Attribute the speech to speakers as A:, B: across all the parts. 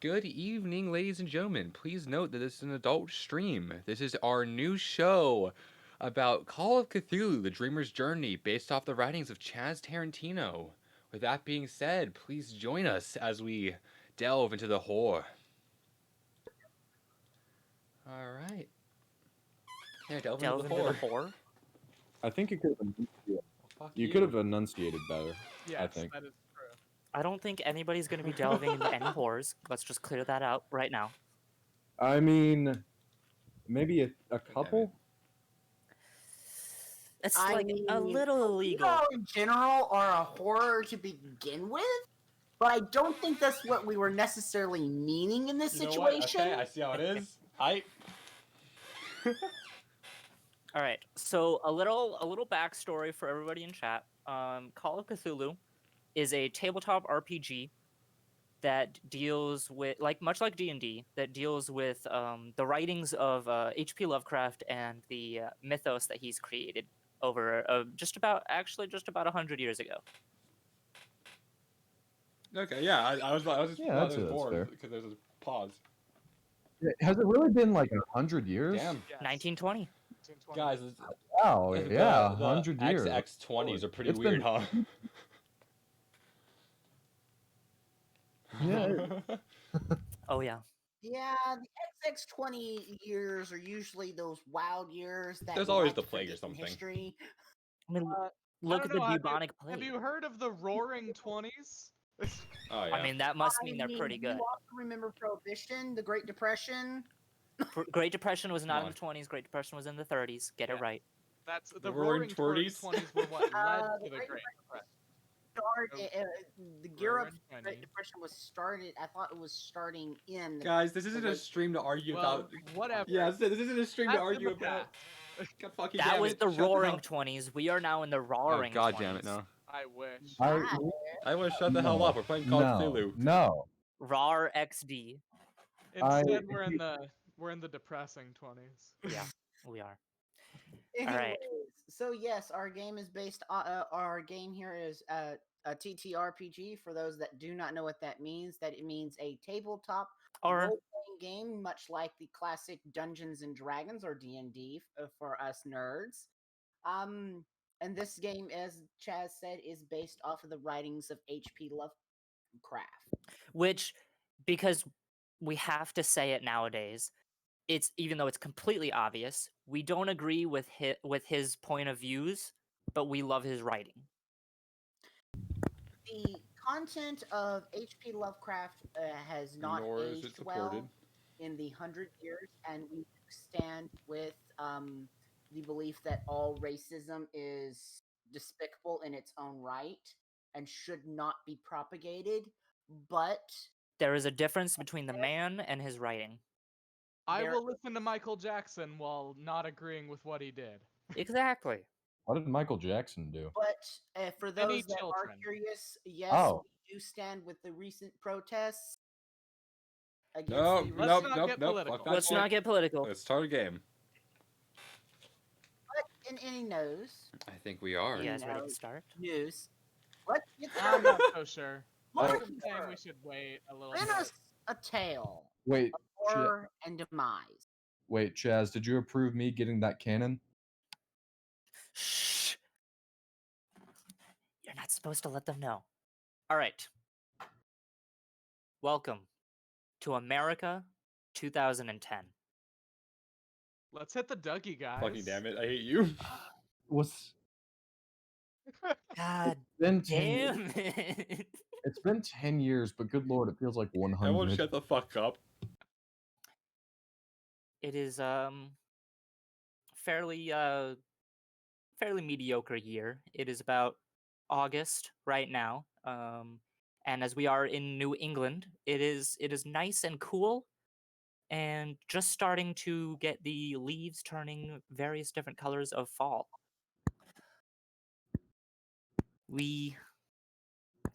A: Good evening, ladies and gentlemen. Please note that this is an adult stream. This is our new show about Call of Cthulhu, The Dreamer's Journey, based off the writings of Chaz Tarantino. With that being said, please join us as we delve into the horror. Alright. Yeah, delve into
B: Delve
A: the
B: into the
A: horror.
B: horror.
C: I think you could have
A: Fuck
C: you could have enunciated better.
D: Yes,
C: I think.
D: that is true.
B: I don't think anybody's going to be delving into any horrors. Let's just clear that out right now.
C: I mean, maybe a couple.
B: It's
E: I
B: like a
E: mean,
B: little illegal.
E: Cthulhu in general are a horror to begin with, but I don't think that's what we were necessarily meaning in this situation.
A: Okay, I see how it is.
B: All right. So a little backstory for everybody in chat. Call of Cthulhu is a tabletop RPG that deals with, much like D&D, that deals with the writings of H.P. Lovecraft and the mythos that he's created over just about 100 years ago.
A: Okay, yeah, I was just
C: Yeah, that's fair.
A: bored because there's a pause.
C: Has it really been like 100 years?
A: Damn.
D: Yes.
B: 1920.
D: 1920.
A: Guys,
C: Wow, yeah, 100
A: the
C: years.
A: XX20s are pretty
C: It's
A: weird,
C: been-
A: huh?
C: Yeah.
B: Oh yeah.
E: Yeah, the XX20 years are usually those wild years that
A: There's
E: we
A: always
E: like
A: the
E: to
A: plague or
E: forget in
A: something.
E: History.
B: I mean,
D: I
B: look
D: don't
B: at the
D: know,
B: bubonic
D: Have
B: plague.
D: you heard of the Roaring 20s?
A: Oh yeah.
B: I mean, that must mean they're pretty good.
E: You also remember Prohibition, the Great Depression?
B: Great Depression was not
A: Come
B: in the 20s. Great Depression was in the 30s. Get it
D: Yeah.
B: right.
D: That's the
A: Roaring
D: Roaring
A: 20s?
D: 20s were what led
E: The
D: to the
E: Great
D: Great Depression.
E: the gear up
D: Roaring
E: to the Great
D: 20s.
E: Depression was started. I thought it was starting in.
A: Guys, this isn't a
E: late-
A: stream to argue
D: Well,
A: about.
D: whatever.
A: Yeah, this isn't a stream to
D: That's in
A: argue
D: the
A: about.
D: past.
A: God fucking
B: That
A: damn
B: was
A: it.
B: the
A: Shut
B: Roaring
A: hell-
B: 20s. We are now in the
A: Oh
B: Roaring
A: god
B: 20s.
A: damn it, no.
D: I wish.
E: Ah,
A: I want to shut the hell
C: No.
A: up. We're playing Call of
C: No,
A: Cthulhu.
C: no.
B: RAR XD.
D: Instead, we're in the depressing 20s.
B: Yeah, we are.
E: Anyways,
B: Alright.
E: so yes, our game is based on our game here is a TTRPG. For those that do not know what that means, that it means a tabletop
B: Or
E: role-playing game, much like the classic Dungeons and Dragons or D&D for us nerds. And this game, as Chaz said, is based off of the writings of H.P. Lovecraft.
B: which, because we have to say it nowadays, it's even though it's completely obvious, we don't agree with his point of views, but we love his writing.
E: The content of H.P. Lovecraft has not
A: Nor is it
E: aged
A: supported.
E: well in the 100 years, and we stand with the belief that all racism is despicable in its own right and should not be propagated. But
B: There is a difference between the man and his writing.
D: I
E: There-
D: will listen to Michael Jackson while not agreeing with what he did.
B: Exactly.
C: What did Michael Jackson do?
E: for
D: Any
E: those that are
D: children.
E: curious, yes,
C: Oh.
E: we do stand with the recent protests against
A: No,
E: the
D: Let's
A: nope,
D: not
A: nope,
D: get
A: nope.
D: political.
A: Fuck that
B: Let's
A: shit.
B: not get political.
A: Let's start a game.
E: But in any news,
A: I think we are.
B: You guys ready
E: No.
B: to start?
E: let's get
D: I'm
E: started.
D: not so sure.
E: Look
D: I'm
E: here.
D: saying we should wait a little
E: Bring
D: bit.
E: us a tale
C: Wait,
E: of horror and demise.
C: wait, Chaz, did you approve me getting that cannon?
B: Shh. You're not supposed to let them know. All right. Welcome to America 2010.
D: Let's hit the Dougie, guys.
A: Fucking damn it, I hate you.
C: Was
B: God
C: been 10
B: damn it.
C: It's been 10 years, but good lord, it feels like 100.
A: Everyone shut the fuck up.
B: It is fairly mediocre year. It is about August right now. And as we are in New England, it is nice and cool and just starting to get the leaves turning various different colors of fall. We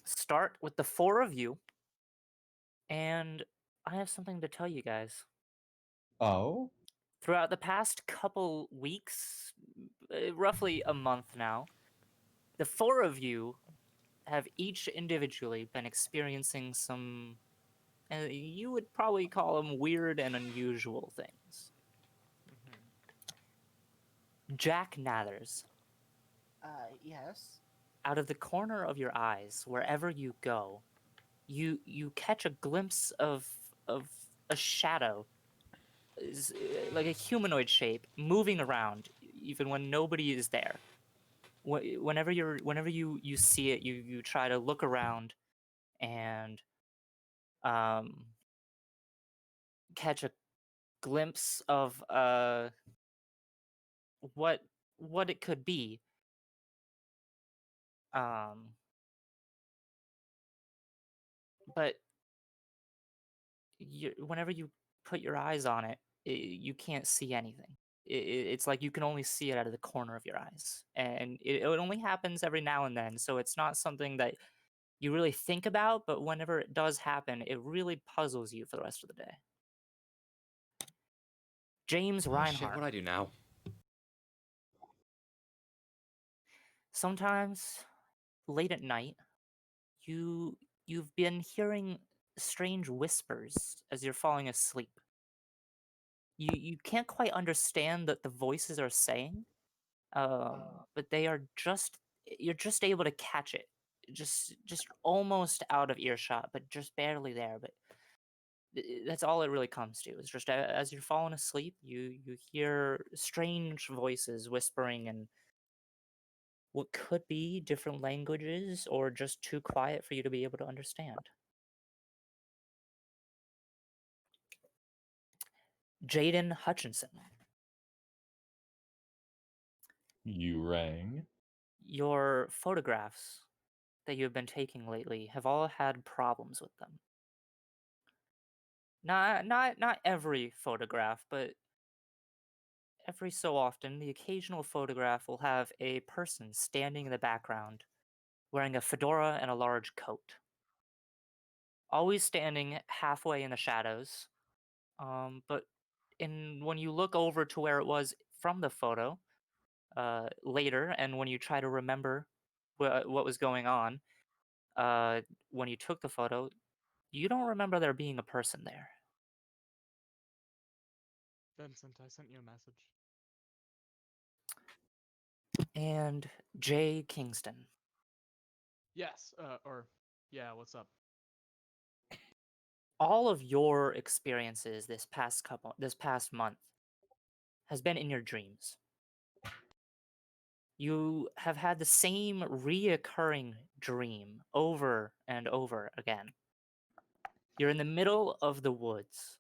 B: start with the four of you, and I have something to tell you guys.
C: Oh?
B: Throughout the past couple weeks, roughly a month now, the four of you have each individually been experiencing some and you would probably call them weird and unusual things. Jack Nathers,
E: Yes.
B: out of the corner of your eyes, wherever you go, you catch a glimpse of a shadow, like a humanoid shape, moving around, even when nobody is there. Whenever you see it, you try to look around and catch a glimpse of what it could be. But whenever you put your eyes on it, you can't see anything. It's like you can only see it out of the corner of your eyes, and it only happens every now and then. So it's not something that you really think about, but whenever it does happen, it really puzzles you for the rest of the day. James
A: Oh shit,
B: Reinhardt.
A: what do I do now?
B: Sometimes late at night, you've been hearing strange whispers as you're falling asleep. You can't quite understand that the voices are saying, but they are just you're just able to catch it, just almost out of earshot, but just barely there. But that's all it really comes to. It's just as you're falling asleep, you hear strange voices whispering in what could be different languages or just too quiet for you to be able to understand. Jaden Hutchinson,
C: You rang.
B: your photographs that you've been taking lately have all had problems with them. Not every photograph, but every so often, the occasional photograph will have a person standing in the background wearing a fedora and a large coat. Always standing halfway in the shadows. But when you look over to where it was from the photo later, and when you try to remember what was going on when you took the photo, you don't remember there being a person there.
D: Vincent, I sent you a message.
B: And Jay Kingston.
D: Yes. Yeah. What's up?
B: All of your experiences this past month has been in your dreams. You have had the same reoccurring dream over and over again. You're in the middle of the woods.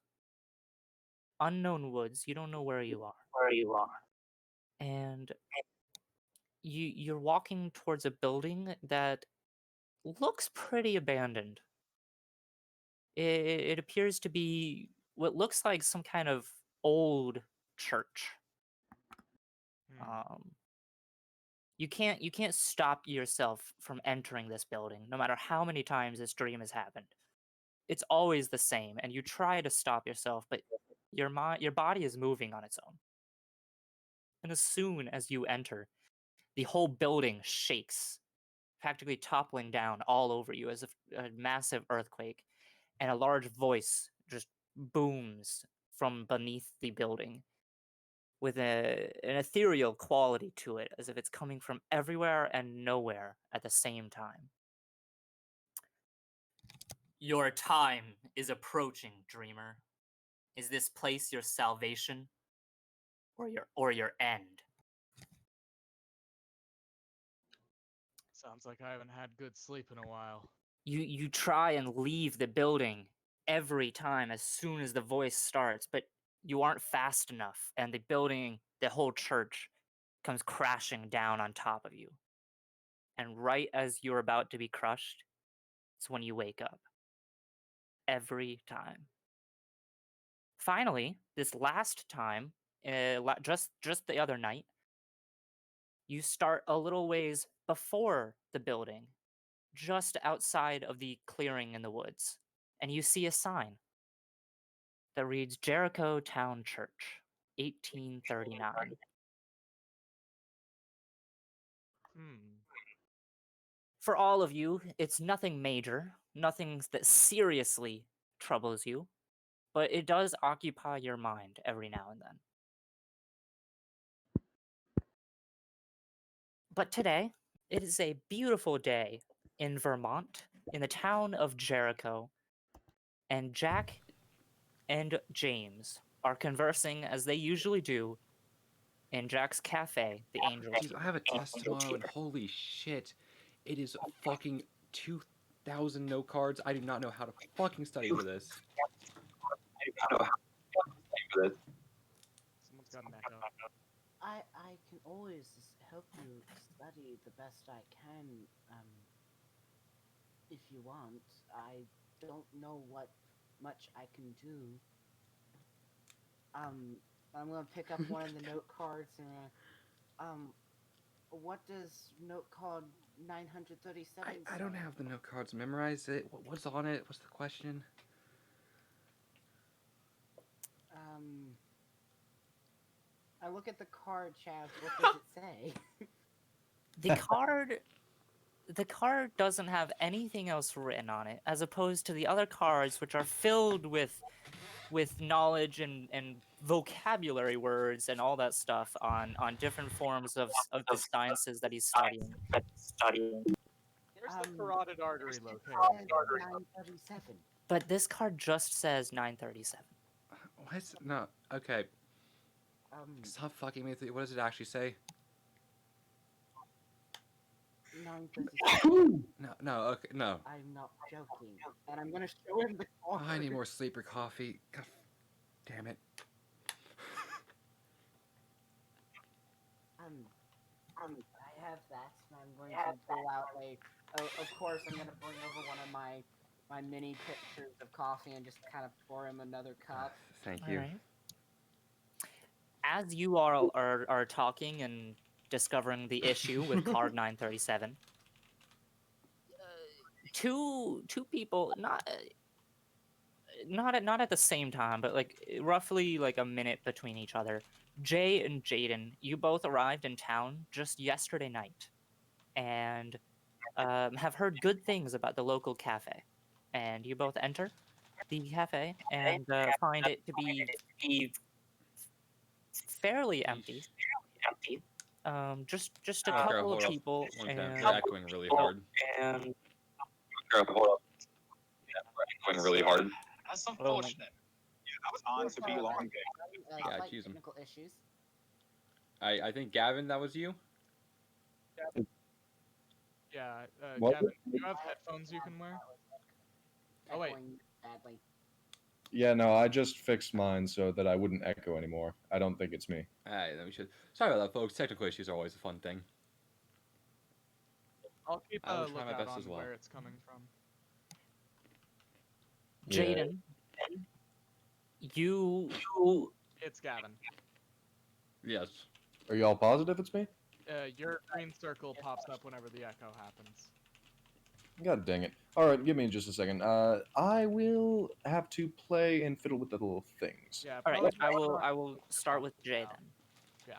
B: Unknown woods, you don't know where you are. And you're walking towards a building that looks pretty abandoned. It appears to be what looks like some kind of old church. Um, you can't stop yourself from entering this building, no matter how many times this dream has happened. It's always the same, and you try to stop yourself, but your body is moving on its own. And as soon as you enter, the whole building shakes, practically toppling down all over you as if a massive earthquake, and a large voice just booms from beneath the building with an ethereal quality to it, as if it's coming from everywhere and nowhere at the same time. Your time is approaching, dreamer. Is this place your salvation or your end?
D: Sounds like I haven't had good sleep in a while.
B: You try and leave the building every time as soon as the voice starts, but you aren't fast enough, and the whole church comes crashing down on top of you. And right as you're about to be crushed, it's when you wake up. Every time. Finally, this last time, just the other night, you start a little ways before the building, just outside of the clearing in the woods, and you see a sign that reads Jericho Town Church, 1839. For all of you, it's nothing major, nothing that seriously troubles you, but it does occupy your mind every now and then. But today, it is a beautiful day in Vermont, in the town of Jericho, and Jack and James are conversing as they usually do in Jack's cafe, the Angel
A: Jeez,
B: Tier.
A: I have a test tomorrow, and holy shit, it is fucking 2,000 note cards. I do not know how to fucking study for this.
D: Someone's got an echo.
E: I can always help you study the best I can, if you want. I don't know what much I can do. I'm gonna pick up one of the note cards and what does note card 937
A: I don't
E: say?
A: have the note cards memorized. What's on it? What's the question?
E: I look at the card, Chaz. What does it say?
B: The card doesn't have anything else written on it, as opposed to the other cards, which are filled with knowledge and vocabulary words and all that stuff on different forms of the sciences that he's studying.
D: Where's the
E: Um,
D: carotid artery located?
E: Says 937.
B: But this card just says 937.
A: What's no? Okay,
E: Um,
A: stop fucking me. What does it actually say?
E: 937.
A: No. Okay, no.
E: I'm not joking. And I'm gonna show him the card.
A: I need more sleep or coffee. God, damn it.
E: I have that, and I'm going to pull out a. Of course, I'm gonna bring over one of my mini pitchers of coffee and just kind of pour him another cup.
A: Thank
B: All
A: you.
B: right. As you are talking and discovering the issue with card 937, two people, not at the same time, but like roughly like a minute between each other. Jay and Jaden, you both arrived in town just yesterday night, and have heard good things about the local cafe. And you both enter the cafe and find it to be fairly empty. Just a
A: Okay,
B: couple of
A: hold up.
B: people
A: One second.
B: and
A: You're echoing really hard.
F: Going really hard.
G: That's
B: Oh,
G: unfortunate. I was on to be long day.
A: Yeah,
E: Slight
A: accuse him.
E: technical issues.
A: I think Gavin, that was you.
D: Yeah,
C: What?
D: Gavin, do you have headphones you can wear? Oh, wait.
E: Echoing badly.
C: Yeah, no, I just fixed mine so that I wouldn't echo anymore. I don't think it's me.
A: Alright, then we should. Sorry about that, folks. Technical issues are always a fun thing.
D: I'll keep
A: I
D: a
A: will try my
D: lookout
A: best
D: on
A: as well.
D: where it's coming from.
B: Jaden, you
D: It's Gavin.
A: Yes.
C: Are y'all positive it's me?
D: Your green circle pops up whenever the echo happens.
C: God dang it. Alright, give me just a second. I will have to play and fiddle with the little things.
D: Yeah,
B: all right.
D: probably
B: I will start with Jay then.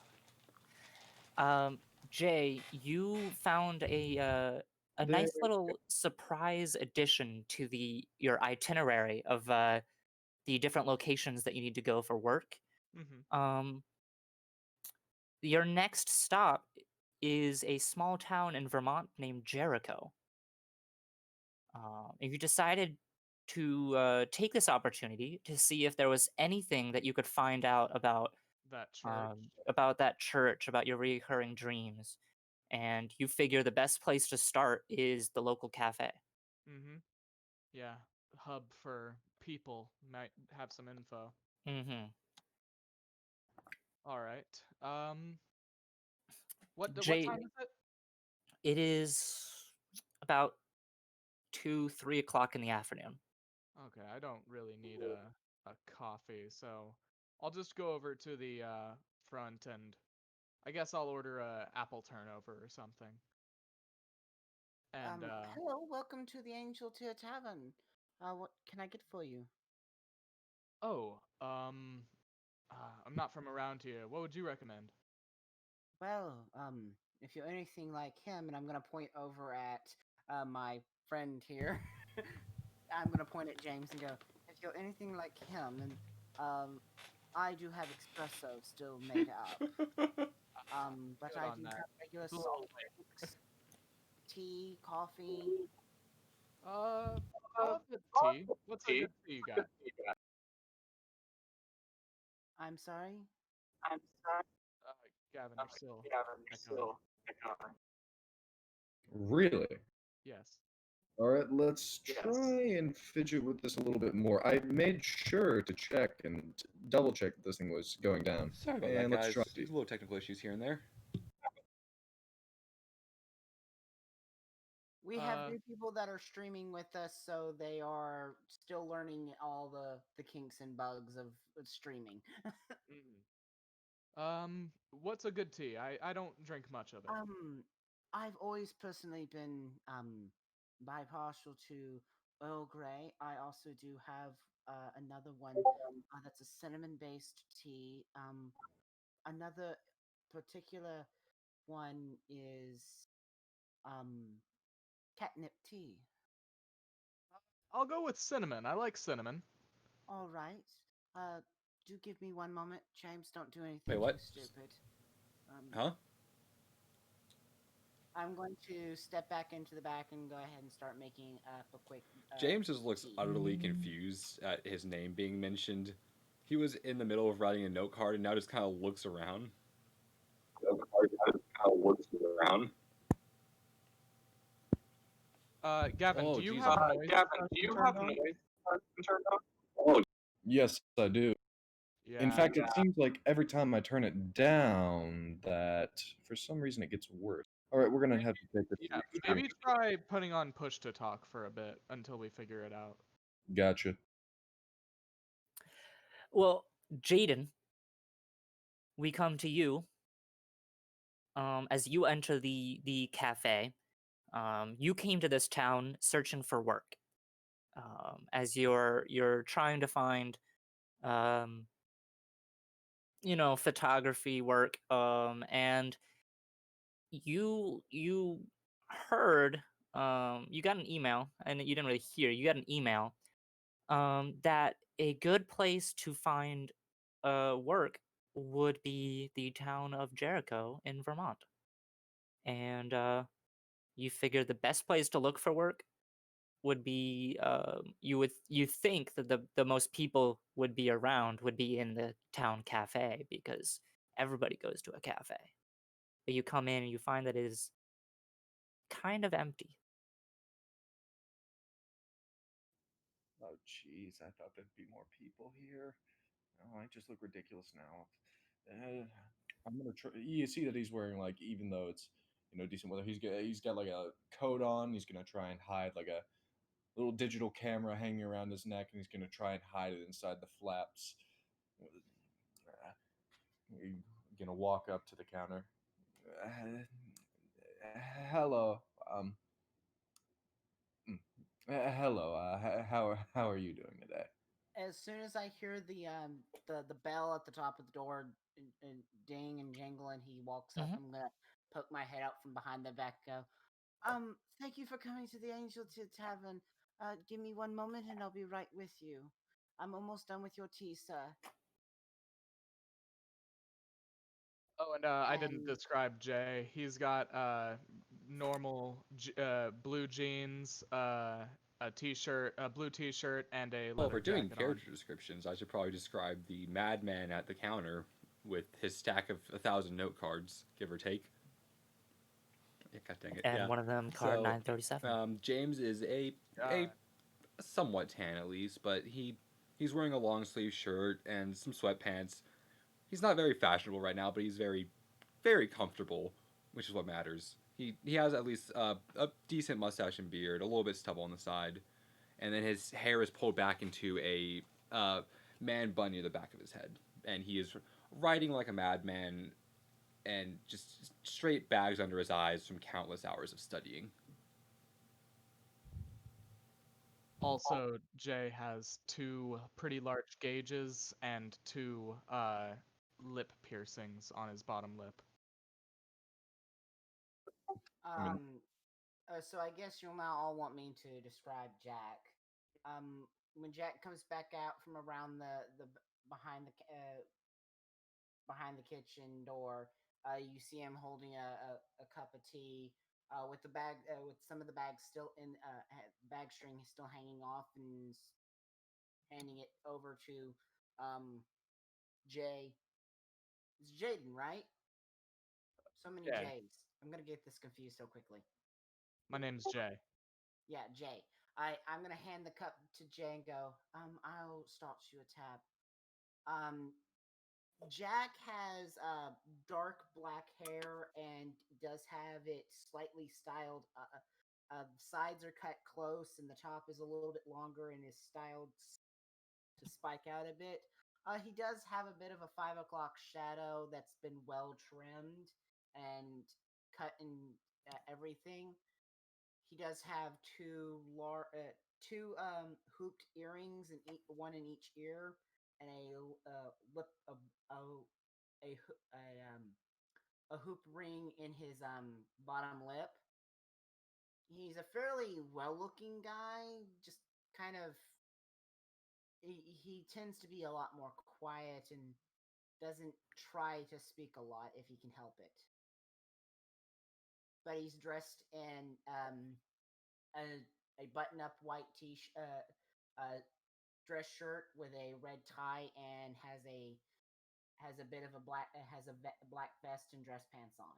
D: Yeah.
B: Jay, you found a nice little surprise addition to your itinerary of the different locations that you need to go for work.
D: Mm-hmm.
B: Your next stop is a small town in Vermont named Jericho. And you decided to take this opportunity to see if there was anything that you could find out about
D: That church.
B: that church, about your recurring dreams. And you figure the best place to start is the local cafe.
D: Mm-hmm. Yeah. Hub for people might have some info.
B: Mm-hmm.
D: All right. What
B: Jay,
D: time is it?
B: it is about 2-3 o'clock in the afternoon.
D: Okay, I don't really need a coffee, so I'll just go over to the front and I guess I'll order a apple turnover or something. And
E: Hello, welcome to the Angel Tier Tavern. What can I get for you?
D: I'm not from around here. What would you recommend?
E: Well, if you're anything like him, and I'm gonna point over at my friend here. I'm gonna point at James and go, if if you're anything like him, and I do have espresso still made up. But
D: Good
E: I
D: on
E: do
D: that.
E: have regular
D: It's a little
E: soft drinks, tea, coffee.
D: I'll have the tea. What's a good tea you got?
E: I'm sorry.
D: Uh, Gavin, you're still echoing.
C: Really?
D: Yes.
C: All right, let's try and fidget with this a little bit more. I made sure to check and double check that this thing was going down.
A: Sorry about that,
C: And let's
A: guys.
C: try
A: There's a little technical issues here and there.
E: We have new people that are streaming with us, so they are still learning all the kinks and bugs of streaming.
D: What's a good tea? I don't drink much of it.
E: I've always personally been bipartial to Earl Grey. I also do have another one that's a cinnamon-based tea. Another particular one is catnip tea.
D: I'll go with cinnamon. I like cinnamon.
E: All right. Do give me one moment, James. Don't do anything
A: Wait, what?
E: too stupid.
A: Huh?
E: I'm going to step back into the back and go ahead and start making up a quick.
A: James just looks
E: tea.
A: utterly confused at his name being mentioned. He was in the middle of writing a note card and now just kind of looks around.
D: Gavin,
A: Oh,
D: do you
A: Jesus.
D: have noise suppression turned on?
C: Oh, yes, I do.
D: Yeah.
C: In fact, it seems like every time I turn it down, that for some reason it gets worse. All right, we're gonna have to take this.
D: Yeah, maybe try putting on push to talk for a bit until we figure it out.
C: Gotcha.
B: Well, Jaden, we come to you. As you enter the cafe, you came to this town searching for work. As you're trying to find, photography work, and you heard, you got an email, and you didn't really hear. You got an email, that a good place to find work would be the town of Jericho in Vermont. And you figure the best place to look for work would be, you think that the most people would be around would be in the town cafe, because everybody goes to a cafe. But you come in and you find that it is kind of empty.
C: Oh, jeez, I thought there'd be more people here. Oh, I just look ridiculous now. I'm gonna try. You see that he's wearing, like, even though it's decent weather, he's got like a coat on. He's gonna try and hide like a little digital camera hanging around his neck, and he's gonna try and hide it inside the flaps. He's gonna walk up to the counter. Uh, hello. Mm, hello. How are you doing today?
E: As soon as I hear the bell at the top of the door and ding and jingle, and he walks up, I'm gonna poke my head out from behind the back. Go, thank you for coming to the Angel Tavern. Give me one moment, and I'll be right with you. I'm almost done with your tea, sir.
D: Oh, and I didn't describe Jay. He's got normal blue jeans, a t-shirt, a blue t-shirt, and a
A: Well, if
D: leather
A: we're doing
D: jacket on.
A: character descriptions, I should probably describe the madman at the counter with his stack of 1,000 note cards, give or take. Yeah, God dang it.
B: And
A: yeah.
B: one of them card
A: So,
B: 937.
A: James is a somewhat tan at least, but he's wearing a long sleeve shirt and some sweatpants. He's not very fashionable right now, but he's very comfortable, which is what matters. He has at least a decent mustache and beard, a little bit stubble on the side, and then his hair is pulled back into a man bun near the back of his head, and he is riding like a madman, and just straight bags under his eyes from countless hours of studying.
D: Also, Jay has 2 pretty large gauges and 2 lip piercings on his bottom lip.
E: So I guess you'll now all want me to describe Jack. when Jack comes back out from around the behind the behind the kitchen door, you see him holding a cup of tea with the bag with some of the bags still in bag string still hanging off, and handing it over to Jay. It's Jaden, right? So many
D: Jay.
E: J's. I'm gonna get this confused so quickly.
D: My name's Jay.
E: Yeah, Jay. I'm gonna hand the cup to Jay and go. I'll start you a tab. Jack has dark black hair and does have it slightly styled. Sides are cut close, and the top is a little bit longer and is styled to spike out a bit. He does have a bit of a 5 o'clock shadow that's been well trimmed and cut in everything. He does have two hooped earrings, and one in each ear, and a hoop ring in his bottom lip. He's a fairly well-looking guy, just kind of he tends to be a lot more quiet and doesn't try to speak a lot if he can help it. But he's dressed in a button-up white dress shirt with a red tie and has a bit of a black vest and dress pants on.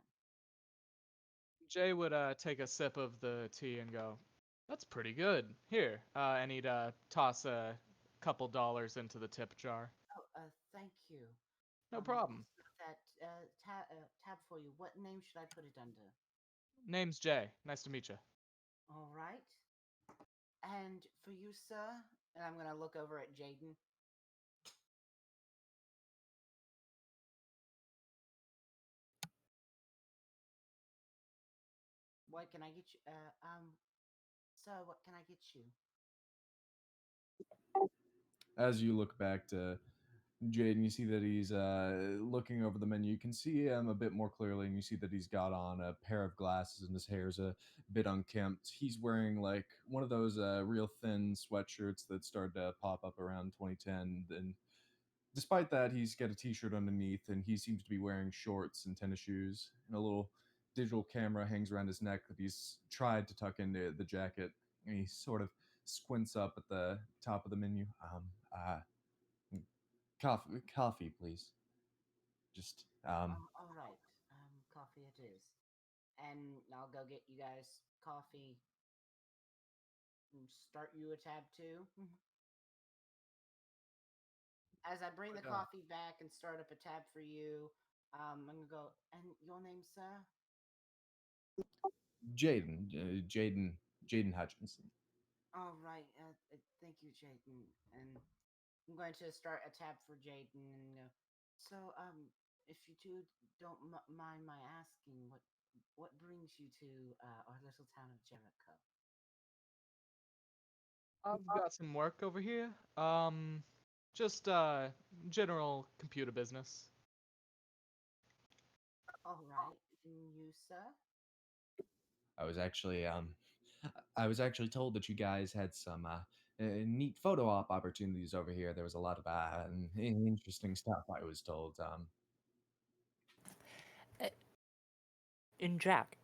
D: Jay would take a sip of the tea and go, "That's pretty good. Here," and he'd toss a couple dollars into the tip jar.
E: Oh, thank you.
D: No problem.
E: That tab for you. What name should I put it under?
D: Name's Jay. Nice to meet you.
E: All right. And for you, sir, and I'm gonna look over at Jaden. What can I get you? Sir, what can I get you?
C: As you look back to Jaden, you see that he's looking over the menu. You can see him a bit more clearly, and you see that he's got on a pair of glasses, and his hair's a bit unkempt. He's wearing like one of those real thin sweatshirts that started to pop up around 2010. And despite that, he's got a t-shirt underneath, and he seems to be wearing shorts and tennis shoes. And a little digital camera hangs around his neck that he's tried to tuck into the jacket. And he sort of squints up at the top of the menu. Coffee, please. Just
E: All right. Coffee it is. And I'll go get you guys coffee. And start you a tab too. As I bring the coffee back and start up a tab for you, I'm gonna go. And your name, sir?
C: Jaden Hutchinson.
E: All right. Thank you, Jaden. And I'm going to start a tab for Jaden and go. So, if you two don't mind my asking, what brings you to our little town of Jericho?
D: I've got some work over here. Just general computer business.
E: All right. And you, sir?
C: I was actually told that you guys had some neat photo op opportunities over here. There was a lot of interesting stuff. I was told.
B: In Jack,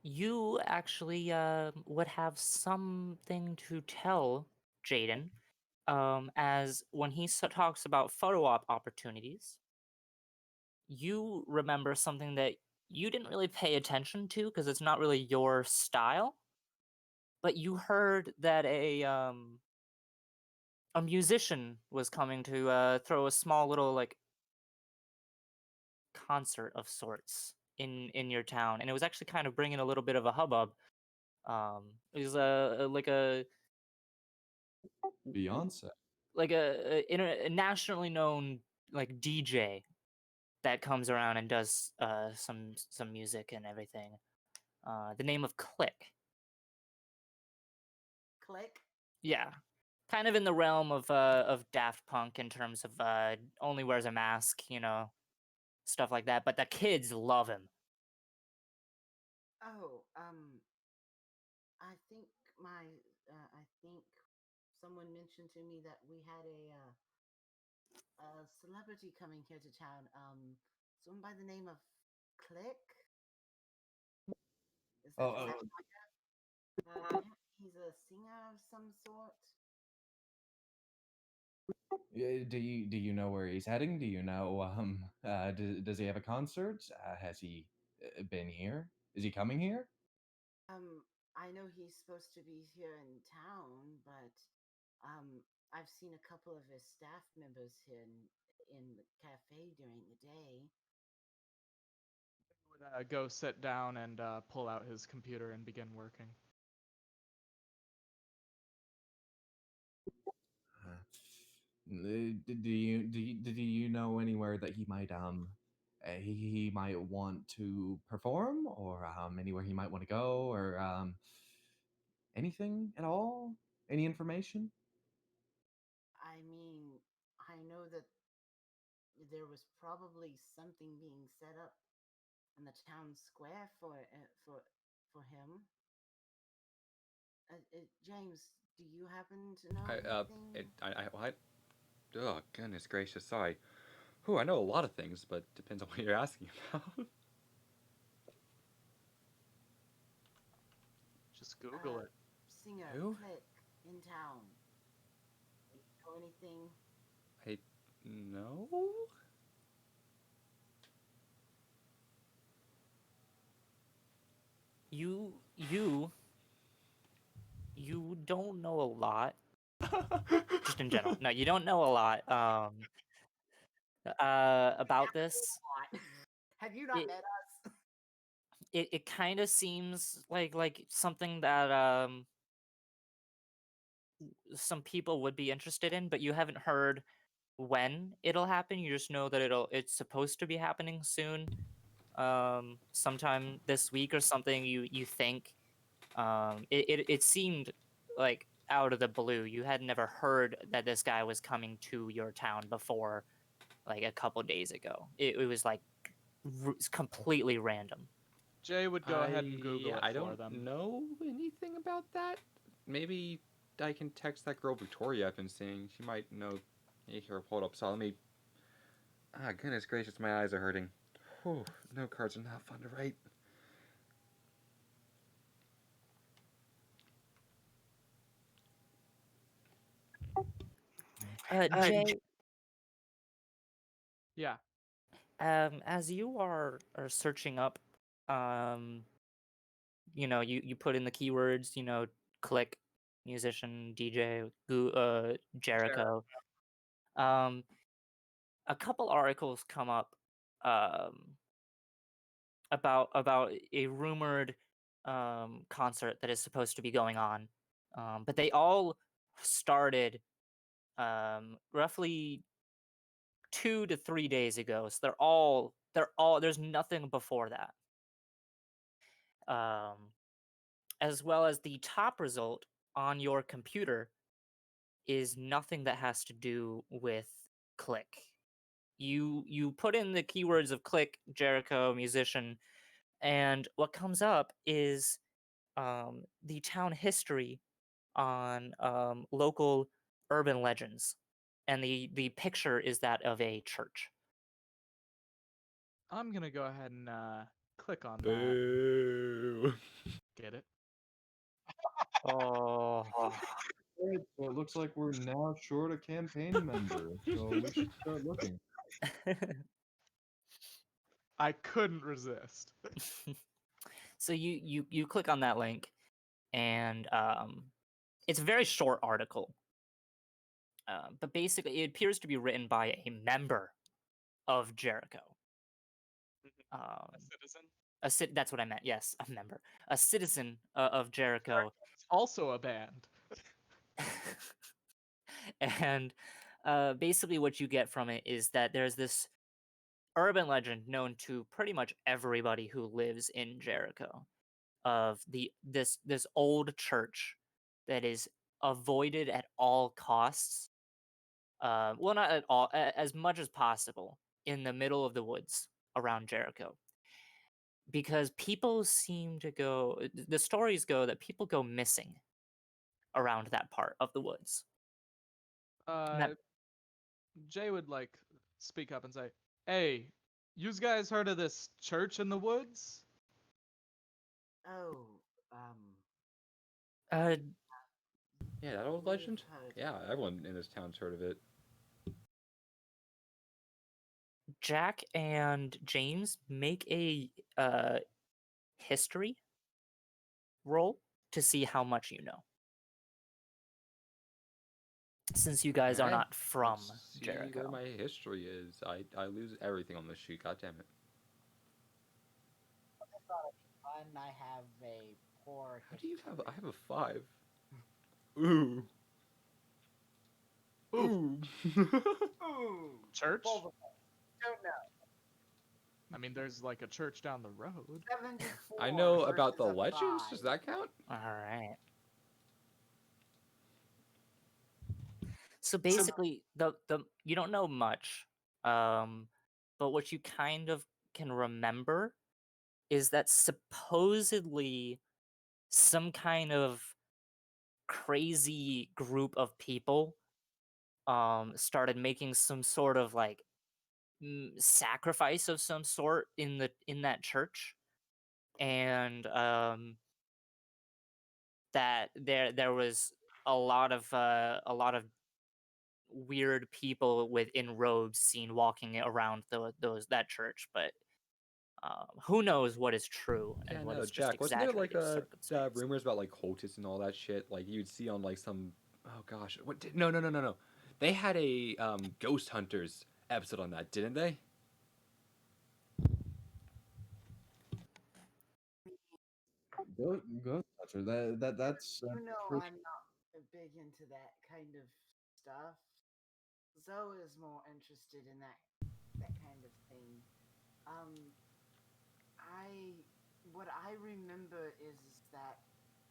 B: you actually would have something to tell Jaden, as when he talks about photo op opportunities, you remember something that you didn't really pay attention to because it's not really your style, but you heard that a musician was coming to throw a small little like concert of sorts in your town, and it was actually kind of bringing a little bit of a hubbub. It was like a
C: Beyonce.
B: a nationally known like DJ that comes around and does some music and everything. The name of Click.
E: Click.
B: Yeah, kind of in the realm of Daft Punk in terms of only wears a mask, stuff like that. But the kids love him.
E: Oh, I think my I think someone mentioned to me that we had a celebrity coming here to town. Someone by the name of Click. Is that
C: Oh,
E: sound familiar? He's a singer of some sort.
C: do you know where he's heading? Do you know does he have a concert? Has he been here? Is he coming here?
E: I know he's supposed to be here in town, but I've seen a couple of his staff members here in the cafe during the day.
D: Would go sit down and pull out his computer and begin working.
C: Do you know anywhere that he might he might want to perform, or anywhere he might want to go, or anything at all? Any information?
E: I mean, I know that there was probably something being set up in the town square for him. James, do you happen to know anything?
A: What? Oh, goodness gracious, sorry. Whew, I know a lot of things, but depends on what you're asking about.
D: Just Google it.
E: Singer,
A: Who?
E: Click, in town. Do you know anything?
A: I no.
B: You don't know a lot, just in general. No, you don't know a lot about this.
E: Have you not
B: It,
E: met us?
B: it kind of seems like something that some people would be interested in, but you haven't heard when it'll happen. You just know that it's supposed to be happening soon, sometime this week or something. You think it seemed like out of the blue. You had never heard that this guy was coming to your town before, like a couple days ago. It was like completely random.
D: Jay would go ahead and Google it
A: I
D: for
A: don't
D: them.
A: know anything about that. Maybe I can text that girl Victoria I've been seeing. She might know. Here, hold up. So let me. Ah, goodness gracious, my eyes are hurting. Whew, no cards are not fun to write.
B: Jay,
D: Yeah.
B: as you are searching up, you put in the keywords, click musician, DJ, Jericho. A couple articles come up about a rumored concert that is supposed to be going on, but they all started roughly 2 to 3 days ago. So they're all there's nothing before that. As well as the top result on your computer is nothing that has to do with Click. You put in the keywords of Click, Jericho, musician, and what comes up is the town history on local urban legends, and the picture is that of a church.
D: I'm gonna go ahead and click on that.
A: Boo.
D: Get it?
B: Oh,
C: Right, so it looks like we're now short a campaign member, so we should start looking.
D: I couldn't resist.
B: so you click on that link, and it's a very short article, but basically it appears to be written by a member of Jericho.
D: A citizen.
B: That's what I meant. Yes, a member, a citizen of Jericho.
D: It's also a band.
B: And basically what you get from it is that there's this urban legend known to pretty much everybody who lives in Jericho of this old church that is avoided at all costs. Well, not at all, as much as possible, in the middle of the woods around Jericho, because people seem to go. The stories go that people go missing around that part of the woods. That-
D: Jay would like speak up and say, "Hey, you guys heard of this church in the woods?"
E: Oh,
B: uh,
A: Yeah, that old
E: we've
A: legend?
E: heard
A: Yeah,
E: of it.
A: everyone in this town's heard of it.
B: Jack and James make a history roll to see how much you know. Since you guys are
A: Alright,
B: not from
A: let's see
B: Jericho.
A: where my history is. I lose everything on this sheet. God damn it.
E: I thought it'd be fun. I have a poor
A: How do you have? I
E: history.
A: have a 5. Ooh. Ooh.
E: Ooh,
D: Church?
E: both of us. Don't know.
D: I mean, there's like a church down the road.
E: 74
A: I know about the
E: versus a
A: legends.
E: 5.
A: Does that count?
B: All right. So basically, the you don't know much, but what you kind of can remember is that supposedly some kind of crazy group of people started making some sort of like sacrifice of some sort in that church, and that there was a lot of weird people within robes seen walking around that church, but who knows what is true
A: Yeah,
B: and what
A: no,
B: is just
A: Jack. Wasn't there like
B: exaggerated circumstance.
A: rumors about like cultists and all that shit? Like you'd see on like some. Oh gosh, what? No, no, no, no, no. They had a Ghost Hunters episode on that, didn't they?
C: Ghost Toucher. That's
E: You know,
C: pretty.
E: I'm not big into that kind of stuff. Zoe is more interested in that kind of thing. Um, I what I remember is that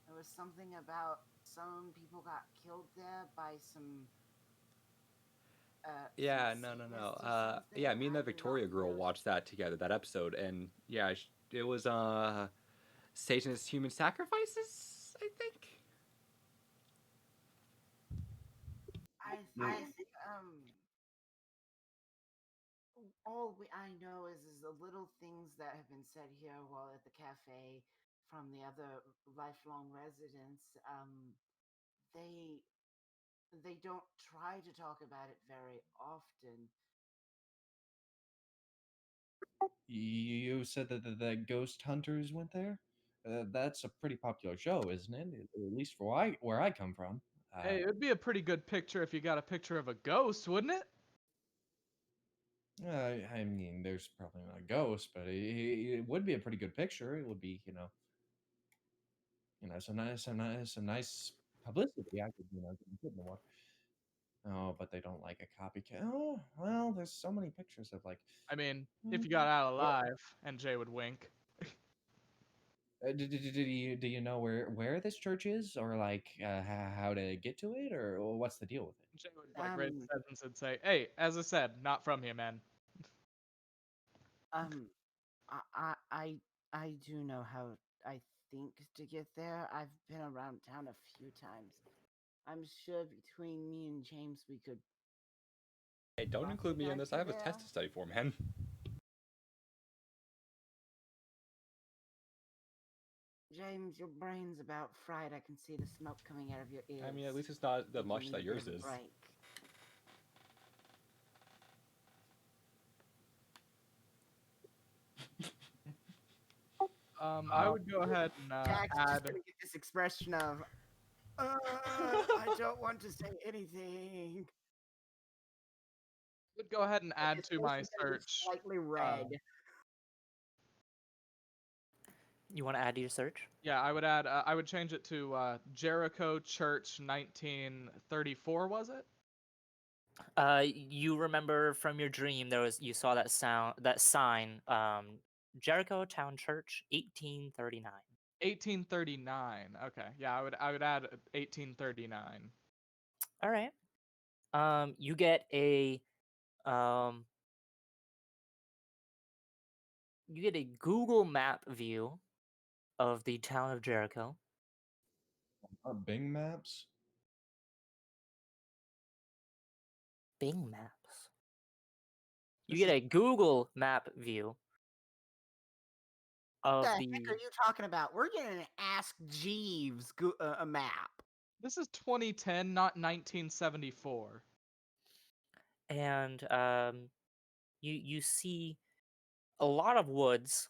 E: there was something about some people got killed there by some
A: Yeah,
E: some
A: no, no, no.
E: Satanists or something.
A: Yeah, me and that
E: I'm not
A: Victoria girl
E: really
A: watched that together, that episode, and yeah, it was Satanist human sacrifices, I think.
E: I think I know is the little things that have been said here while at the cafe from the other lifelong residents. They they don't try to talk about it very often.
C: You said that the Ghost Hunters went there. That's a pretty popular show, isn't it? At least where I come from.
D: Hey, it would be a pretty good picture if you got a picture of a ghost, wouldn't it?
C: I mean, there's probably not a ghost, but it would be a pretty good picture. It would be, some nice publicity. I could, put in the water. Oh, but they don't like a copycat. Oh, well, there's so many pictures of like.
D: I mean, if you got out alive, and Jay would wink.
C: Do you know where this church is, or like how to get to it, or what's the deal with it?
D: Jay would like read the
E: Um,
D: sentence and say, "Hey, as I said, not from here, man."
E: um, I do know how I think to get there. I've been around town a few times. I'm sure between me and James we could.
A: Hey, don't include me in this. I have a test to study for, man.
E: James, your brain's about fried. I can see the smoke coming out of your ears.
A: I mean, at least it's not that
E: You
A: much
E: need
A: that
E: a bit
A: yours
E: of a
A: is.
E: break.
D: I would go ahead and
E: Jack's just
D: add.
E: gonna get this expression of, I don't want to say anything.
D: Would go ahead and add
E: His
D: to
E: face
D: my
E: is gonna get
D: search.
E: slightly red.
B: You want to add to your search?
D: Yeah, I would add. I would change it to Jericho Church 1934. Was it?
B: You remember from your dream you saw that sign, Jericho Town Church, 1839.
D: 1839. Okay. Yeah, I would add 1839.
B: All right. You get a um, Google Map view of the town of Jericho.
C: Bing Maps.
B: Bing Maps. You
D: This
B: get a Google Map view
E: What
B: of
E: the
B: the.
E: heck are you talking about? We're getting an Ask Jeeves a map.
D: This is 2010, not 1974.
B: And you see a lot of woods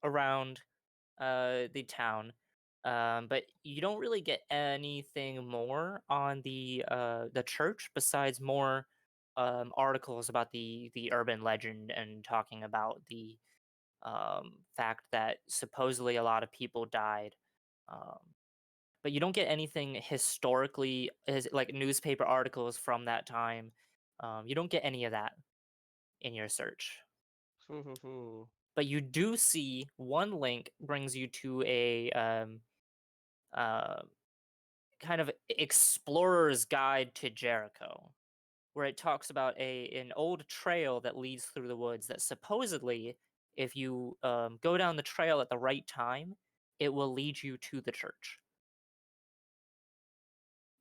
B: around the town, but you don't really get anything more on the church besides more articles about the urban legend and talking about the fact that supposedly a lot of people died. Um, but you don't get anything historically, like newspaper articles from that time. You don't get any of that in your search.
D: Ooh.
B: But you do see one link brings you to a uh, kind of explorer's guide to Jericho, where it talks about an old trail that leads through the woods that supposedly, if you go down the trail at the right time, it will lead you to the church.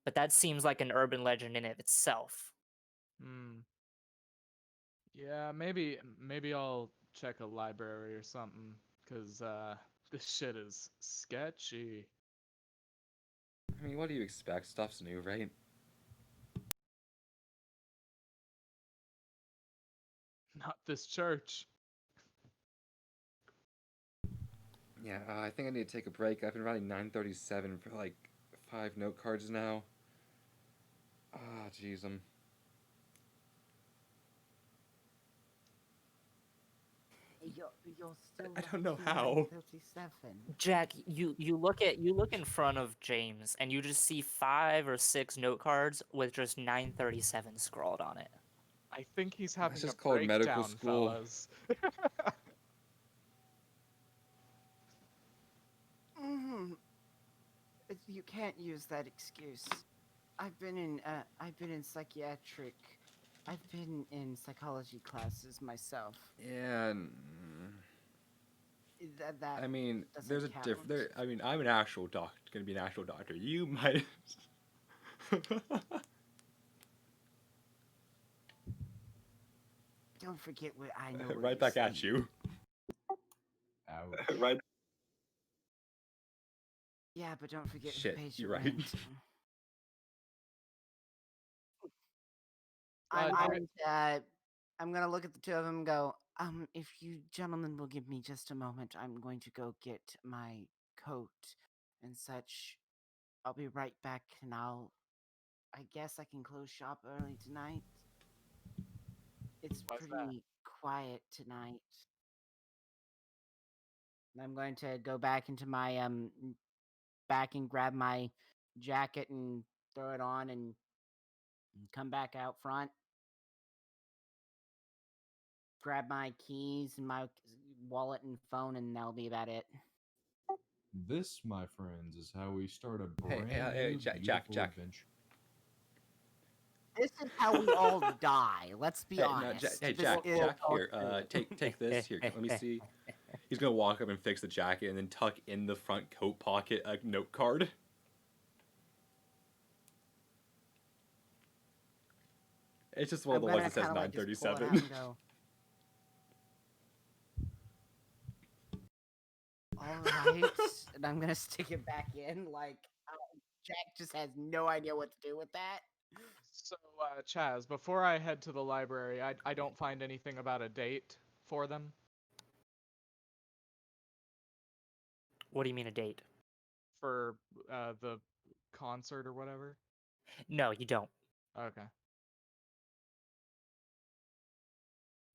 B: But that seems like an urban legend in it itself.
D: Hmm. Yeah, maybe I'll check a library or something, cause this shit is sketchy.
A: I mean, what do you expect? Stuff's new, right?
D: Not this church.
A: Yeah, I think I need to take a break. I've been writing 937 for like 5 note cards now. Ah, jeez,
E: You're still
A: I don't know
E: writing
A: how.
E: 937.
B: Jack, you look in front of James and you just see 5 or 6 note cards with just 937 scrawled on it.
D: I think he's
A: That's
D: having a
A: just called medical
D: breakdown,
A: school.
D: fellas.
E: Mm-hmm. You can't use that excuse. I've been in psychiatric. I've been in psychology classes myself.
A: Yeah,
E: That
A: I mean,
E: doesn't
A: there's a
E: count.
A: I mean, I'm an actual doctor, gonna be an actual doctor. You might.
E: Don't forget what I know. What
A: Right
E: you
A: back
E: see.
A: at you.
C: Ouch.
F: Right.
E: Yeah, but don't forget who
A: Shit,
E: pays
A: you're
E: your
A: right.
E: rent. I'm gonna look at the two of them and go, if you gentlemen will give me just a moment, I'm going to go get my coat and such. I'll be right back, and I guess I can close shop early tonight. It's
D: Why's that?
E: pretty quiet tonight. And I'm going to go back into my back and grab my jacket and throw it on and come back out front. Grab my keys and my wallet and phone, and that'll be about it.
C: This, my friends, is how we start a
A: Hey,
C: brand
A: hey,
C: new,
A: Jack,
C: beautiful
A: Jack.
C: adventure.
E: This is how we all die. Let's be
A: Hey, no,
E: honest.
A: hey,
E: This
A: Jack,
E: is
A: Jack,
E: all
A: here,
E: true.
A: take this. Here, let me see. He's gonna walk up and fix the jacket, and then tuck in the front coat pocket a note card. It's just one of
E: I'm
A: the ones
E: gonna
A: that says
E: kind of like just pull it out
A: 937.
E: and go. All right, and I'm gonna stick it back in. Like Jack just has no idea what to do with that.
D: So, Chaz, before I head to the library, I don't find anything about a date for them.
B: What do you mean a date?
D: For the concert or whatever.
B: No, you don't.
D: Okay.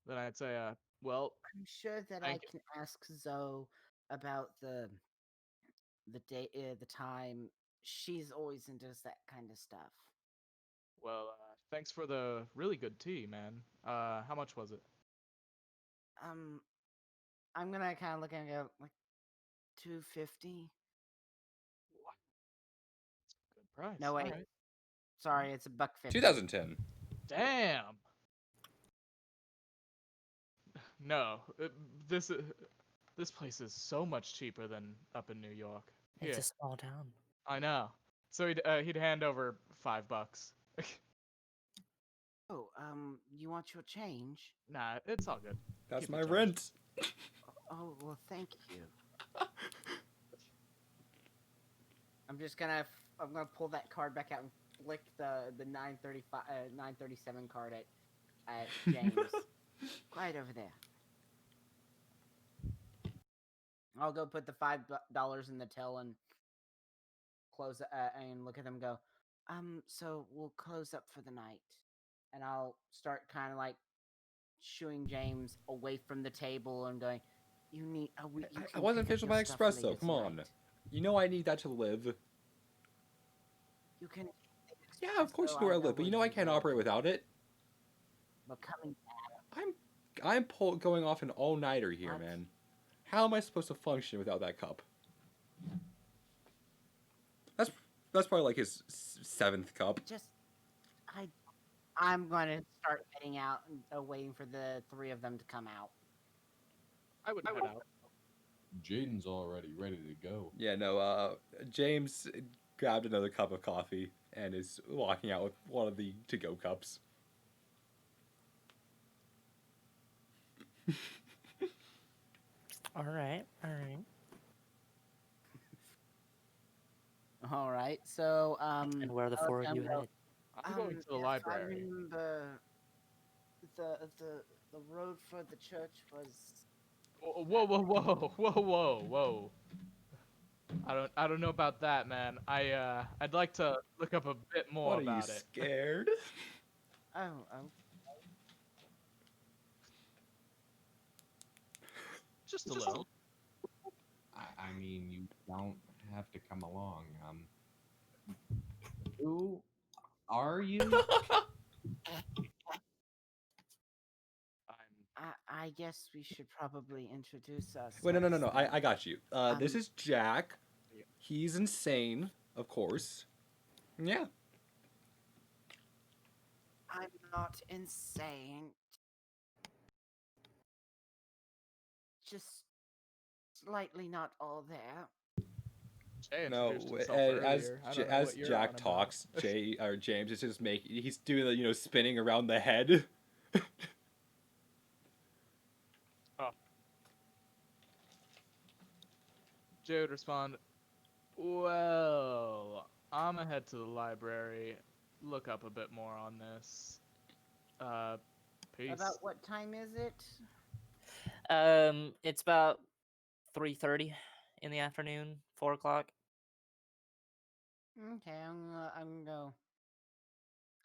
D: Then I'd say, well,
E: I'm sure that I
D: thank you.
E: can ask Zoe about the date, the time. She's always into that kind of stuff.
D: Well, thanks for the really good tea, man. How much was it?
E: I'm gonna kind of look and go like 250.
D: What? Good price.
E: No wait,
D: All right.
E: sorry, it's $1.50.
A: 2010.
D: Damn. No, this place is so much cheaper than up in New York.
B: It's
D: Here,
B: a small town.
D: I know. So he'd hand over $5.
E: Oh, you want your change?
D: Nah, it's all good.
A: That's
D: Keep
A: my
D: the change.
A: rent.
E: Oh, well, thank you. I'm gonna pull that card back out and flick the 935 937 card at James. Right over there. I'll go put the $5 in the till and close and look at them and go, so we'll close up for the night. And I'll start kind of like shooing James away from the table and going, you need
A: I wasn't finished with my espresso. Come on. You know I need that to live.
E: You can.
A: Yeah, of course you know where I live, but you know I can't operate without it.
E: But coming
A: I'm going off an all-nighter here,
E: What?
A: man. How am I supposed to function without that cup? That's probably like his seventh cup.
E: I'm going to start heading out and waiting for the three of them to come out.
D: I would head out.
C: Jaden's already ready to go.
A: Yeah, no, James grabbed another cup of coffee and is walking out with one of the to-go cups.
B: All right.
E: All right, so
B: And where are the four of you headed?
D: I'm going to the
E: if I
D: library.
E: remember, the road for the church was.
D: Whoa. I don't know about that, man. I'd like to look up a bit more
A: What are you
D: about it.
A: scared?
E: Oh.
D: Just a little.
C: I mean, you don't have to come along. Who are you?
E: I guess we should probably introduce ourselves.
A: Wait, no.
E: then.
A: I got you. This is Jack. He's insane, of course. Yeah.
E: I'm not insane. Just slightly not all there.
D: Jay
A: No,
D: introduced himself
A: as
D: earlier. I don't know
A: as
D: what you're
A: Jack
D: on about.
A: talks, James is just he's doing the spinning around the head.
D: Jay would respond, well, I'm gonna head to the library, look up a bit more on this. Peace.
E: About what time is it?
B: It's about 3:30 in the afternoon, 4 o'clock.
E: Okay, I'm gonna go.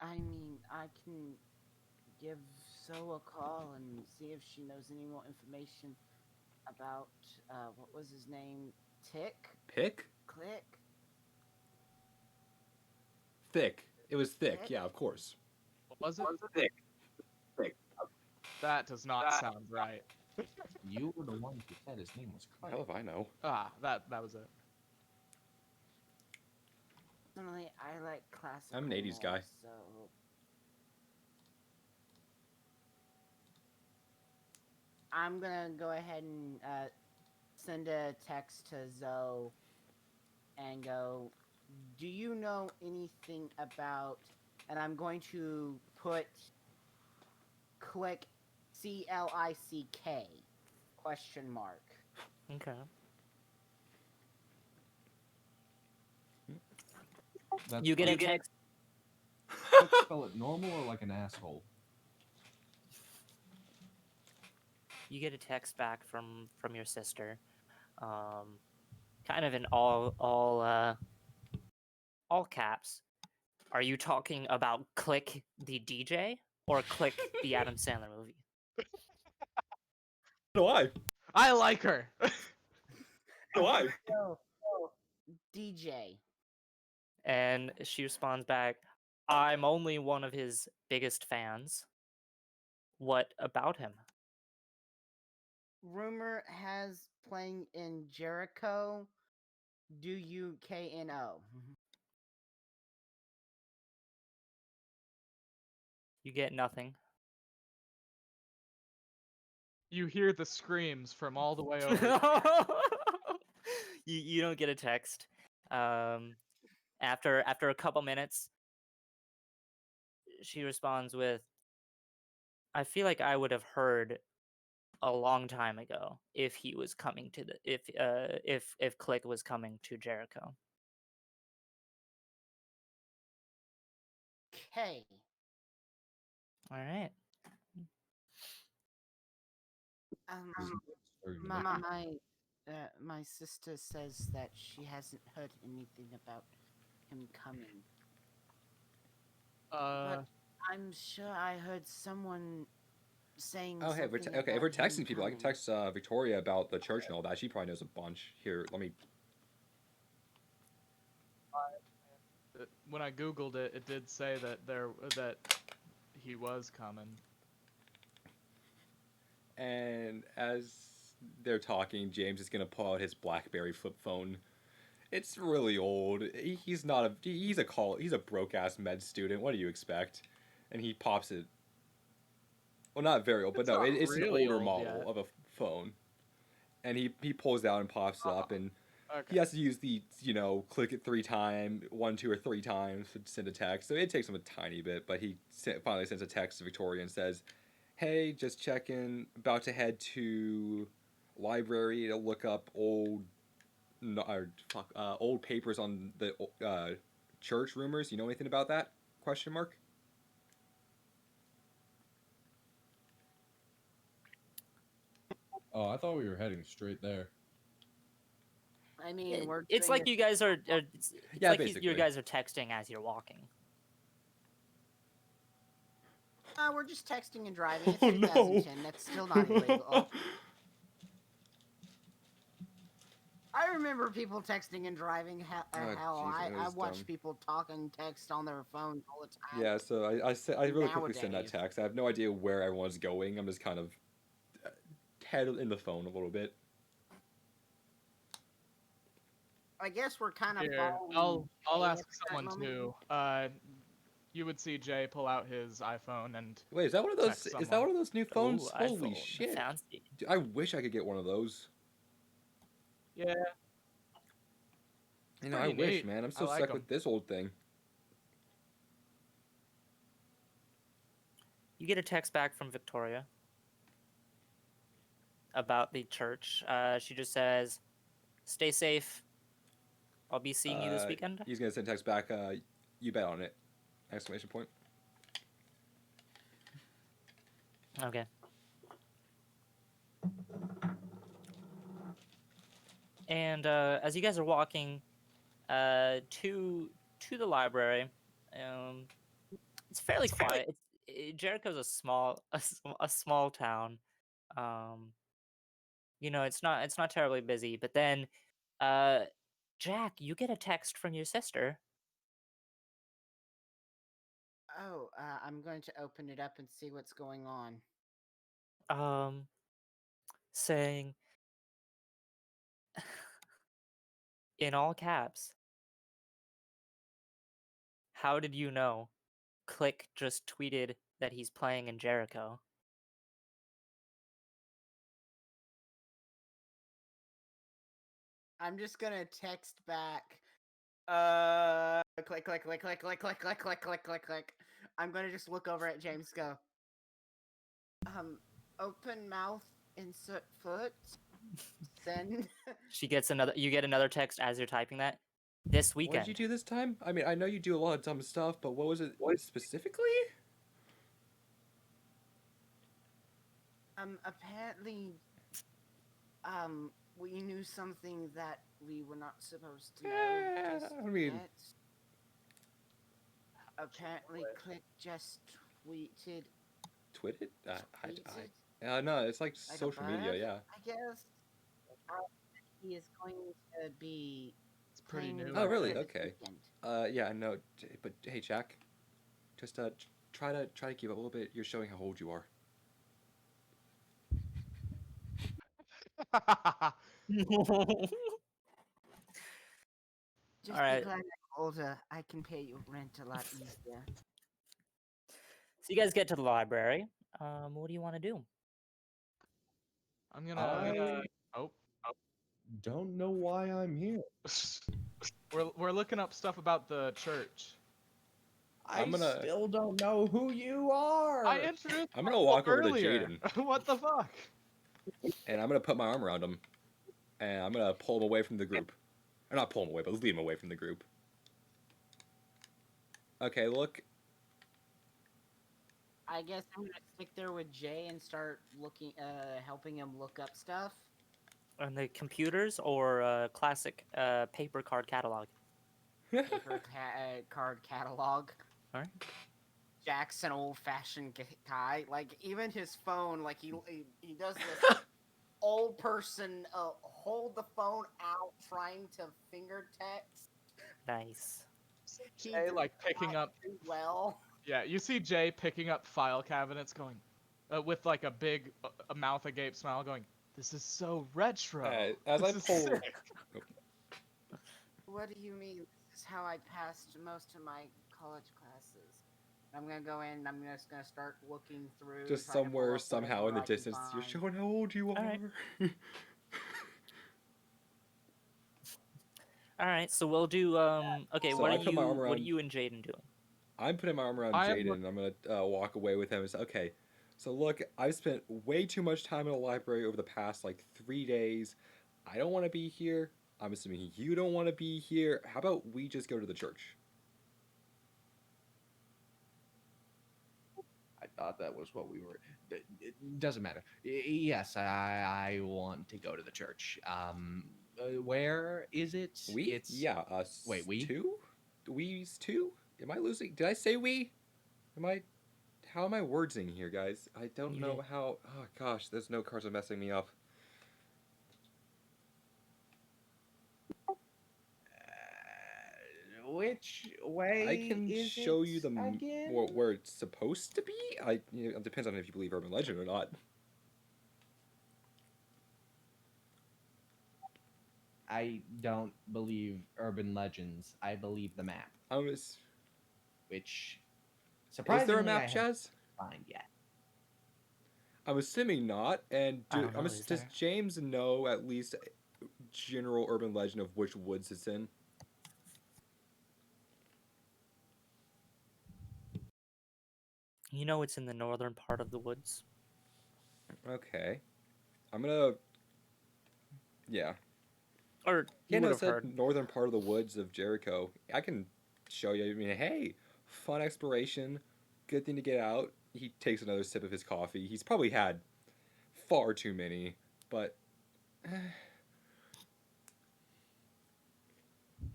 E: I mean, I can give Zoe a call and see if she knows any more information about what was his name? Tick?
A: Pick?
E: Click?
A: Thick. It was thick.
E: Thick?
A: Yeah, of course.
D: What was it?
G: Thick.
D: That does not sound right.
C: You were the one who said his name was Clay.
A: Hell if I know.
D: That was it.
E: Personally, I like classical.
A: I'm an 80s guy.
E: So I'm gonna go ahead and send a text to Zoe and go, do you know anything about, and I'm going to put click CLICK question mark.
B: Okay.
C: That's
B: You get a
C: like-
B: text.
C: Spell it normal or like an asshole?
B: You get a text back from your sister, kind of in all caps. Are you talking about Click the DJ or Click the Adam Sandler movie?
A: Do I?
D: I like her.
A: Do I?
E: So, DJ.
B: And she responds back, I'm only one of his biggest fans. What about him?
E: Rumor has playing in Jericho. Do you KNO?
B: You get nothing.
D: You hear the screams from all the way over.
B: You don't get a text. After a couple minutes, she responds with, I feel like I would have heard a long time ago if he was coming to the if Click was coming to Jericho.
E: Okay.
B: All right.
C: His voice starting to
E: My
C: make-
E: my sister says that she hasn't heard anything about him coming, but I'm sure I heard someone saying
A: Oh, hey,
E: something
A: okay. If
E: about
A: we're
E: him
A: texting people, I can
E: coming.
A: text Victoria about the church and all that. She probably knows a bunch. Here, let me.
D: When I googled it, it did say that he was coming.
A: And as they're talking, James is gonna pull out his BlackBerry flip phone. It's really old. He's not a he's a broke ass med student. What do you expect? And he pops it. Well, not very old, but
D: It's
A: no,
D: not
A: it's an
D: really
A: older
D: old
A: model
D: yet.
A: of a phone. And he pulls it out and pops it up, and
D: Okay.
A: he has to use the click it 3 times, 1, 2, or 3 times to send a text. So it takes him a tiny bit, but he finally sends a text to Victoria and says, "Hey, just checking. About to head to library to look up old papers on the church rumors. You know anything about that? Question mark."
C: Oh, I thought we were heading straight there.
E: I mean, we're
B: It's
E: doing
B: like you guys are. It's
A: Yeah,
B: like you
A: basically.
B: guys are texting as you're walking.
E: we're just texting and driving. It's
A: Oh, no.
E: 2010. That's still not illegal. I remember people texting and driving. Hell,
A: jeez,
E: I
A: was
E: watch
A: dumb.
E: people talk and text on their phones all the time.
A: Yeah, so I really quickly send that
E: Nowadays.
A: text. I have no idea where everyone's going. I'm just kind of head in the phone a little bit.
E: I guess we're kind of
D: Here,
E: following.
D: I'll
E: Jay
D: ask
E: at that
D: someone
E: moment.
D: too. You would see Jay pull out his iPhone and
A: Wait, is that one of those?
D: text
A: Is that
D: someone.
A: one of those new phones?
B: Ooh,
A: Holy
B: iPhone,
A: shit!
B: fancy.
A: Dude, I wish I could get one of those.
D: Yeah,
A: I
D: pretty
A: wish,
D: neat.
A: man. I'm
D: I
A: so
D: like
A: stuck
D: 'em.
A: with this old thing.
B: You get a text back from Victoria about the church. She just says, "Stay safe. I'll be seeing you this weekend."
A: He's gonna send text back. You bet on it! Exclamation point.
B: Okay. And as you guys are walking to the library, it's fairly quiet. Jericho's a small a small town. It's not terribly busy. But then, Jack, you get a text from your sister.
E: Oh, I'm going to open it up and see what's going on.
B: Saying in all caps, "How did you know? Click just tweeted that he's playing in Jericho."
E: I'm just gonna text back. Click, click, click, click, click, click, click, click, click, click, click. I'm gonna just look over at James. Go. Open mouth, insert foot, send.
B: She gets another. You get another text as you're typing that. This
A: What did you
B: weekend.
A: do this time? I mean, I know you do a lot of dumb stuff, but what was it specifically?
E: Apparently, we knew something that we were not supposed to know.
A: Yeah,
E: Just
A: I mean-
E: yet. Apparently, Click just tweeted.
A: Tweeted?
E: Tweeted?
A: No, it's like
E: Like a
A: social media.
E: bird,
A: Yeah.
E: I guess. He is going to be
D: It's pretty
E: playing
D: new.
A: Oh, really?
E: this
A: Okay.
E: weekend.
A: Yeah, no, but hey, Jack, just try to keep up a little bit. You're showing how old you are.
E: Just
B: Alright.
E: because I'm older, I can pay you rent a lot easier.
B: So you guys get to the library. What do you want to do?
D: I'm gonna.
C: I
D: Oh,
C: don't know why I'm here.
D: we're looking up stuff about the church.
C: I
A: I'm gonna-
C: still don't know who you are.
D: I introduced
A: I'm gonna
D: myself
A: walk over to
D: earlier.
A: Jaden.
D: What the fuck?
A: and I'm gonna put my arm around him, and I'm gonna pull him away from the group. Or not pull him away, but lead him away from the group. Okay, look.
E: I guess I'm gonna stick there with Jay and start looking, helping him look up stuff.
B: On the computers or classic paper card catalog.
E: Paper card catalog.
B: All right.
E: Jack's an old-fashioned guy. Like even his phone, like he does this old person hold the phone out trying to finger text.
B: Nice.
E: He
D: Jay
E: does
D: like picking
E: not
D: up.
E: do well.
D: Yeah, you see Jay picking up file cabinets, going with like a big a mouth agape smile, going, "This is so retro."
A: As I
D: This is
A: pull,
D: sick."
E: What do you mean? This is how I passed most of my college classes. I'm gonna go in. I'm just gonna start looking through.
A: just
E: trying to pull
A: somewhere,
E: up
A: somehow in
E: whatever
A: the
E: I can
A: distance, you're
E: find.
A: showing how old you are.
B: Alright. All right, so we'll do. Okay,
A: So
B: what
A: I
B: are
A: put my arm
B: you? What are
A: around-
B: you and Jaden doing?
A: I'm putting my arm around
D: I am
A: Jaden, and I'm gonna walk away with him and say, "Okay, so look, I've spent way too much time in the library over the past like 3 days. I don't want to be here. I'm assuming you don't want to be here. How about we just go to the church?"
C: I thought that was what we were. It doesn't matter. Yes, I want to go to the church. Where is it?
A: We?
C: It's
A: Yeah, us.
C: Wait, we?
A: two? We's two? Am I losing? Did I say we? Am I? How am I wordsing here, guys? I don't
B: You
A: know
B: did.
A: how. Oh gosh, those note cards are messing me up.
C: Which way
A: I can
C: is
A: show
C: it
A: you the
C: again?
A: where it's supposed to be. It depends on if you believe urban legend or not.
C: I don't believe urban legends. I believe the map,
A: Is
C: which
A: there a
C: surprisingly I
A: map,
C: haven't
A: Chaz?
C: found yet.
A: I'm assuming not. And
B: I don't know, is
A: does
B: there?
A: James know at least general urban legend of which woods it's in?
B: You know, it's in the northern part of the woods.
A: Okay, I'm gonna. Yeah.
B: Or you
A: Yeah, no,
B: would
A: it
B: have
A: said
B: heard.
A: northern part of the woods of Jericho. I can show you. I mean, hey, fun exploration. Good thing to get out. He takes another sip of his coffee. He's probably had far too many, but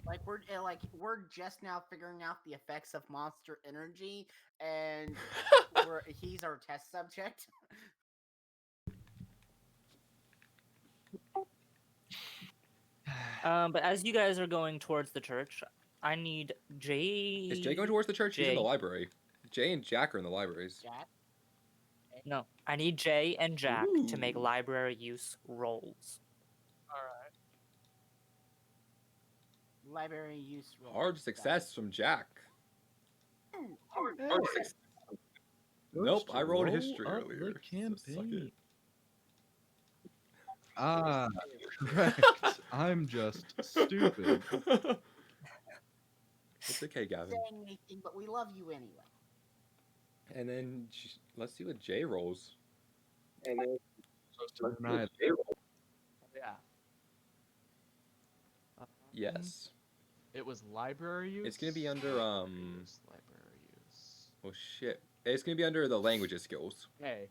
E: Like we're just now figuring out the effects of Monster Energy, and he's our test subject.
B: But as you guys are going towards the church, I need Jay.
A: is Jay going towards the church? He's in the
B: Jay.
A: library. Jay and Jack are in the libraries.
E: Jack,
B: No, I need Jay and Jack to make
A: Ooh.
B: library use rolls.
D: All right.
E: library use roll.
A: Hard success from Jack.
E: Hard
F: success.
A: Nope, I rolled
H: roll
A: history
H: up
A: earlier.
H: The
A: so suck it.
H: campaign. Ah, correct. I'm just stupid.
A: It's okay, Gavin.
E: saying anything, but we love you anyway.
A: And then let's see what Jay rolls.
F: And then
H: Right.
D: Yeah.
A: Yes.
D: It was library use.
A: It's gonna be under
D: Library use.
A: Oh shit. It's gonna be under the languages skills.
D: Hey.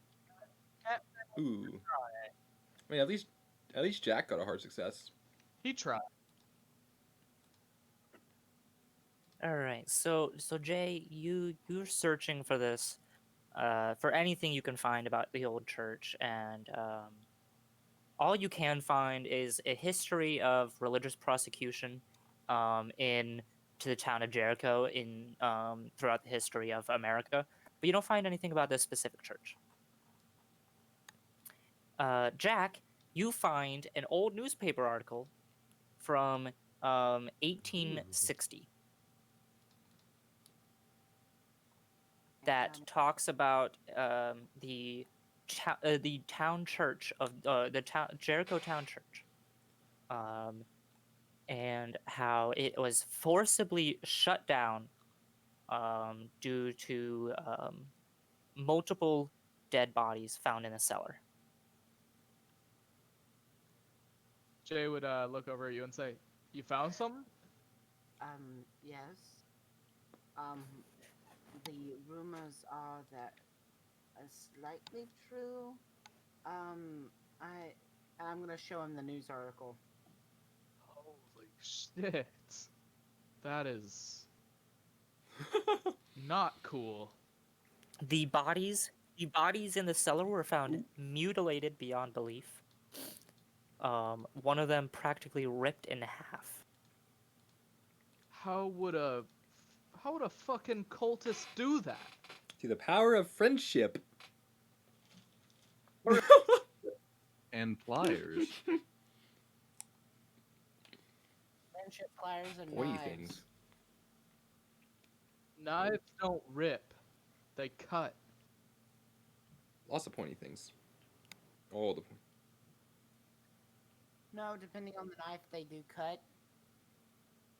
A: Ooh. I mean, at least Jack got a hard success.
D: He tried.
B: All right, so Jay, you're searching for this, for anything you can find about the old church, and all you can find is a history of religious prosecution, in to the town of Jericho in throughout the history of America, but you don't find anything about this specific church. Jack, you find an old newspaper article from 1860. That talks about the town church of Jericho Town Church, and how it was forcibly shut down due to multiple dead bodies found in a cellar.
D: Jay would look over at you and say, "You found something?"
E: Yes. The rumors are that are slightly true. I'm gonna show him the news article.
D: Holy shit. That is not cool.
B: The bodies in the cellar were found mutilated beyond belief. One of them practically ripped in half.
D: How would a fucking cultist do that?
A: See the power of friendship.
H: And pliers.
E: Friendship pliers and
A: Pointy
E: knives.
A: things.
D: Knives don't rip. They cut.
A: Lots of pointy things. All the
E: No, depending on the knife, they do cut,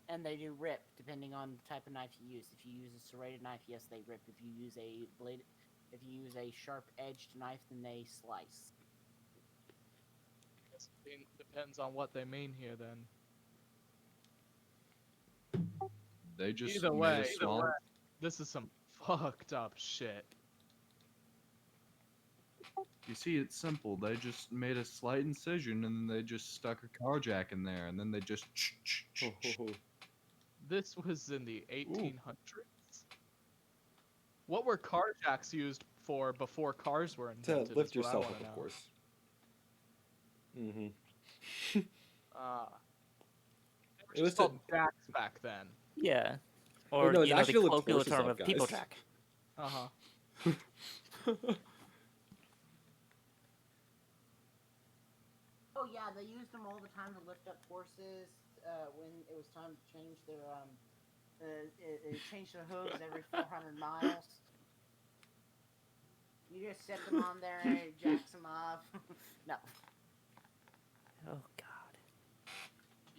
E: and they do rip, depending on the type of knife you use. If you use a serrated knife, yes, they rip. If you use a sharp-edged knife, then they slice.
D: Guess it depends on what they mean here then.
H: They just
D: Either
H: made
D: way,
H: a small.
D: this is some fucked up shit.
H: You see, it's simple. They just made a slight incision and then they just stuck a car jack in there and then they just.
D: This was in the 1800s. What were car jacks used for before cars were
A: to
D: invented?
A: lift
D: is what I
A: yourself
D: wanna
A: up, of
D: know.
A: course. Mm-hmm.
D: They were
A: It was
D: just called jacks back then.
B: Yeah.
A: Or
B: Or
A: no, it's
B: the
A: actually to lift
B: colloquial
A: horses
B: term
A: up,
B: of
A: guys.
B: people jack.
D: Uh-huh.
E: Oh yeah, they used them all the time to lift up horses when it was time to change their change their hooves every 400 miles. You just set them on there, it jacks them off. No.
B: Oh god.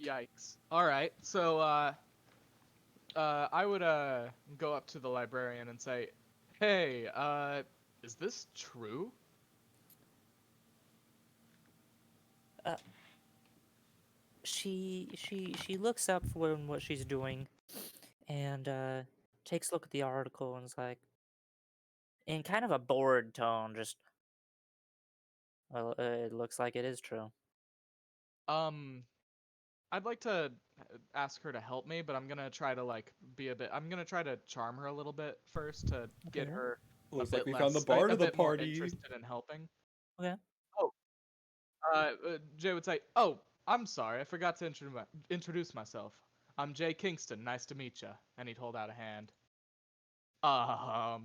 D: Yikes. All right. So I would go up to the librarian and say, "Hey, is this true?"
B: She looks up from what she's doing and takes a look at the article and is like, in kind of a bored tone, just, well, it looks like it is true.
D: I'd like to ask her to help me, but I'm gonna try to I'm gonna try to charm her a little bit first to get
B: Okay.
D: her
A: Looks
D: a
A: like
D: bit
A: we found the
D: less,
A: bard
D: a
A: of the
D: bit more
A: party.
D: interested in helping.
B: Okay.
D: Oh, Jay would say, "Oh, I'm sorry, I forgot to introduce myself. I'm Jay Kingston. Nice to meet you." And he'd hold out a hand.
B: Oh,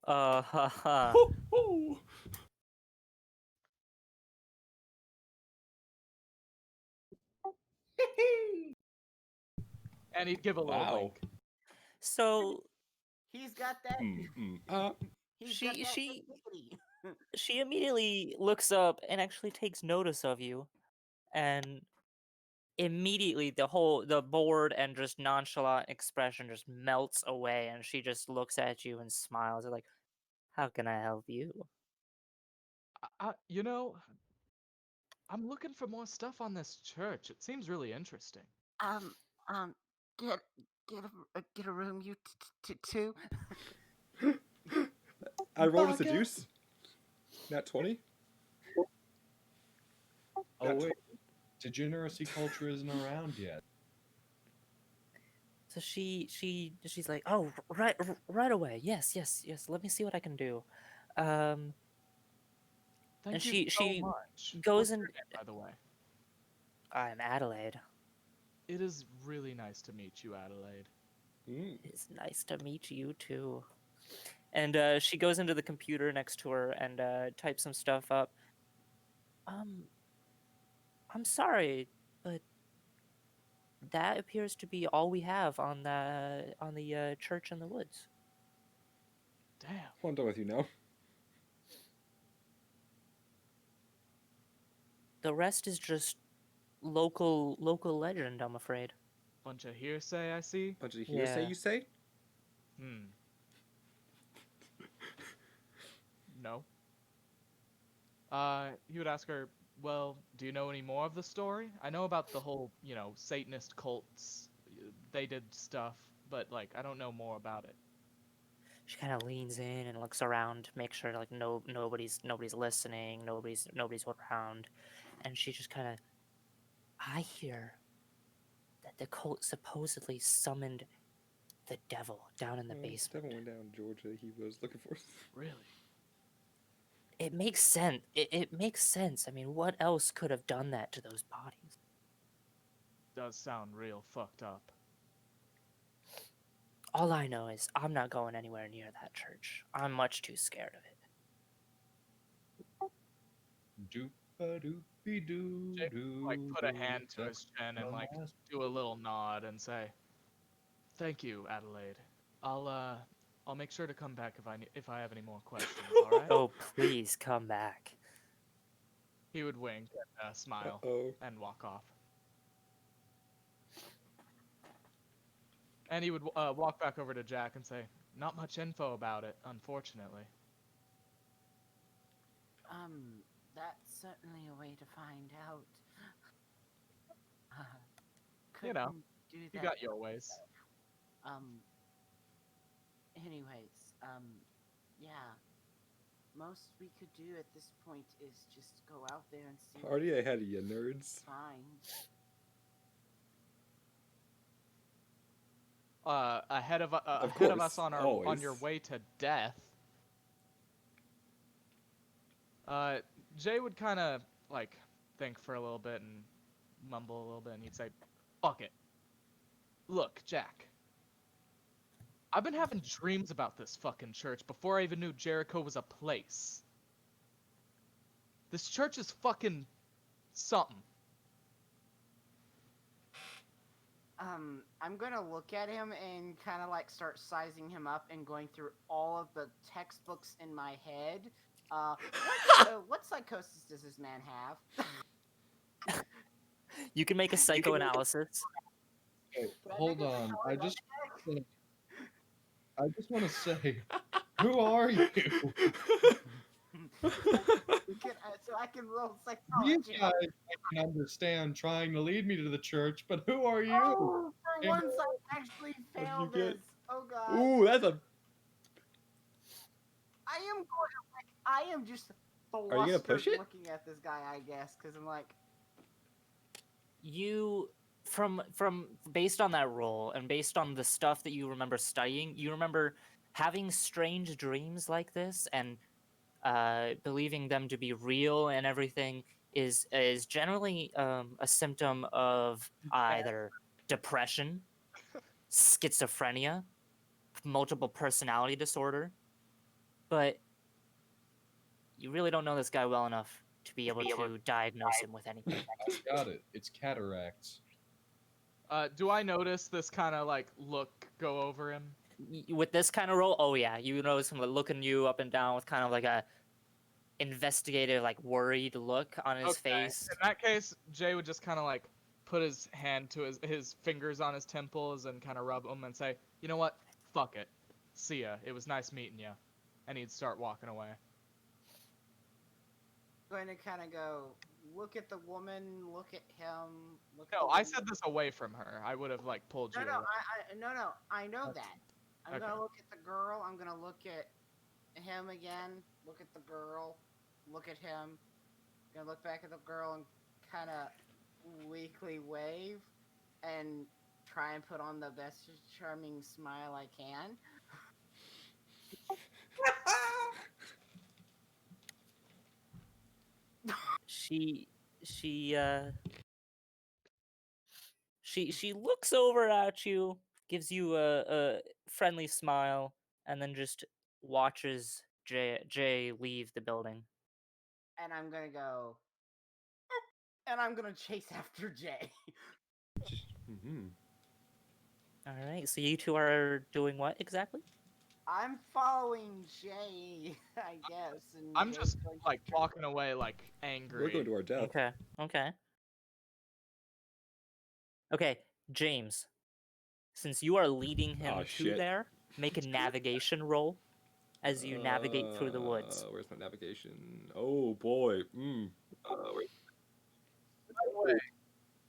B: haha.
A: Ho,
D: And he'd give a little
A: Wow.
D: wink.
B: So
E: He's got that. He's got
B: she
E: that
B: she
E: dignity.
B: she immediately looks up and actually takes notice of you, and immediately the bored and just nonchalant expression just melts away, and she just looks at you and smiles like, how can I help you?
D: You know, I'm looking for more stuff on this church. It seems really interesting.
E: Um, um, get get a room, you two.
A: I rolled a seduce. Nat 20.
H: Oh, wait. Degeneracy culture isn't around yet.
B: So she's like, oh, right away, yes, let me see what I can do.
D: Thank
B: And
D: you so
B: she
D: much.
B: goes
D: What's
B: in.
D: your name, by the way?
B: I'm Adelaide.
D: It is really nice to meet you, Adelaide.
B: It's nice to meet you too. And she goes into the computer next to her and types some stuff up. I'm sorry, but that appears to be all we have on the church in the woods.
D: Damn.
A: Well, I'm done with you now.
B: The rest is just local legend, I'm afraid.
D: Bunch of hearsay, I see.
A: Bunch of hearsay,
B: Yeah.
A: you say?
D: No. He would ask her, well, do you know any more of the story? I know about the whole, Satanist cults. They did stuff, but, like, I don't know more about it.
B: She kind of leans in and looks around to make sure like nobody's listening, nobody's around, and she just kind of, I hear that the cult supposedly summoned the devil down in the basement.
A: Devil went down, Georgia. He was looking for.
D: Really?
B: It makes sense. It makes sense. I mean, what else could have done that to those bodies?
D: Does sound real fucked up.
B: All I know is I'm not going anywhere near that church. I'm much too scared of it.
H: Doop-a-doopy-doo,
D: Jake would, like, put a hand to
H: doo,
D: his chin and, like,
H: last
D: do a little nod and say, thank you, Adelaide. I'll make sure to come back if I have any more questions, alright?
B: Oh, please come back.
D: He would wink and smile and walk off. And he would walk back over to Jack and say, not much info about it, unfortunately.
E: That's certainly a way to find out.
D: You know,
E: Couldn't do
D: you
E: that
D: got your ways.
E: Anyways, yeah. Most we could do at this point is just go out there and see.
A: Already ahead of you, nerds.
E: Fine.
D: Ahead of us on your way to death. Jay would kind of like think for a little bit and mumble a little bit, and he'd say, "Fuck it. Look, Jack. I've been having dreams about this fucking church before I even knew Jericho was a place. This church is fucking something."
E: I'm gonna look at him and kind of like start sizing him up and going through all of the textbooks in my head. What psychosis does this man have?
B: You can make a psychoanalysis.
H: Okay, hold on. I just want to say, who are you?
E: So I can roll
H: These
E: psychology.
H: guys I can understand trying to lead me to the church, but who are you?
E: Oh, for once I actually failed this. Oh god.
A: Ooh, that's a.
E: I am just
A: Are you gonna push
E: flustered
A: it?
E: looking at this guy, I guess, because I'm like,
B: You from based on that role and based on the stuff that you remember studying, you remember having strange dreams like this and believing them to be real and everything is generally a symptom of either depression, schizophrenia, multiple personality disorder, but you really don't know this guy well enough to be able to diagnose him with anything.
H: I got it. It's cataracts.
D: Do I notice this kind of like look go over him?
B: With this kind of role, oh yeah, you notice him looking you up and down with kind of like a investigative, like worried look on his face.
D: In that case, Jay would just kind of like put his hand to his fingers on his temples and kind of rub them and say, you know what? Fuck it. See ya. It was nice meeting you. And he'd start walking away.
E: I'm going to kind of go, look at the woman, look at him, look at
D: No,
E: the
D: I
E: woman.
D: said this away from her. I would have like pulled you away.
E: I know that. I'm
D: Okay.
E: gonna look at the girl. I'm gonna look at him again. Look at the girl. Look at him. Gonna look back at the girl and kind of weakly wave and try and put on the best charming smile I can.
B: She looks over at you, gives you a friendly smile, and then just watches Jay leave the building.
E: And I'm gonna go. And I'm gonna chase after Jay.
B: All right, so you two are doing what exactly?
E: I'm following Jay, I guess. And
D: I'm
E: Jay's
D: just
E: going to
D: like
E: turn-
D: walking away like angry.
A: We're going to our death.
B: Okay. Okay, James. Since you are leading him
A: Oh,
B: to
A: shit.
B: there, make a navigation roll as you navigate through the woods.
A: Where's my navigation? Oh boy.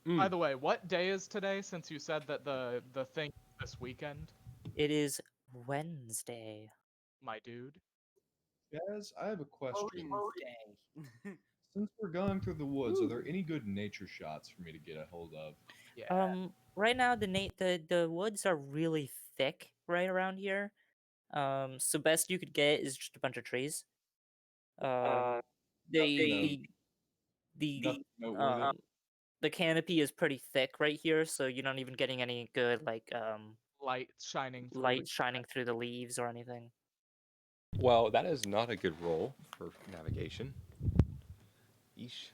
D: By the way, what day is today? Since you said that the thing is this weekend,
B: It is Wednesday.
D: my dude.
H: Guys, I have a question.
E: Wednesday.
H: Since we're going through the woods, are there any good nature shots for me to get a hold of?
D: Yeah.
B: Right now the woods are really thick right around here. So best you could get is just a bunch of trees. The
H: Nothing noteworthy.
B: the canopy is pretty thick right here, so you're not even getting any good
D: Light shining through.
B: light shining through the leaves or anything.
A: Well, that is not a good roll for navigation. Yeesh.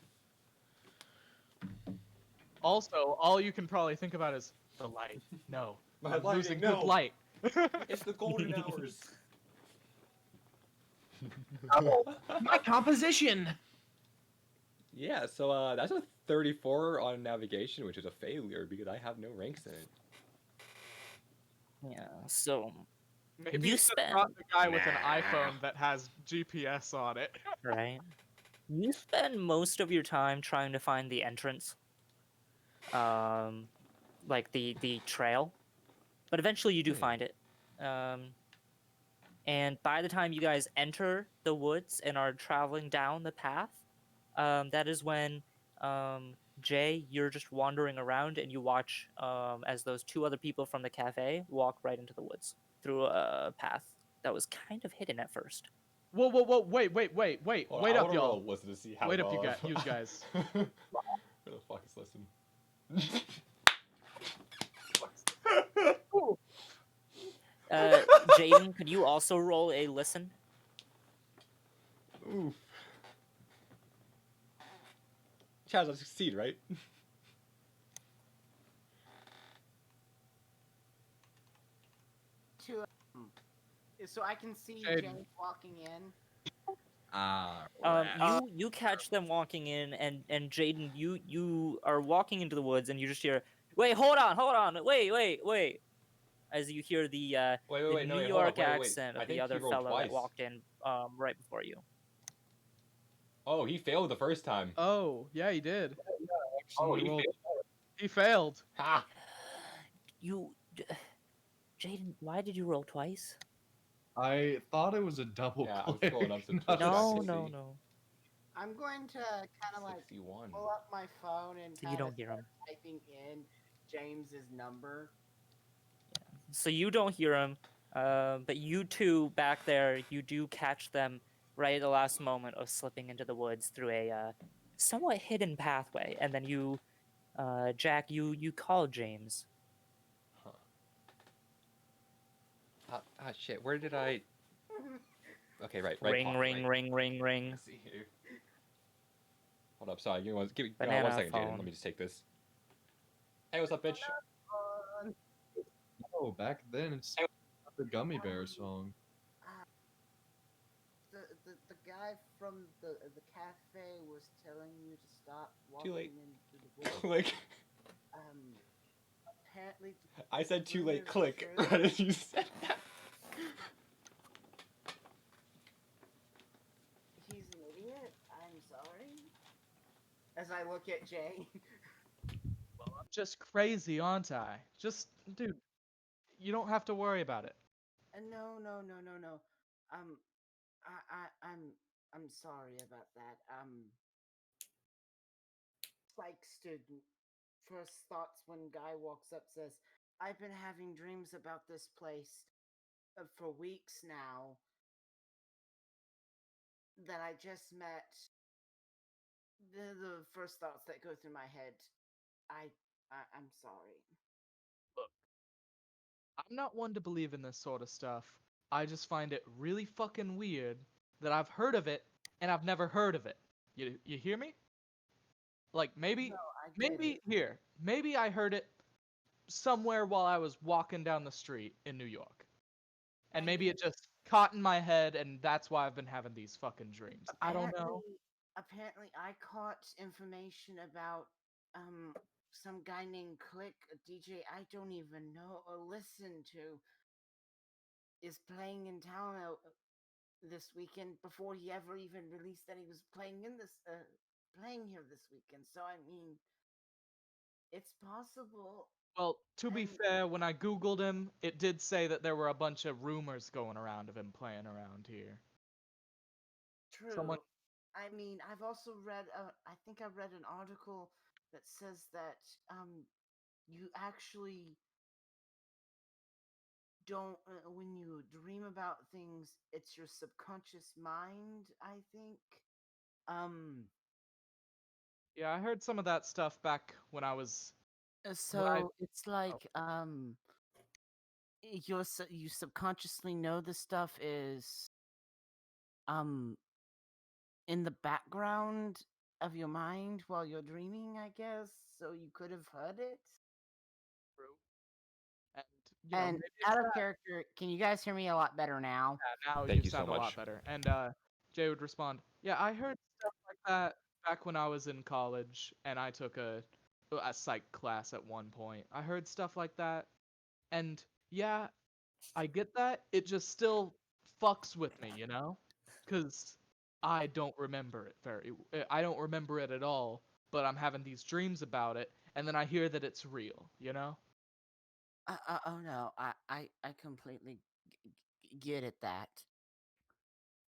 D: Also, all you can probably think about is the light. No,
A: My
D: I'm losing
A: lighting,
D: good
A: no.
D: light.
A: It's the golden hours.
I: My composition.
A: Yeah, so that's a 34 on navigation, which is a failure because I have no ranks in it.
B: Yeah, so
D: Maybe
B: You
D: you just
B: spend-
D: brought the guy with an
A: Nah.
D: iPhone that has GPS on it.
B: right, you spend most of your time trying to find the entrance, like the trail, but eventually you do find it. And by the time you guys enter the woods and are traveling down the path, that is when Jay, you're just wandering around and you watch as those two other people from the cafe walk right into the woods through a path that was kind of hidden at first.
D: Whoa, whoa, whoa! Wait
A: Well,
D: up,
A: I wanna
D: y'all.
A: roll listen to see how
D: Wait up,
A: well
D: you guys.
A: Where the fuck is listen?
B: Jaden, could you also roll a listen?
A: Oof. Chaz, I succeed, right?
E: To so I can see
D: Jaden.
E: James walking in.
B: You catch them walking in, and Jaden, you are walking into the woods, and you just hear, "Wait, hold on, wait," as you hear the
A: Wait,
B: the
A: no,
B: New
A: wait, hold
B: York
A: up, wait.
B: accent
A: I
B: of the
A: think he
B: other
A: rolled
B: fellow that
A: twice.
B: walked in right before you.
A: Oh, he failed the first time.
D: Oh, yeah, he did.
G: Oh,
H: Actually, rolled-
D: He failed.
A: Ha!
B: Jaden, why did you roll twice?
H: I thought it was a double
A: Yeah, I was
H: click.
A: scrolling up to
H: not
A: Twitch
H: a
A: back
B: No,
A: to
H: single-
B: no,
A: see.
B: no.
E: I'm going to kind of like
A: 61.
E: pull up my phone and
B: So you
E: kind of
B: don't hear him.
E: typing in James's number.
B: So you don't hear him, but you two back there, you do catch them right at the last moment of slipping into the woods through a somewhat hidden pathway, and then you, Jack, you call James.
A: Shit, where did I... Okay, right
B: Ring,
A: paw,
B: ring,
A: right.
B: ring, ring, ring.
A: Let's see here. Hold up, sorry, give me one
B: Banana
A: second, Jaden.
B: phone.
A: Let me just take this. Hey, what's up, bitch?
H: Oh, back then it's the Gummy Bear song.
E: The guy from the cafe was telling you to stop
A: Too
E: walking
A: late.
E: into the woods.
A: Click.
E: Apparently,
A: I said too late,
E: rumors
A: click,
E: are true.
A: right as you said that.
E: He's an idiot. I'm sorry. As I look at Jay.
D: Well, I'm just crazy, aren't I? Just, dude, you don't have to worry about it.
E: No. I'm sorry about that. Psych student. First thoughts when guy walks up says, "I've been having dreams about this place for weeks now. That I just met." The first thoughts that go through my head. I'm sorry.
D: Look, I'm not one to believe in this sort of stuff. I just find it really fucking weird that I've heard of it and I've never heard of it. You hear me? Like maybe
E: No, I get it.
D: maybe I heard it somewhere while I was walking down the street in New York. And maybe it just caught in my head and that's why I've been having these fucking dreams. I don't know.
E: Apparently, I caught information about some guy named Click, a DJ I don't even know or listen to, is playing in town this weekend before he ever even released that he was playing here this weekend. So I mean, it's possible.
D: Well, to be
E: And
D: fair, when I googled him, it did say that there were a bunch of rumors going around of him playing around here. Someone,
E: true. I mean, I've also read. I think I read an article that says that you actually don't when you dream about things, it's your subconscious mind. I think. Um.
D: yeah, I heard some of that stuff back when I was when I.
E: So it's
D: Oh,
E: like you subconsciously know this stuff is um in the background of your mind while you're dreaming, I guess. So you could have heard it.
D: true. And
E: And
D: maybe it's
E: out of
D: that.
E: character, can you guys hear me a lot better now?
D: Yeah, now you
A: Thank you so
D: sound a lot
A: much.
D: better. And Jay would respond, "Yeah, I heard stuff like that back when I was in college, and I took a psych class at one point. I heard stuff like that, and yeah, I get that. It just still fucks with me, because I don't remember it I don't remember it at all. But I'm having these dreams about it, and then I hear that it's real.
E: Oh no, I completely get at that.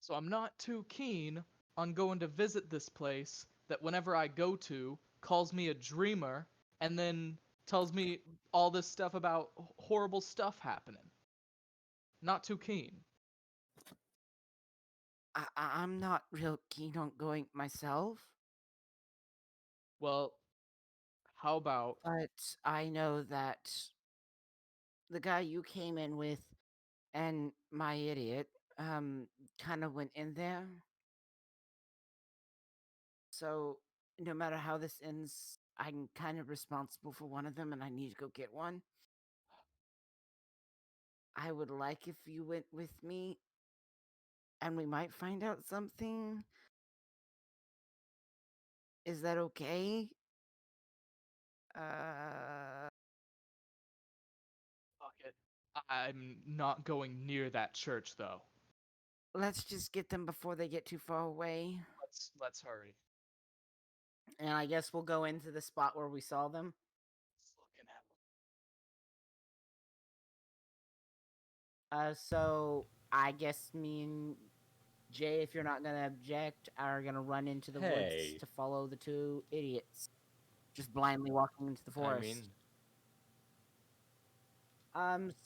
D: So I'm not too keen on going to visit this place that whenever I go to calls me a dreamer and then tells me all this stuff about horrible stuff happening. Not too keen.
E: I'm not real keen on going myself,
D: Well, how about
E: but I know that the guy you came in with and my idiot kind of went in there. So no matter how this ends, I'm kind of responsible for one of them and I need to go get one. I would like if you went with me and we might find out something. Is that okay? Uh
D: fuck it? I'm not going near that church though.
E: let's just get them before they get too far away.
D: Let's hurry.
E: And I guess we'll go into the spot where we saw them.
D: Fucking hell.
E: So I guess me and Jay, if you're not gonna object, are gonna run into the woods
A: Hey.
E: to follow the two idiots. Just blindly walking into the
A: I
E: forest.
A: mean,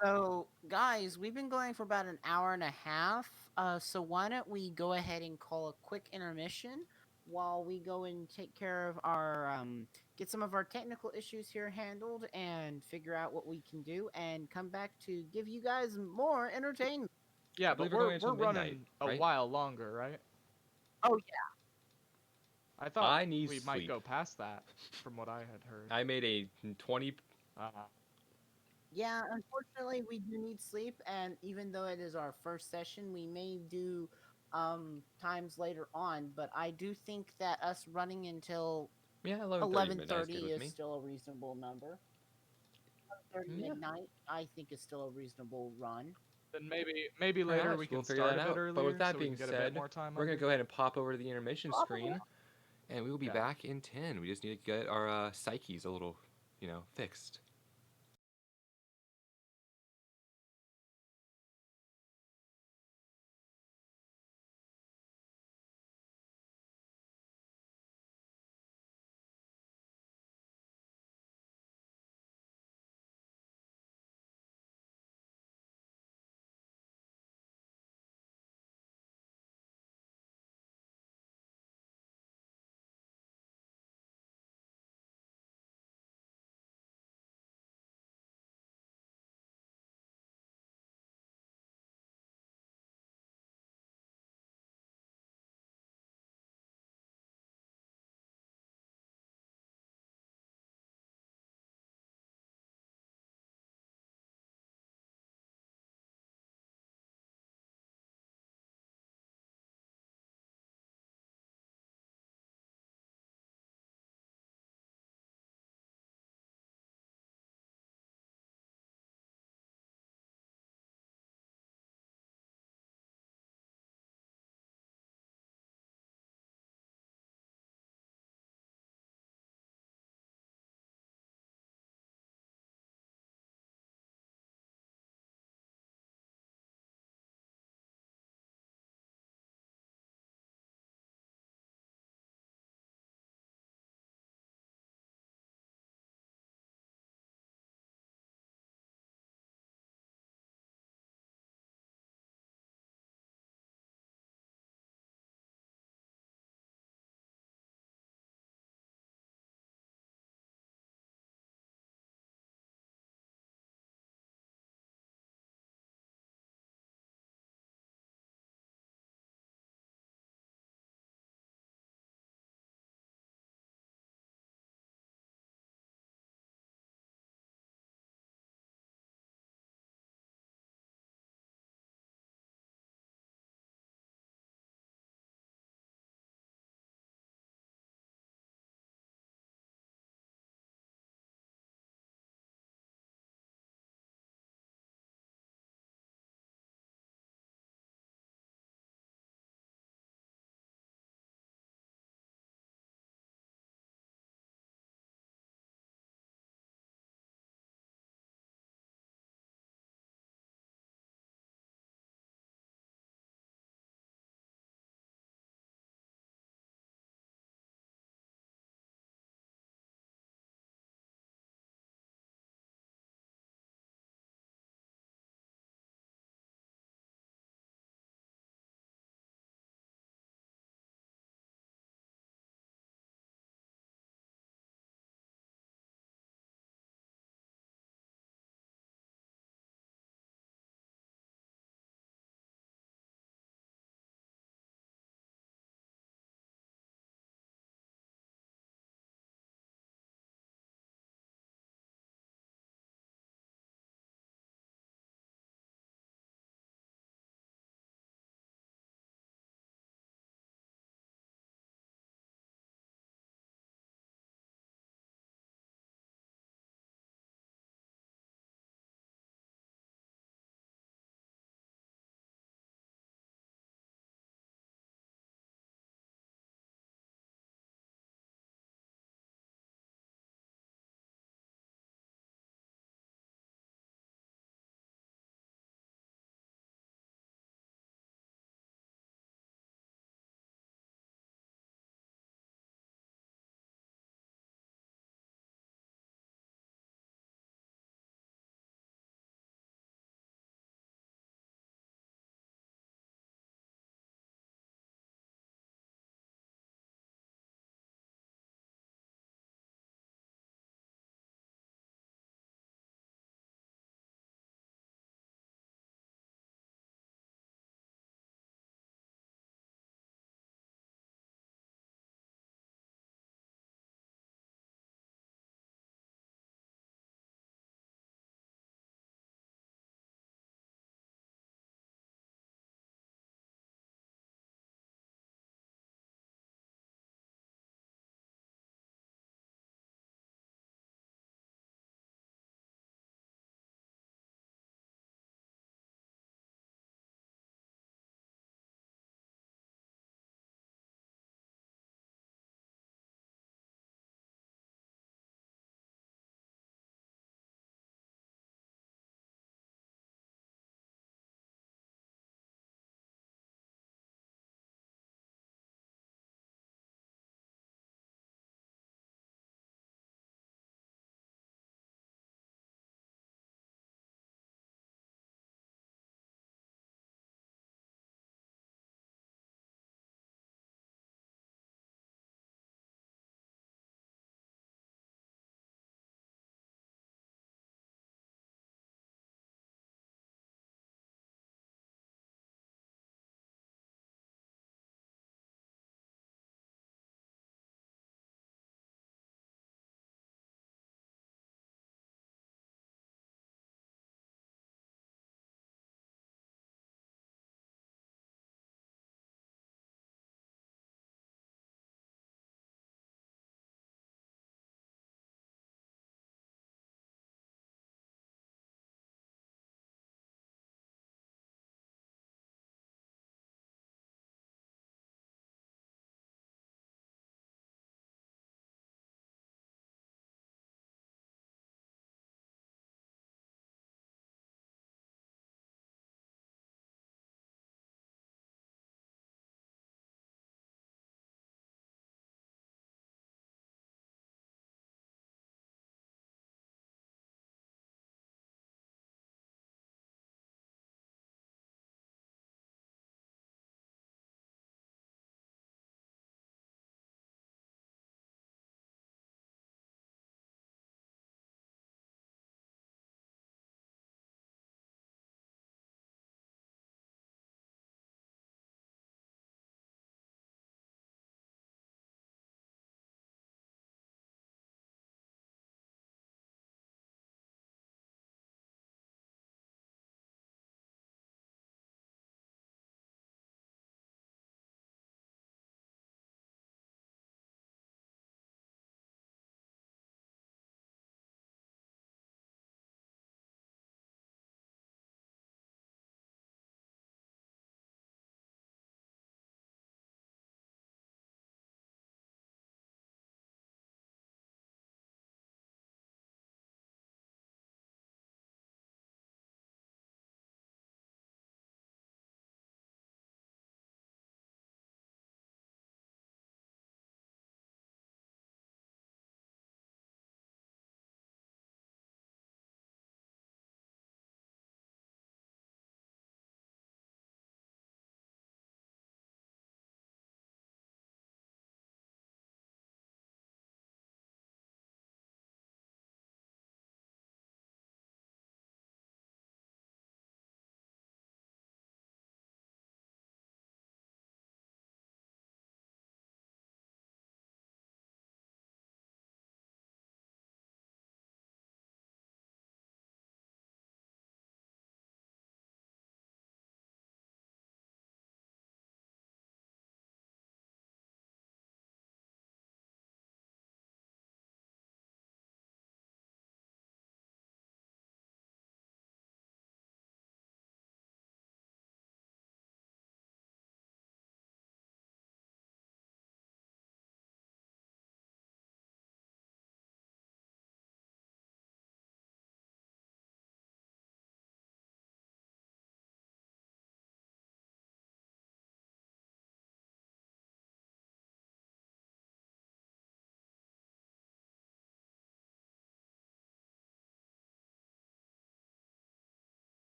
E: So guys, we've been going for about an hour and a half. So why don't we go ahead and call a quick intermission while we go and take care of our get some of our technical issues here handled and figure out what we can do and come back to give you guys more entertainment.
D: Yeah,
A: I
D: but
A: believe we're going until
D: we're
A: midnight,
D: running a
A: right?
D: while longer, right?
E: Oh yeah.
D: I thought
A: I need
D: we might
A: sleep.
D: go past that from what I had heard.
A: I made a 20.
D: Uh,
E: Yeah, unfortunately we do need sleep and even though it is our first session, we may do times later on, but I do think that us running until
A: Yeah, 11:30 midnight is good
E: 11:30
A: with
E: is
A: me.
E: still a reasonable number. 11:30
A: Yeah.
E: midnight, I think, is still a reasonable run.
D: then maybe later we
A: Perhaps we'll
D: can
A: figure
D: start
A: that
D: a bit
A: out. But with
D: earlier
A: that
D: so we
A: being
D: can get a bit
A: said,
D: more time
A: we're going
D: under.
A: to go ahead and pop over to the intermission
E: Probably.
A: screen, and we will be
D: Yeah.
A: back in 10. We just need to get our psyches a little, fixed.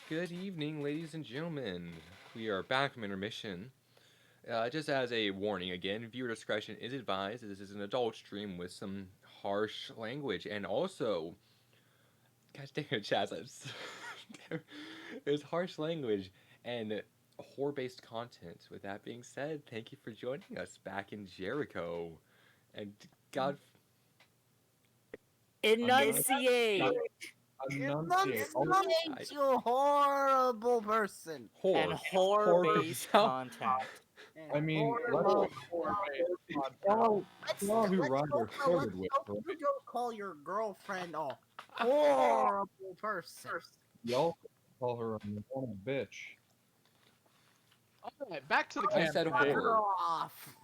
A: Good evening, ladies and gentlemen. We are back from intermission. Just as a warning again, viewer discretion is advised. This is an adult stream with some harsh language, and also, gosh dang it, Chaz, there's harsh language and whore-based content. With that being said, thank you for joining us back in Jericho, and God,
B: Enunciate
H: Enunciate.
E: Enunciate, you horrible person.
B: and
A: whore,
B: whore-based
A: how-
B: content.
E: And
H: I mean,
E: horrible.
H: fellow
E: Let's,
H: who
E: let's
H: Ryder
E: hope,
H: flirted with,
E: hope
H: right?
E: you don't call your girlfriend a horrible person.
H: Y'all call her a normal bitch.
D: All right, back to the
A: I said
D: campfire.
A: whore.
E: Off.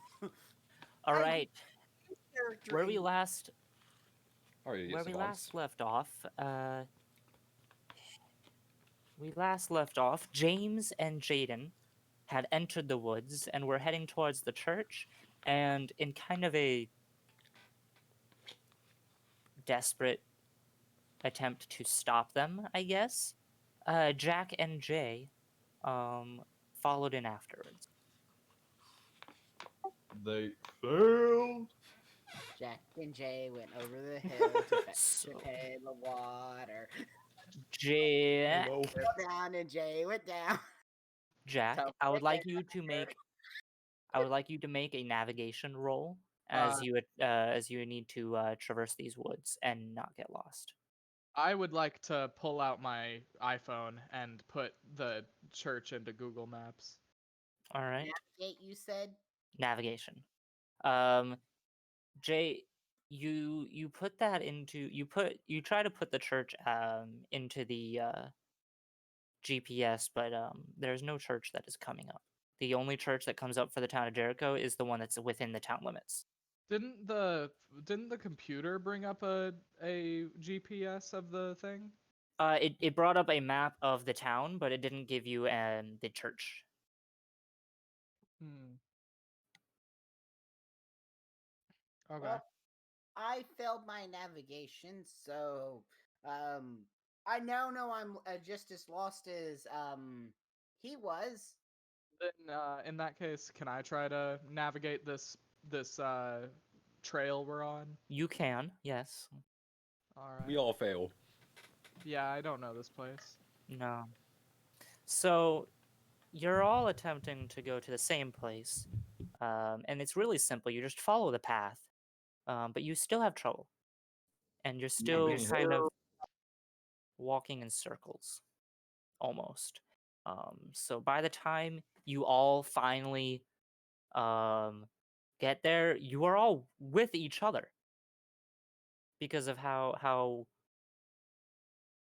B: All right,
E: Character
B: where we
E: in-
B: last
A: Alright,
B: where
A: yes,
B: we
A: Savants.
B: last left off, James and Jaden had entered the woods and were heading towards the church, and in kind of a desperate attempt to stop them, I guess, Jack and Jay followed in afterwards.
H: They failed.
E: Jack and Jay went over the hill to fetch
B: So-
E: a pail of water.
B: Jack,
E: Went down and Jay went down.
B: Jack,
E: So-
B: I would like you to make a navigation roll as you need to traverse these woods and not get lost.
D: I would like to pull out my iPhone and put the church into Google Maps.
B: All right,
E: Navigate, you said?
B: navigation. Jay, you put that into you try to put the church into the GPS, but there's no church that is coming up. The only church that comes up for the town of Jericho is the one that's within the town limits.
D: Didn't the computer bring up a GPS of the thing?
B: It brought up a map of the town, but it didn't give you the church.
D: Okay.
E: Well, I failed my navigation, so I now know I'm just as lost as he was.
D: Then in that case, can I try to navigate this trail we're on?
B: You can, yes.
D: All right.
A: We all fail.
D: Yeah, I don't know this place.
B: No. So you're all attempting to go to the same place, and it's really simple. You just follow the path, but you still have trouble, and you're still
H: being
B: kind of walking in circles, almost. So by the time you all finally get there, you are all with each other because of how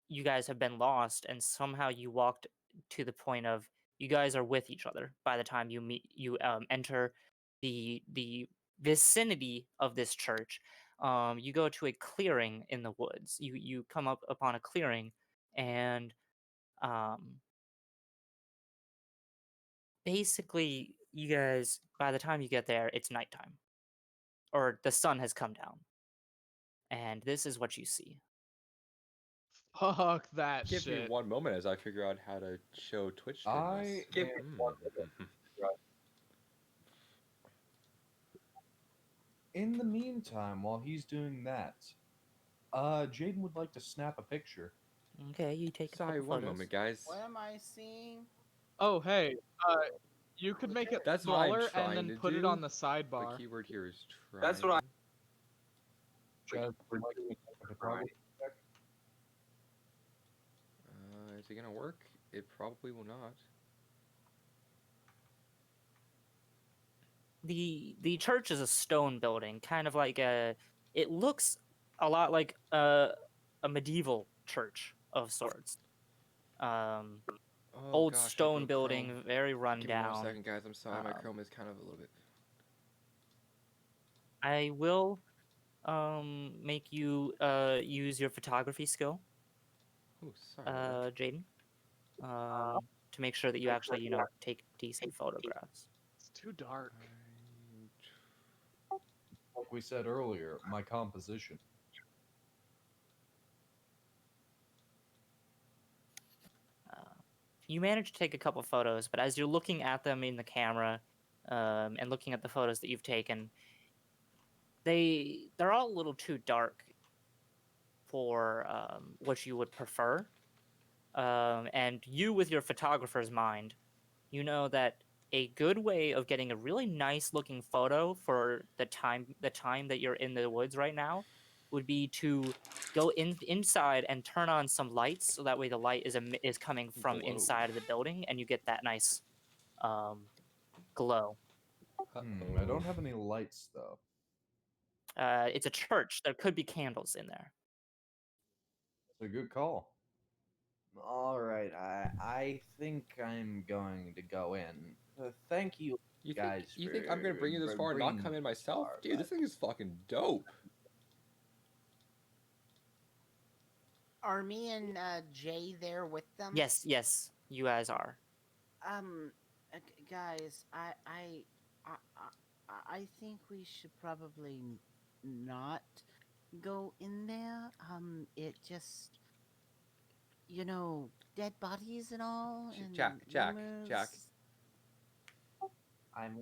B: you guys have been lost, and somehow you walked to the point of you guys are with each other by the time you enter the vicinity of this church. You go to a clearing in the woods. You come up upon a clearing, and basically you guys, by the time you get there, it's nighttime, or the sun has come down, and this is what you see.
D: Fuck that
A: Give me
D: shit.
A: one moment as I figure out how to show Twitch stream this.
H: Give me In the meantime, while he's doing that, Jaden would like to snap a picture.
B: Okay, you take a
A: Sorry,
B: couple
A: one
B: photos.
A: moment, guys.
E: What am I seeing?
D: Oh, hey. You could make it
A: That's what I'm
D: smaller and
A: trying
D: then
A: to
D: put it
A: do.
D: on the
A: The
D: sidebar.
A: keyword here is try.
F: That's what I-
H: Chaz, would like to make a photography check?
A: Is it gonna work? It probably will not.
B: The church is a stone building, kind of like it looks a lot like a medieval church of sorts.
A: Oh,
B: Old
A: gosh, I
B: stone
A: broke
B: building,
A: Chrome.
B: very
A: Give
B: run
A: me 1
B: down.
A: second, guys. I'm sorry, my
B: Um,
A: Chrome is kind of a little bit.
B: I will make you use your photography skill,
A: Oh, sorry. about that.
B: Jaden, to make sure that you actually take decent photographs.
D: It's too dark.
H: Like we said earlier, my composition.
B: You manage to take a couple photos, but as you're looking at them in the camera, and looking at the photos that you've taken, they're all a little too dark for what you would prefer. And you, with your photographer's mind, you know that a good way of getting a really nice looking photo for the time that you're in the woods right now would be to go inside and turn on some lights, so that way the light is coming from
A: Glow.
B: inside of the building, and you get that nice glow.
C: I don't have any lights though.
B: It's a church. There could be candles in there.
C: It's a good call. All right, I think I'm going to go in. Thank you,
A: You
C: guys.
A: think I'm gonna bring you this far and not come in myself?
C: far,
A: Dude, this thing is fucking dope.
E: Are me and Jay there with them?
B: Yes, you guys are.
E: Guys, I think we should probably not go in there. It just, dead bodies and all, and
A: Jack.
E: rumors. I'm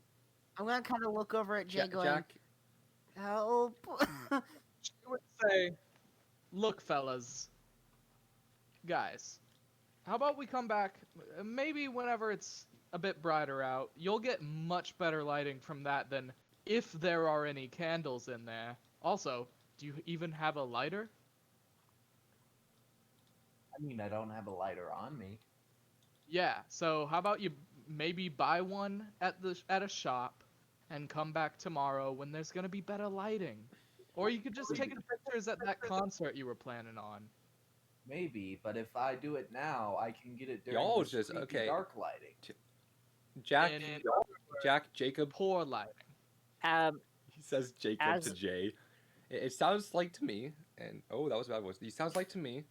E: gonna kind of look over at Jay, going,
A: Jack.
E: "Help!"
D: She would say, "Look, fellas, guys, how about we come back? Maybe whenever it's a bit brighter out. You'll get much better lighting from that than if there are any candles in there. Also, do you even have a lighter?"
C: I mean, I don't have a lighter on me.
D: Yeah, so how about you maybe buy one at a shop and come back tomorrow when there's gonna be better lighting. Or you could just take pictures at that concert you were planning on.
C: Maybe, but if I do it now, I can get it during
A: Y'all
C: this
A: just
C: creepy
A: okay.
C: dark lighting.
A: Jacob.
D: Poor lighting.
A: He says Jacob to Jay. It sounds like to me, and oh, that was a bad voice. It sounds like to me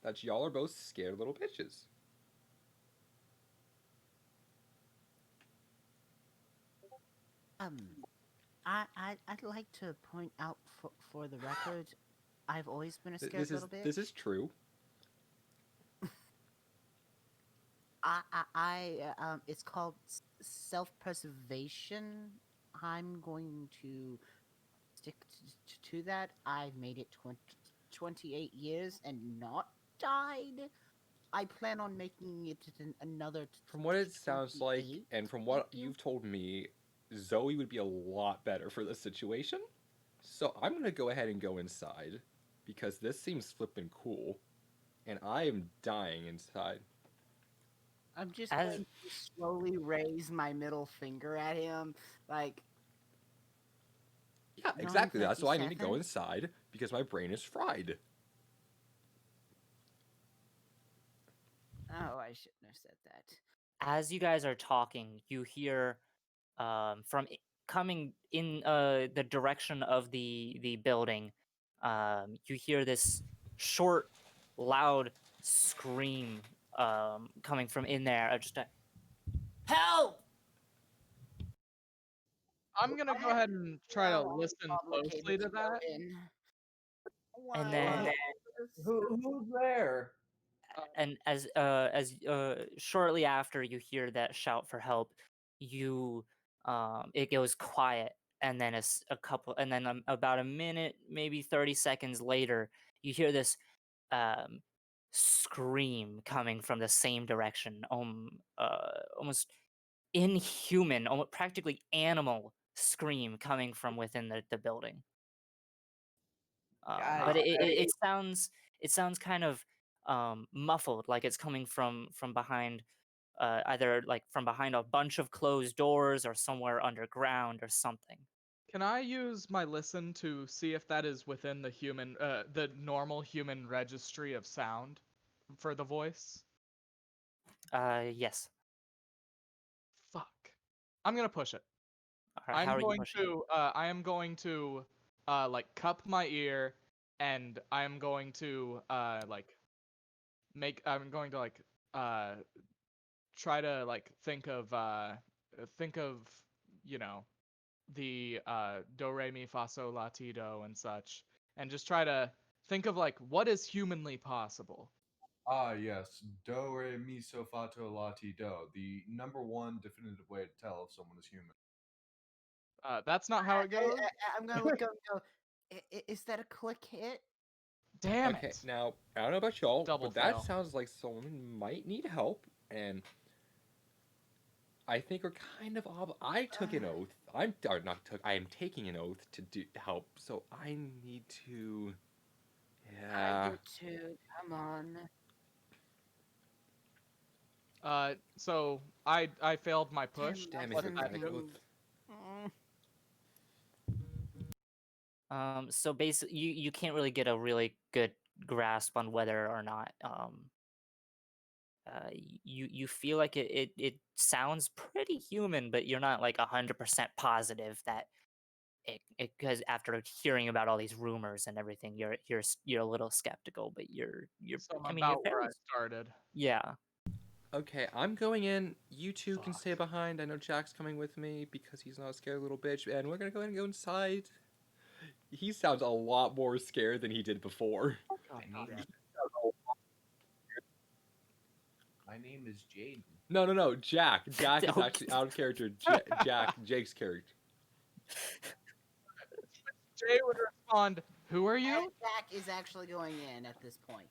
A: that y'all are both scared little bitches.
E: I'd like to point out for the record, I've always been a scared little bitch.
A: This is true.
E: It's called self-preservation. I'm going to stick to that. I've made it 28 years and not died. I plan on making it another.
A: From what it sounds like, and from what you've told me, Zoe would be a lot better for this situation. So I'm gonna go ahead and go inside because this seems flippin' cool, and I am dying inside.
E: I'm just going to slowly raise my middle finger at him, like.
A: Yeah, exactly. That's why I need to go inside, because my brain is fried.
E: Oh, I shouldn't have said that.
B: As you guys are talking, you hear from coming in the direction of the building, you hear this short, loud scream coming from in there. Just a help!
D: I'm gonna go ahead and try to listen closely to that.
B: And then
C: who's there?
B: And as shortly after you hear that shout for help, you it goes quiet, and then a couple, and then about a minute, maybe 30 seconds later, you hear this scream coming from the same direction, almost inhuman, almost practically animal scream coming from within the building. But it sounds kind of muffled, like it's coming from behind, either like from behind a bunch of closed doors or somewhere underground or something.
D: Can I use my listen to see if that is within the normal human registry of sound for the voice?
B: Yes.
D: Fuck. I'm gonna push it.
B: All right, how are you pushing it?
D: I am going to like cup my ear, and I am going to I'm going to try to think of you know the do re mi fa sol la ti do and such, and just try to think of what is humanly possible.
H: Ah, yes. Do, re, mi, so, fa, to, la, ti, do. The number one definitive way to tell if someone is human.
D: That's not how it goes.
E: I'm gonna look up and go. Is that a click hit?
D: Damn
A: Okay,
D: it.
A: now I don't know about y'all,
D: Double
A: but that
D: fail.
A: sounds like someone might need help, and I think we're kind of I took an oath. Or not took. I am taking an oath to do help, so I need to.
E: I
A: Yeah.
E: do too. Come on.
D: So I failed my push.
E: Tim
A: Damn it,
D: What
E: Lexon
D: did that
A: pathetic
D: do?
A: oath.
B: So basically, you can't really get a really good grasp on whether or not you feel like it sounds pretty human, but you're not like 100% positive that it because after hearing about all these rumors and everything, you're a little skeptical, but
D: So I'm
B: I mean you're
D: about where
B: fairly
D: I started.
B: yeah.
A: Okay, I'm going in. You two can
D: Fuck.
A: stay behind. I know Jack's coming with me because he's not a scared little bitch, and we're gonna go ahead and go inside. He sounds a lot more scared than he did before.
D: God damn it.
H: My name is Jaden.
A: No, Jack. Jack is
B: Okay.
A: actually out of character. Jake's character.
D: Jay would respond, "Who are you?"
E: And Jack is actually going in at this point.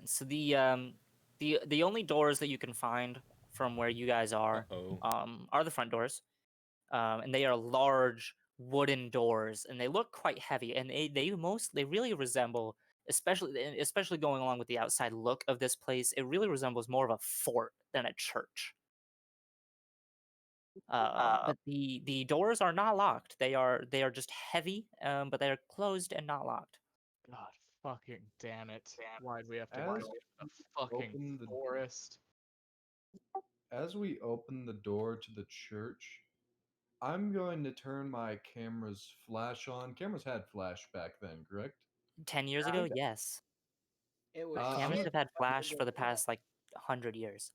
B: So the only doors that you can find from where you guys are are the front doors, and they are large wooden doors, and they look quite heavy, and they really resemble, especially going along with the outside look of this place, it really resembles more of a fort than a church. But the doors are not locked. They are just heavy, but they are closed and not locked.
D: God fucking damn it. Why'd we have to
H: As
D: go to the fucking
H: open the
D: forest?
H: As we open the door to the church, I'm going to turn my camera's flash on. Cameras had flash back then, correct?
B: 10 years ago, yes.
E: It was
H: I'm
B: Cameras
E: shit.
B: have had flash for the past like 100 years.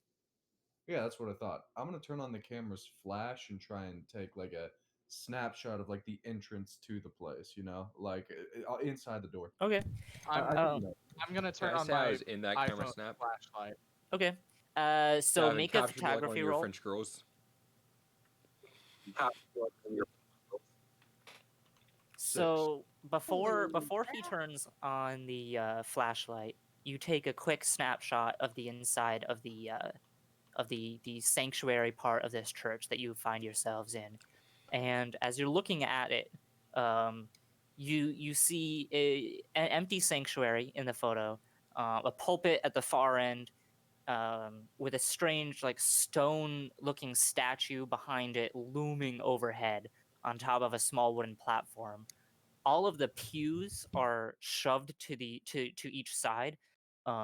H: Yeah, that's what I thought. I'm gonna turn on the camera's flash and try and take like a snapshot of like the entrance to the place. You know, like inside the door.
B: Okay.
D: I'm
H: I think you know.
D: I'm gonna
A: Can
D: turn
A: I
D: on
A: say I
D: my
A: was in that camera
D: iPhone
A: snap?
D: flashlight.
B: Okay. So
A: Gavin,
B: make a
A: capture me like one of
B: photography
A: your
B: roll.
A: French girls.
B: So before he turns on the flashlight, you take a quick snapshot of the inside of the sanctuary part of this church that you find yourselves in, and as you're looking at it, you see an empty sanctuary in the photo, a pulpit at the far end, with a strange like stone-looking statue behind it looming overhead on top of a small wooden platform. All of the pews are shoved to each side,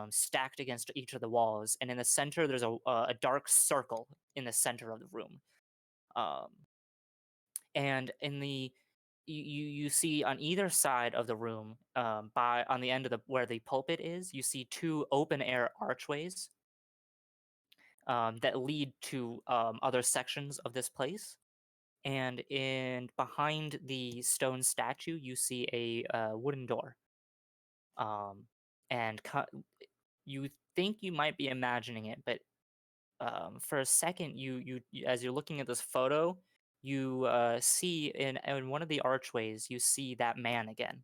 B: stacked against each of the walls, and in the center there's a dark circle in the center of the room. Um, and in the you see on either side of the room, by on the end of the where the pulpit is, you see two open air archways that lead to other sections of this place. And in behind the stone statue, you see a wooden door. Um, and you think you might be imagining it, but for a second, as you're looking at this photo, you see in one of the archways, you see that man again,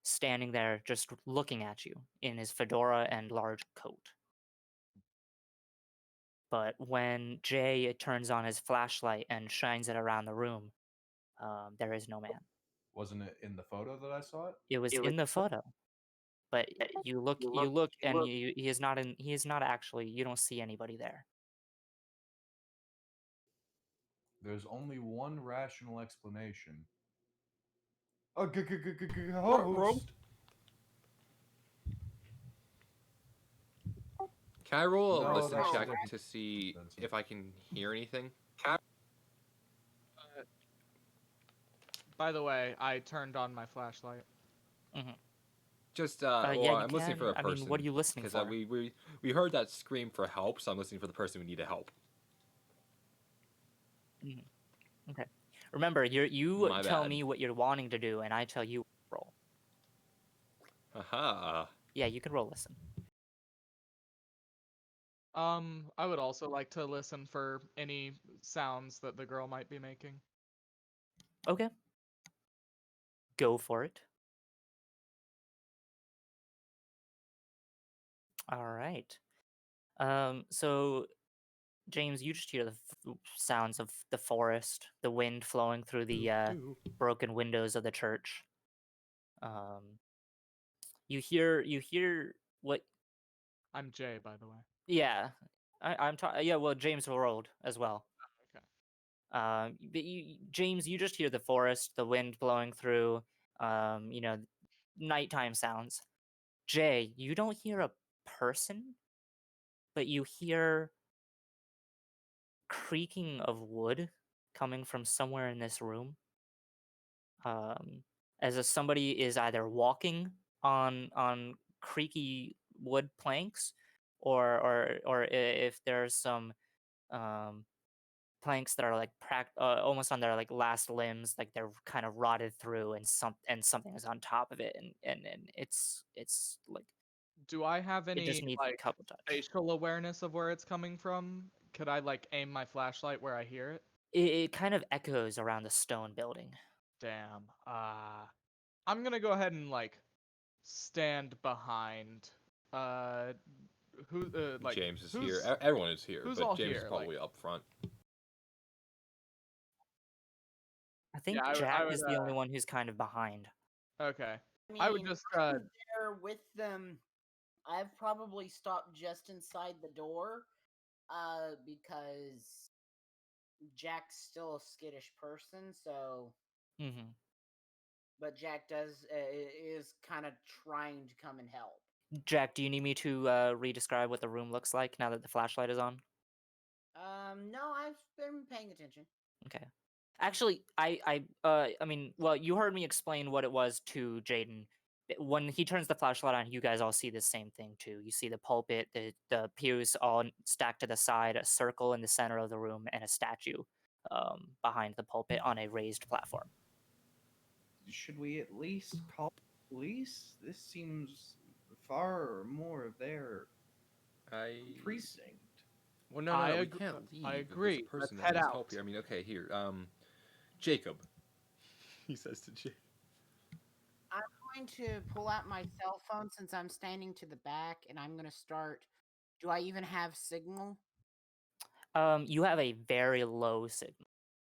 B: standing there, just looking at you in his fedora and large coat. But when Jay turns on his flashlight and shines it around the room, there is no man.
H: Wasn't it in the photo that I saw it?
B: It was in the photo, but you look, and he is not in. He is not actually. You don't see anybody there.
H: There's only one rational explanation. A
A: Ruh-roh.
H: ghost.
A: Can I roll a
H: No,
A: listen
H: that's
A: check
H: different.
A: to see if I can hear anything?
D: By the way, I turned on my flashlight.
A: Just
B: Yeah,
A: well,
B: you
A: I'm listening for
B: can.
A: a
B: I
A: person.
B: mean, what are you listening
A: Because
B: for?
A: we heard that scream for help, so I'm listening for the person we need to help.
B: Okay. Remember, you
A: My
B: tell
A: bad.
B: me what you're wanting to do, and I tell you roll.
A: Aha.
B: Yeah, you can roll listen.
D: I would also like to listen for any sounds that the girl might be making.
B: Okay. Go for it. All right. So James, you just hear the sounds of the forest, the wind flowing through the broken windows of the church. You hear what?
D: I'm Jay, by the way.
B: Yeah, I'm talking. Yeah, well, James rolled as well.
D: Okay.
B: But James, you just hear the forest, the wind blowing through. Nighttime sounds. Jay, you don't hear a person, but you hear creaking of wood coming from somewhere in this room. As if somebody is either walking on creaky wood planks, or if there's some um, planks that are like almost on their like last limbs, like they're kind of rotted through, and something is on top of it, and it's like
D: Do I have
B: it just
D: any
B: needs a
D: like
B: couple touch.
D: facial awareness of where it's coming from? Could I like aim my flashlight where I hear it?
B: It kind of echoes around the stone building.
D: Damn. I'm gonna go ahead and like stand behind. Uh,
A: James is
D: who's
A: here. Everyone is here,
D: who's
A: but
D: all
A: James is
D: here? Like,
A: probably up front.
B: I think
D: yeah,
B: Jack
D: I would.
B: is the only one who's kind of behind.
D: Okay.
E: I
D: I would
E: mean,
D: just.
E: I'm there with them. I've probably stopped just inside the door, because Jack's still a skittish person. So,
B: Mm-hmm.
E: but Jack is kind of trying to come and help.
B: Jack, do you need me to re-describe what the room looks like now that the flashlight is on?
E: No, I've been paying attention.
B: Okay. Actually, I mean, well, you heard me explain what it was to Jaden. When he turns the flashlight on, you guys all see the same thing too. You see the pulpit, the pews all stacked to the side, a circle in the center of the room, and a statue behind the pulpit on a raised platform.
I: Should we at least call the police? This seems far more their precinct.
A: Well, no,
D: I
A: we
D: agree.
A: can't leave.
D: I
A: If there's a
D: agree.
A: person
D: Let's
A: that
D: head
A: needs
D: out.
A: help here. I mean, okay, here. Jacob. He says to Jay.
E: I'm going to pull out my cell phone since I'm standing to the back, and I'm going to start. Do I even have signal?
B: You have a very low signal.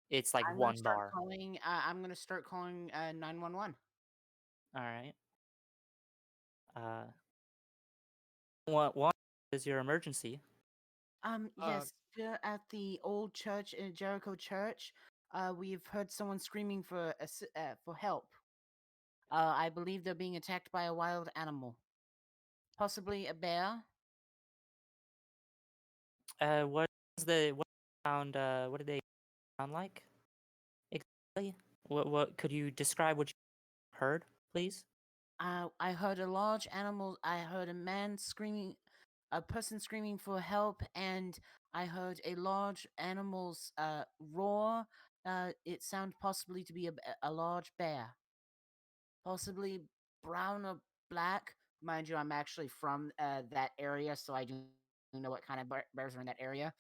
B: It's like
E: I'm going to
B: one
E: start
B: bar.
E: calling. I'm going to start calling 911.
B: All right. What is your emergency?
E: Yes, we're at the old church in Jericho Church. We've heard someone screaming for help. I believe they're being attacked by a wild animal, possibly a bear.
B: What sound? What did they sound like? Exactly. What could you describe what you heard, please?
E: I heard a large animal. I heard a man screaming, a person screaming for help, and I heard a large animal's roar. It sounded possibly to be a large bear, possibly brown or black. Mind you, I'm actually from that area, so I do know what kind of bears are in that area.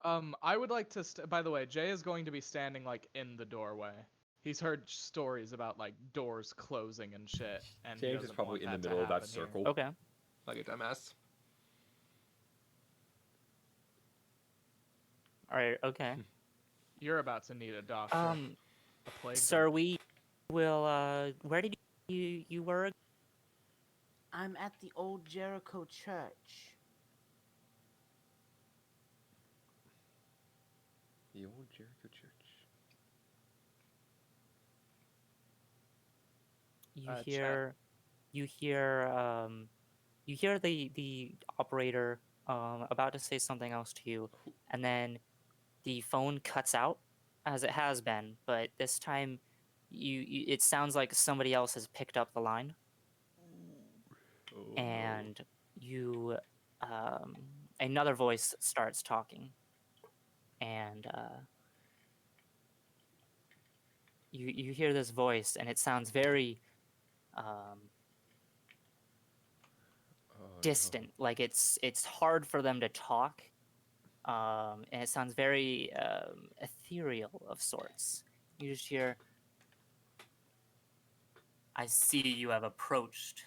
D: I would like to. By the way, Jay is going to be standing like in the doorway. He's heard stories about like doors closing and shit, and he
A: James is
D: doesn't
A: probably
D: want
A: in the
D: that to
A: middle of that
D: happen here.
A: circle.
B: Okay.
A: Like a dumbass.
B: All right. Okay.
D: You're about to need a doctor. A plague
B: Sir,
D: doctor.
B: we will. Where did you were?
E: I'm at the old Jericho Church.
A: The old Jericho Church.
B: You hear the operator about to say something else to you, and then the phone cuts out as it has been, but this time it sounds like somebody else has picked up the line.
A: Oh,
B: And you another voice starts talking, and you hear this voice, and it sounds very
A: Oh
B: distant, like it's hard for them to talk, and it sounds very ethereal of sorts. You just hear, "I see you have approached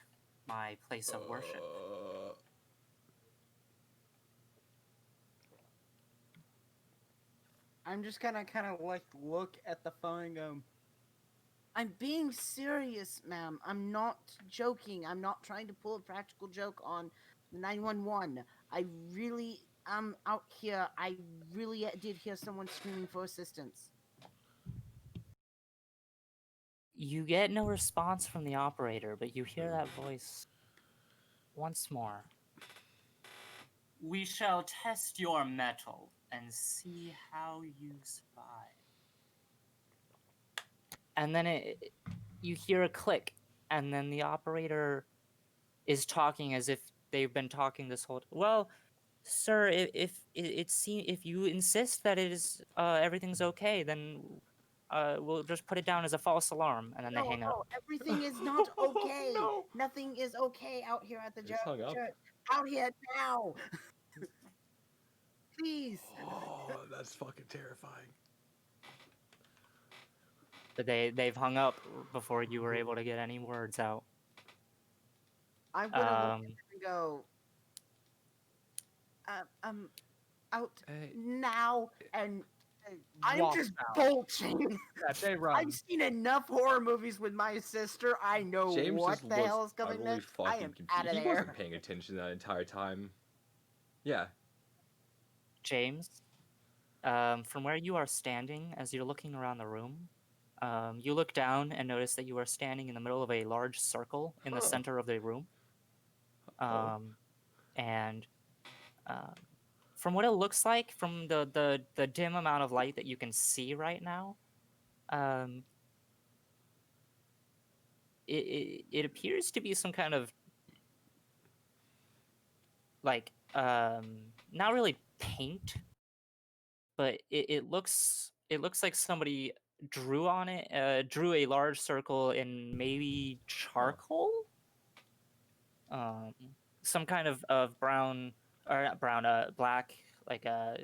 B: my place of worship."
E: I'm just gonna kind of like look at the phone and go, I'm being serious, ma'am. I'm not joking. I'm not trying to pull a practical joke on 911. I really am out here. I really did hear someone screaming for assistance.
B: You get no response from the operator, but you hear that voice once more. "We shall test your mettle and see how you survive." And then you hear a click, and then the operator is talking as if they've been talking this whole. Well, sir, if you insist that it is everything's okay, then we'll just put it down as a false alarm, and then they hang up.
E: Everything is not okay.
D: No.
E: Nothing is okay out here at the
A: They just hung up.
E: church. Out here now. Please.
A: Oh, that's fucking terrifying.
B: But they've hung up before you were able to get any words out.
E: I'm gonna look at them and go, out now, and I'm
D: Walks
E: just
D: out.
E: bolting.
D: Yeah, they run.
E: I've seen enough horror movies with my sister. I know
A: James
E: what
A: just
E: the
A: looks
E: hell is coming
A: utterly
E: next. I
A: fucking
E: am
A: confused.
E: out of
A: He
E: there.
A: wasn't paying attention that entire time. Yeah.
B: James, from where you are standing, as you're looking around the room, you look down and notice that you are standing in the middle of a large circle in the center of the room. And from what it looks like, from the dim amount of light that you can see right now, it appears to be some kind of like not really paint, but it looks like somebody drew on it, drew a large circle in maybe charcoal, some kind of brown, or not brown, black, like a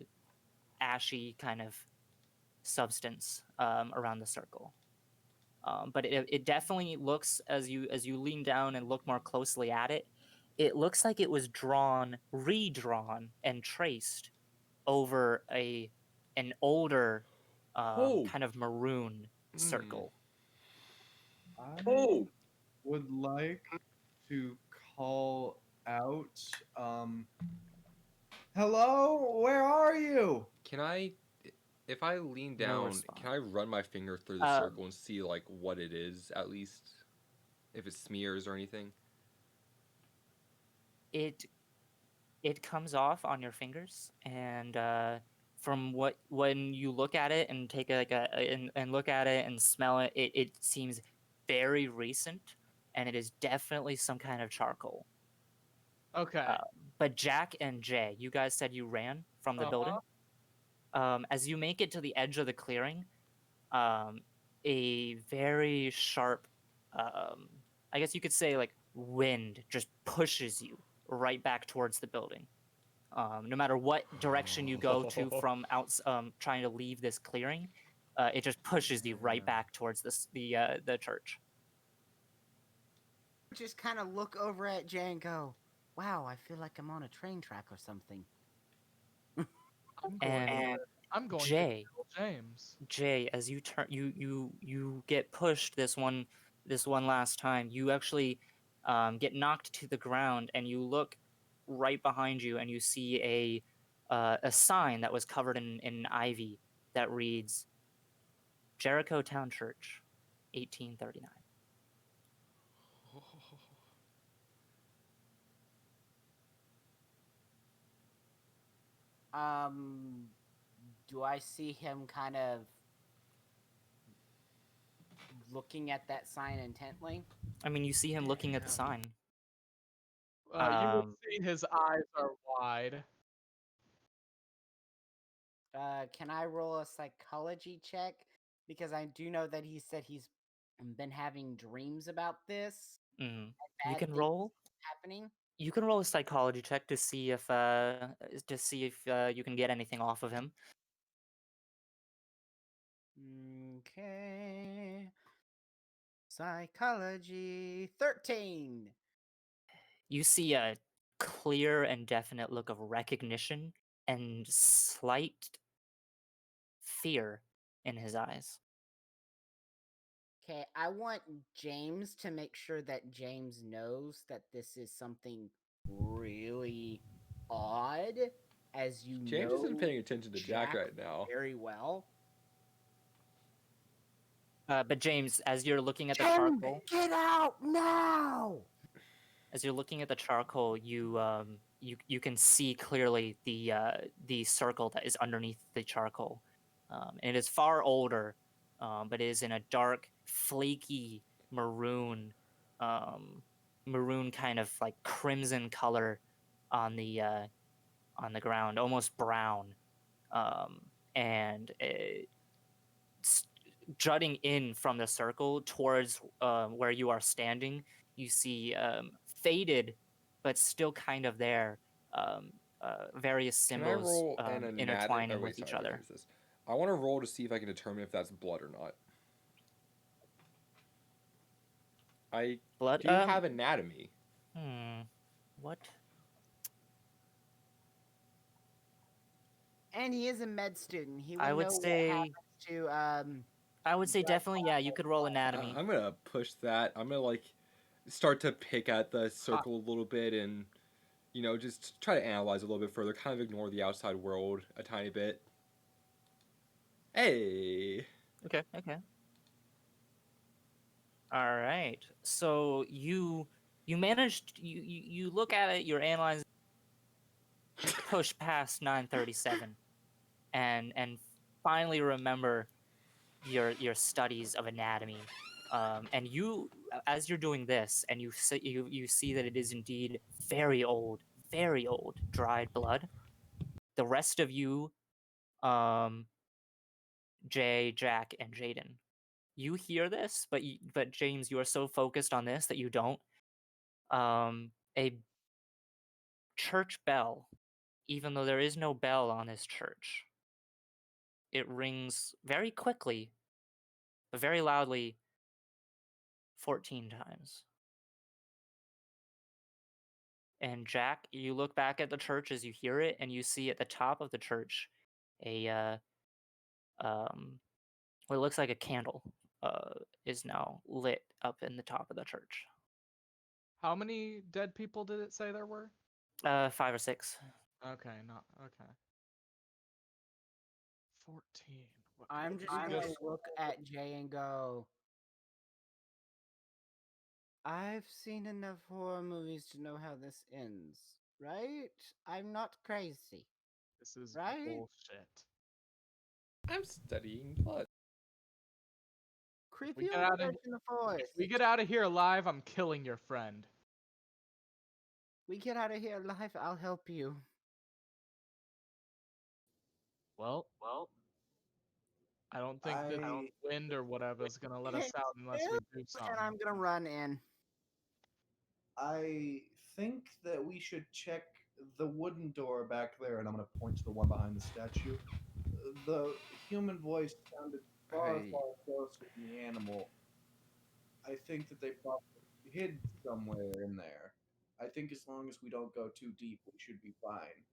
B: ashy kind of substance around the circle. But it definitely looks, as you lean down and look more closely at it, it looks like it was redrawn and traced over an older kind of maroon circle.
I: I would like to call out, hello, where are you?
A: Can I, if I lean
B: No
A: down,
B: response.
A: can I run my finger through the circle and see like what it is, at least, if it smears or anything?
B: It comes off on your fingers, and from when you look at it and take and look at it and smell it, it seems very recent, and it is definitely some kind of charcoal.
D: Okay.
B: But Jack and Jay, you guys said you ran from the building. As you make it to the edge of the clearing, a very sharp, I guess you could say, like, wind just pushes you right back towards the building. No matter what direction you go to from trying to leave this clearing, it just pushes you right back towards the church.
E: Just kind of look over at Jay and go, wow, I feel like I'm on a train track or something.
D: I'm going
B: Jay,
D: to kill James.
B: Jay, as you turn, you get pushed this one last time. You actually get knocked to the ground, and you look right behind you, and you see a sign that was covered in ivy that reads Jericho Town Church, 1839.
E: Do I see him kind of looking at that sign intently?
B: I mean, you see him looking at the sign.
D: You can see his eyes are wide.
E: Can I roll a psychology check? Because I do know that he said he's been having dreams about this.
B: You can roll.
E: Happening.
B: You can roll a psychology check to see if you can get anything off of him.
E: Okay. Psychology 13.
B: You see a clear and definite look of recognition and slight fear in his eyes.
E: Okay, I want James to make sure that James knows that this is something really odd, as you
A: James
E: know
A: isn't paying attention to Jack right now.
E: very well.
B: But James, as you're looking at the
E: James,
B: charcoal,
E: get out now!
B: as you're looking at the charcoal, you can see clearly the circle that is underneath the charcoal. And it is far older, but it is in a dark, flaky maroon, maroon kind of like crimson color on the ground, almost brown. And jutting in from the circle towards where you are standing, you see faded, but still kind of there, various
A: Can I
B: symbols
A: roll an anatomy?
B: intertwining
A: Oh, wait,
B: with each
A: sorry,
B: other.
A: what is this? I want to roll to see if I can determine if that's blood or not. I
B: Blood.
A: do have anatomy.
B: What?
E: And he is a med student. He would
B: I would
E: know
B: say.
E: what happens to
B: I would say definitely, yeah. You could roll anatomy.
A: I'm gonna push that. I'm gonna like start to pick at the circle a little bit and just try to analyze a little bit further. Kind of ignore the outside world a tiny bit. Hey.
B: Okay. All right. So you managed. You look at it. You're analyzing. Push past 937, and finally remember your studies of anatomy. And you, as you're doing this, and you see that it is indeed very old, dried blood. The rest of you, Jay, Jack, and Jaden, you hear this, but James, you are so focused on this that you don't. A church bell, even though there is no bell on this church, it rings very quickly, but very loudly, 14 times. And Jack, you look back at the church as you hear it, and you see at the top of the church what looks like a candle is now lit up in the top of the church.
D: How many dead people did it say there were?
B: 5 or 6.
D: Okay, not okay. 14.
E: I'm just going to look at Jay and go, I've seen enough horror movies to know how this ends, right? I'm not crazy.
D: This is
E: right?
D: bullshit.
A: I'm studying blood.
E: Creepy
D: We get
E: old
D: out of
E: church in the forest.
D: If we get out of here alive, I'm killing your friend.
E: We get out of here alive, I'll help you.
D: Well, I don't think this wind or whatever is gonna let us out unless we do something.
E: And I'm gonna run in.
H: I think that we should check the wooden door back there, and I'm going to point to the one behind the statue. The human voice sounded far closer than the animal. I think that they probably hid somewhere in there. I think as long as we don't go too deep, we should be fine.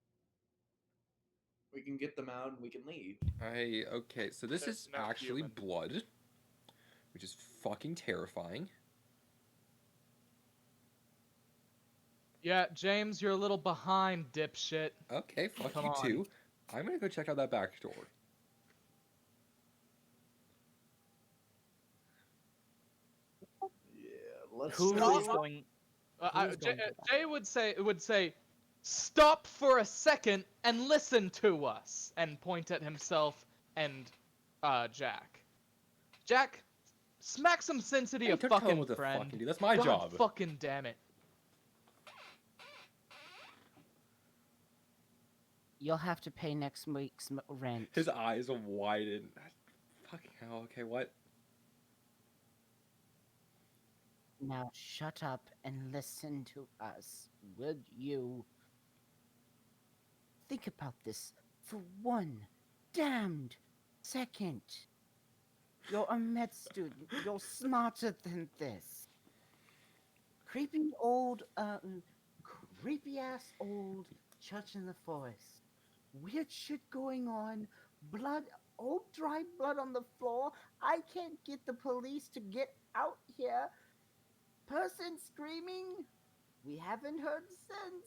H: We can get them out and we can leave.
A: Okay, so this is
D: no
A: actually
D: human.
A: blood, which is fucking terrifying.
D: Yeah, James, you're a little behind, dipshit.
A: Okay, fuck
D: Come
A: you
D: on.
A: too. I'm gonna go check out that back door.
H: Yeah, let's
B: Who
H: go.
B: is going?
D: Jay would say, stop for a second and listen to us, and point at himself and Jack. Jack, smack some sense into
A: Hey,
D: your
A: don't tell him
D: fucking
A: what to
D: friend.
A: fucking do. That's my
D: God
A: job.
D: fucking damn it.
E: You'll have to pay next week's rent.
A: His eyes widen. Fucking hell. Okay, what?
E: Now shut up and listen to us, would you? Think about this for one damned second. You're a med student. You're smarter than this. Creepy old, creepy ass old church in the forest. Weird shit going on. Blood, old dry blood on the floor. I can't get the police to get out here. Person screaming. We haven't heard since.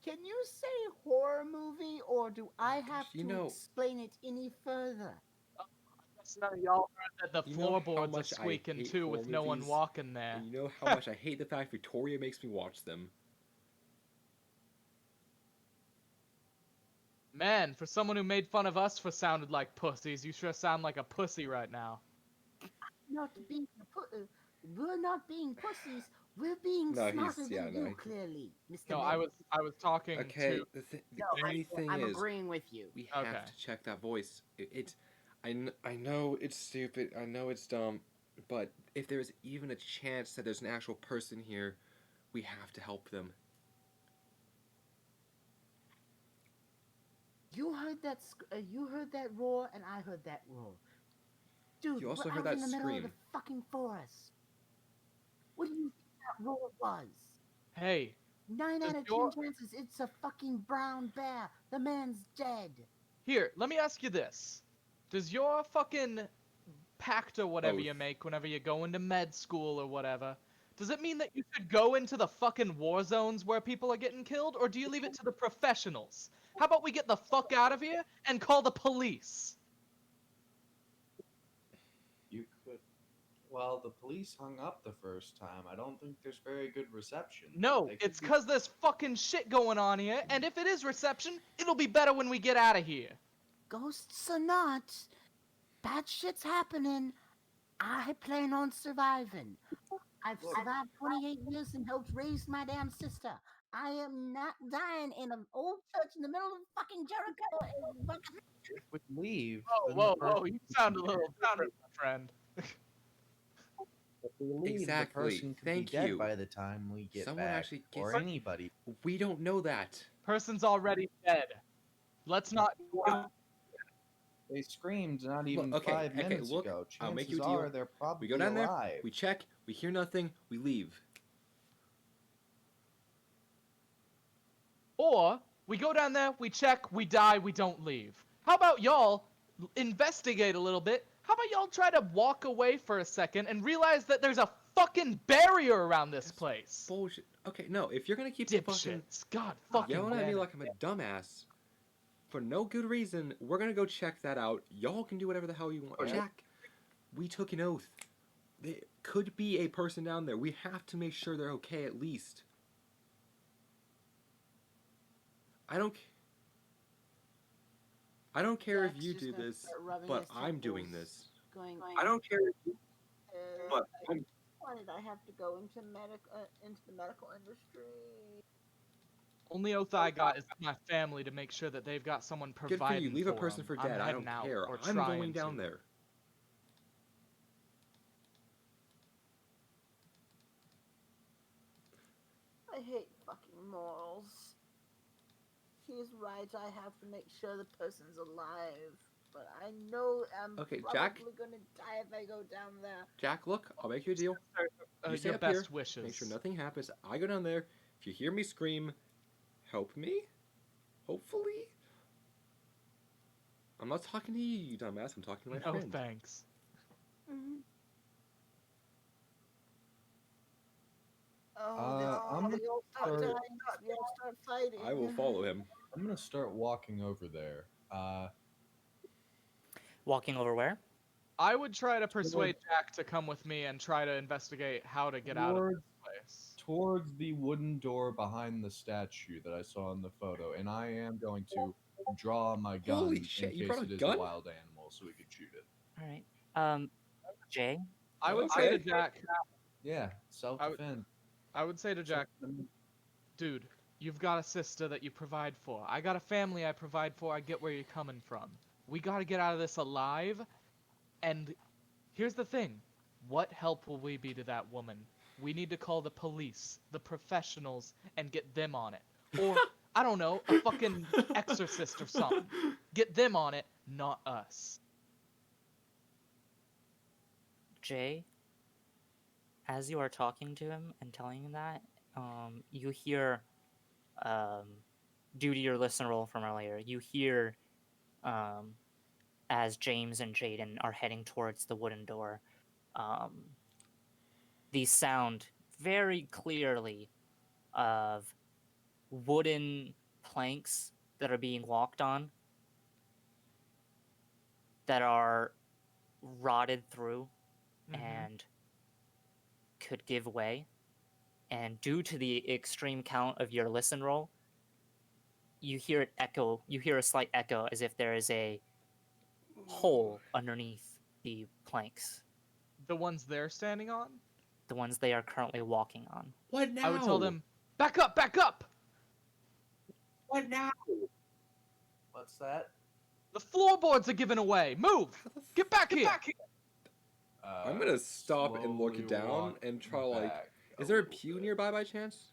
E: Can you say horror movie, or do I have
A: You
E: to
A: know-
E: explain it any further?
D: None of y'all heard that the
A: You know how
D: floorboards are
A: much I
D: squeaking
A: hate
D: too
A: horror
D: with no one
A: movies?
D: walking there.
A: And you know how much I hate the fact Victoria makes me watch them.
D: Man, for someone who made fun of us for sounded like pussies, you sure sound like a pussy right now.
E: Not being we're not being pussies. We're being
A: No,
E: smarter
A: he's- yeah,
E: than
A: no,
E: you,
A: he-
E: clearly, Mr.
D: No,
E: Ned.
D: I was talking
A: Okay,
D: to.
A: the
E: No,
A: only thing
E: I'm
A: is,
E: agreeing with you.
A: we have
D: Okay.
A: to check that voice. I know it's stupid. I know it's dumb, but if there's even a chance that there's an actual person here, we have to help them.
E: You heard that. You heard that roar, and I heard that roar. Dude,
A: You also
E: we're
A: heard
E: out
A: that
E: in the middle of the
A: scream.
E: fucking forest. What do you think that roar was?
D: Hey,
E: 9
D: Does
E: out of 10
D: your-
E: chances it's a fucking brown bear. The man's dead.
D: here, let me ask you this. Does your fucking pact or whatever you
A: Oath.
D: make whenever you go into med school or whatever, does it mean that you should go into the fucking war zones where people are getting killed, or do you leave it to the professionals? How about we get the fuck out of here and call the police?
H: You could. Well, the police hung up the first time. I don't think there's very good reception.
D: No,
H: They could
D: it's
H: be-
D: because there's fucking shit going on here, and if it is reception, it'll be better when we get out of here.
E: Ghosts or not, bad shit's happening. I plan on surviving. I've
H: Look.
E: survived 28 years and helped raise my damn sister. I am not dying in an old church in the middle of fucking Jericho.
H: If we leave,
D: Whoa,
H: then the
D: whoa, whoa,
H: person
D: you
H: could
D: sound a
H: be
D: little
H: dead.
D: different, my friend.
H: If we leave,
A: Exactly.
H: the person could
A: Thank
H: be dead
A: you.
H: by the time we get
A: Someone
H: back,
A: actually
H: or
A: gets-
H: anybody.
A: We don't know that.
D: Person's already dead. Let's not.
H: They screamed not even
A: okay,
H: 5
A: okay,
H: minutes
A: look,
H: ago.
A: I'll make you
H: Chances
A: a deal.
H: are they're probably
A: We go down
H: alive.
A: there, we check, we hear nothing, we leave.
D: Or we go down there, we check, we die, we don't leave. How about y'all investigate a little bit? How about y'all try to walk away for a second and realize that there's a fucking barrier around this
A: That's
D: place?
A: Bullshit. Okay, no, if you're gonna keep the fucking
D: Dipshits. God fucking
A: yelling at me
D: damn it.
A: like I'm a dumbass for no good reason, we're gonna go check that out. Y'all can do whatever the hell you want.
H: Okay.
A: Jack, we took an oath. There could be a person down there. We have to make sure they're okay at least. I don't care if
E: Jack's
A: you
E: just
A: do
E: gonna
A: this,
E: start rubbing
A: but
E: his
A: I'm doing
E: temples,
A: this.
E: Going,
G: I don't care. But
E: why did I have to go into the medical industry?
D: Only oath I got is my family to make sure that they've got someone
A: Good for
D: providing
A: you. Leave a
D: for
A: person
D: 'em.
A: for
D: I'm
A: dead. I
D: heading
A: don't
D: out,
A: care.
D: or
A: I'm
D: trying
A: going down
D: to.
A: there.
E: I hate fucking morals. He's right. I have to make sure the person's alive. But I know I'm
A: Okay,
E: probably
A: Jack?
E: gonna die if I go down there.
A: Jack, look, I'll make you a deal. You stay
D: Your
A: up here,
D: best wishes.
A: make sure nothing happens. I go down there. If you hear me scream, help me. Hopefully. I'm not talking to you, you dumbass. I'm talking to my
D: No
A: friend.
D: thanks.
E: Oh,
H: I'm
E: we all start
H: gonna
E: dying.
H: start-
E: We all start fighting.
A: I will follow him.
H: I'm gonna start walking over there.
B: Walking over where?
D: I would try to persuade Jack to come with me and try to investigate how to get out of this place.
H: Towards the wooden door behind the statue that I saw in the photo, and I am going to draw my gun
A: Holy shit,
H: in
A: you
H: case
A: brought a
H: it is
A: gun?
H: a wild animal, so we can shoot it.
B: All right. Jay.
D: I would say to
A: Okay.
D: Jack,
H: Yeah, self-defense.
D: I would say to Jack, dude, you've got a sister that you provide for. I got a family I provide for. I get where you're coming from. We got to get out of this alive. And here's the thing. What help will we be to that woman? We need to call the police, the professionals, and get them on it. Or, I don't know, a fucking exorcist or something. Get them on it, not us.
B: Jay, as you are talking to him and telling him that, you hear, due to your listen roll from earlier, you hear, as James and Jaden are heading towards the wooden door, the sound very clearly of wooden planks that are being walked on that are rotted through and could give way. And due to the extreme count of your listen roll, you hear it echo. You hear a slight echo as if there is a hole underneath the planks,
D: The ones they're standing on?
B: the ones they are currently walking on.
A: What now?
D: I would tell them, back up, back up!
A: What now?
H: What's that?
D: The floorboards are giving away! Move! Get back here!
A: I'm gonna stop and look
C: slowly
A: down
C: walk
A: and try like.
C: back
A: Is there a
C: little
A: pew
C: bit.
A: nearby by chance?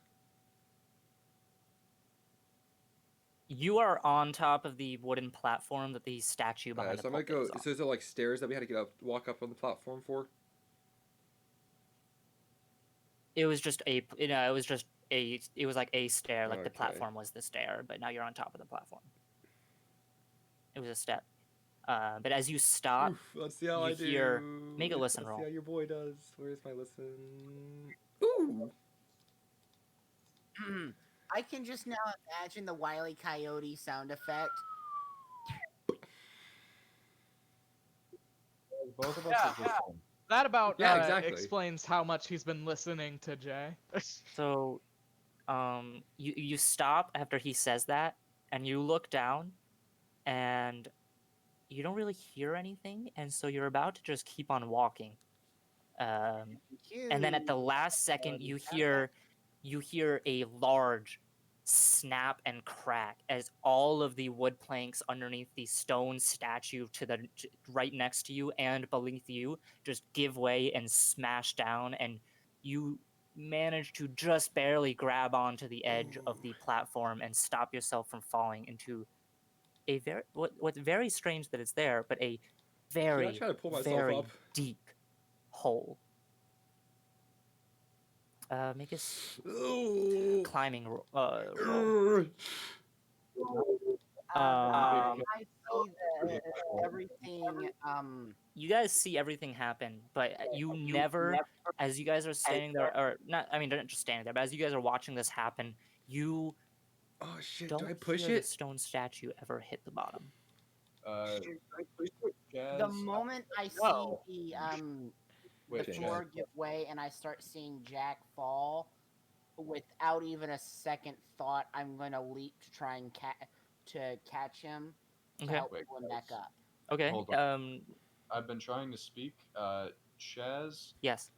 B: You are on top of the wooden platform that the statue behind
A: So
B: the
A: I'm gonna
B: pulpit
A: go.
B: is on.
A: So is there like stairs that we had to get up, walk up on the platform for?
B: It was just a, it was just a, it was like a stair, like the
A: Okay.
B: platform was the stair, but now you're on top of the platform. It was a step. But as you stop,
A: Oof, let's see how
B: you
A: I do.
B: hear- make a listen
A: Let's
B: roll.
A: see how your boy does. Where's my listen? Ooh.
E: I can just now imagine the Wile E. Coyote sound effect.
C: Both of us
D: Yeah,
C: are listening.
D: That about
A: Yeah, exactly.
D: explains how much he's been listening to Jay.
B: so, you stop after he says that, and you look down, and you don't really hear anything, and so you're about to just keep on walking. And then at the last second, you hear a large snap and crack as all of the wood planks underneath the stone statue right next to you and beneath you just give way and smash down, and you manage to just barely grab onto the edge of the platform and stop yourself from falling into a what's very strange that it's there, but a
A: Should I
B: very
A: try to pull myself
B: very
A: up?
B: deep hole. Make a climbing roll.
E: I see that everything.
B: You guys see everything happen, but you never, as you guys are standing there, or not, I mean, they're not just standing there, but as you guys are watching this happen, you
A: Oh shit!
B: don't
A: Do I push
B: hear
A: it?
B: the stone statue ever hit the bottom.
C: Jazz,
E: The moment I see
D: No.
E: the
A: Wait,
E: floor
A: Jazz.
E: give way and I start seeing Jack fall, without even a second thought, I'm gonna leap to try and catch him to
B: Okay.
E: help
C: Wait,
E: pull him back up.
B: Okay.
C: Hold on. I've been trying to speak. Chaz,
B: Yes.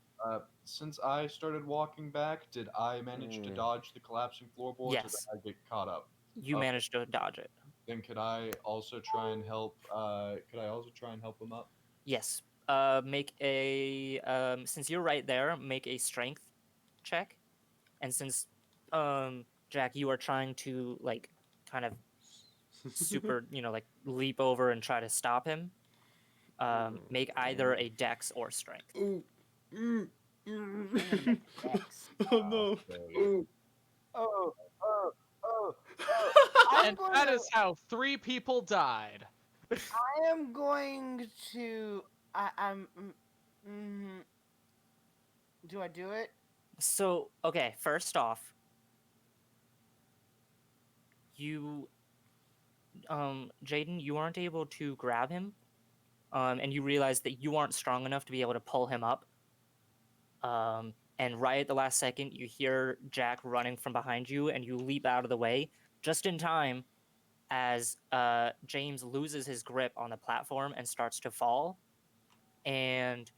C: since I started walking back, did I manage to dodge the collapsing floorboards, or
B: Yes.
C: did I get caught up?
B: You
C: Okay.
B: managed to dodge it.
C: Then could I also try and help? Him up?
B: Yes. Make a since you're right there, make a strength check, and since Jack, you are trying to like kind of super, like leap over and try to stop him. Make either a dex or strength.
A: Ooh.
E: I'm gonna make a dex.
A: Oh no.
C: Okay.
D: And that is how 3 people died.
E: I am going to. I'm. Do I do it?
B: So, okay, first off, you Jaden, you aren't able to grab him. And you realize that you aren't strong enough to be able to pull him up. And right at the last second, you hear Jack running from behind you, and you leap out of the way just in time as James loses his grip on the platform and starts to fall. And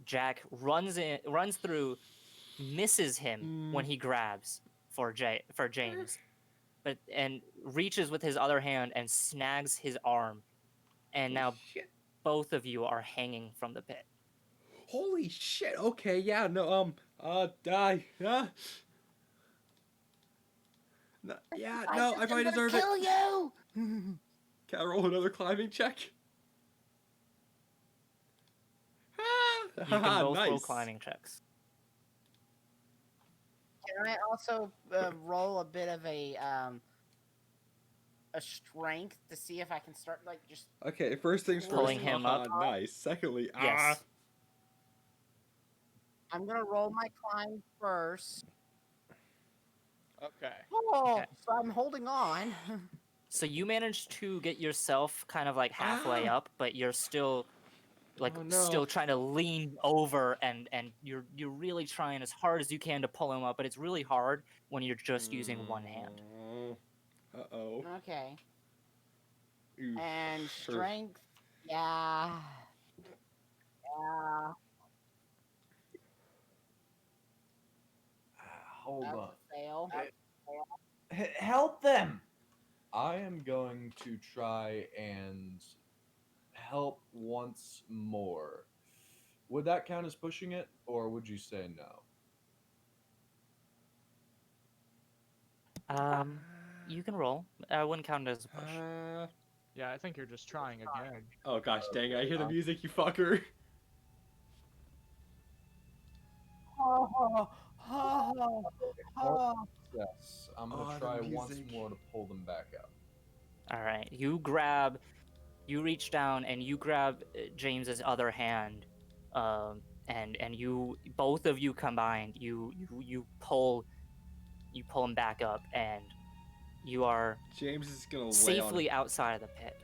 B: Jack runs through, misses him when he grabs for James, and reaches with his other hand and snags his arm. And now
A: Shit.
B: both of you are hanging from the pit.
A: Holy shit. Okay, yeah, no, die. No, yeah, no, I probably deserve it.
E: Kill you!
A: Can I roll another climbing check?
B: You can
A: Haha,
B: both roll
A: nice.
B: climbing checks.
E: Can I also roll a bit of a strength to see if I can start like just
A: Okay, first things first.
B: Pulling him
A: haha,
B: up?
A: nice. Secondly,
B: Yes.
E: I'm gonna roll my climb first.
D: Okay.
E: Oh,
B: Okay.
E: so I'm holding on.
B: So you managed to get yourself kind of like halfway up, but you're still like
A: Oh, no.
B: still trying to lean over and you're really trying as hard as you can to pull him up, but it's really hard when you're just using one hand.
A: Uh-oh.
E: Okay.
A: Oof.
E: And strength. Yeah. Yeah.
H: Hold
E: That's
H: on.
E: a fail.
H: Help them! I am going to try and help once more. Would that count as pushing it, or would you say no?
B: You can roll. I wouldn't count it as a push.
D: Yeah, I think you're just trying again.
A: Oh gosh, dang it, I hear the music, you fucker.
H: Yes, I'm gonna
A: Oh, the
H: try once
A: music.
H: more to pull them back up.
B: All right. You reach down and you grab James's other hand, and you both of you combined, you pull him back up, and you are
A: James is gonna lay
B: safely outside of the pit.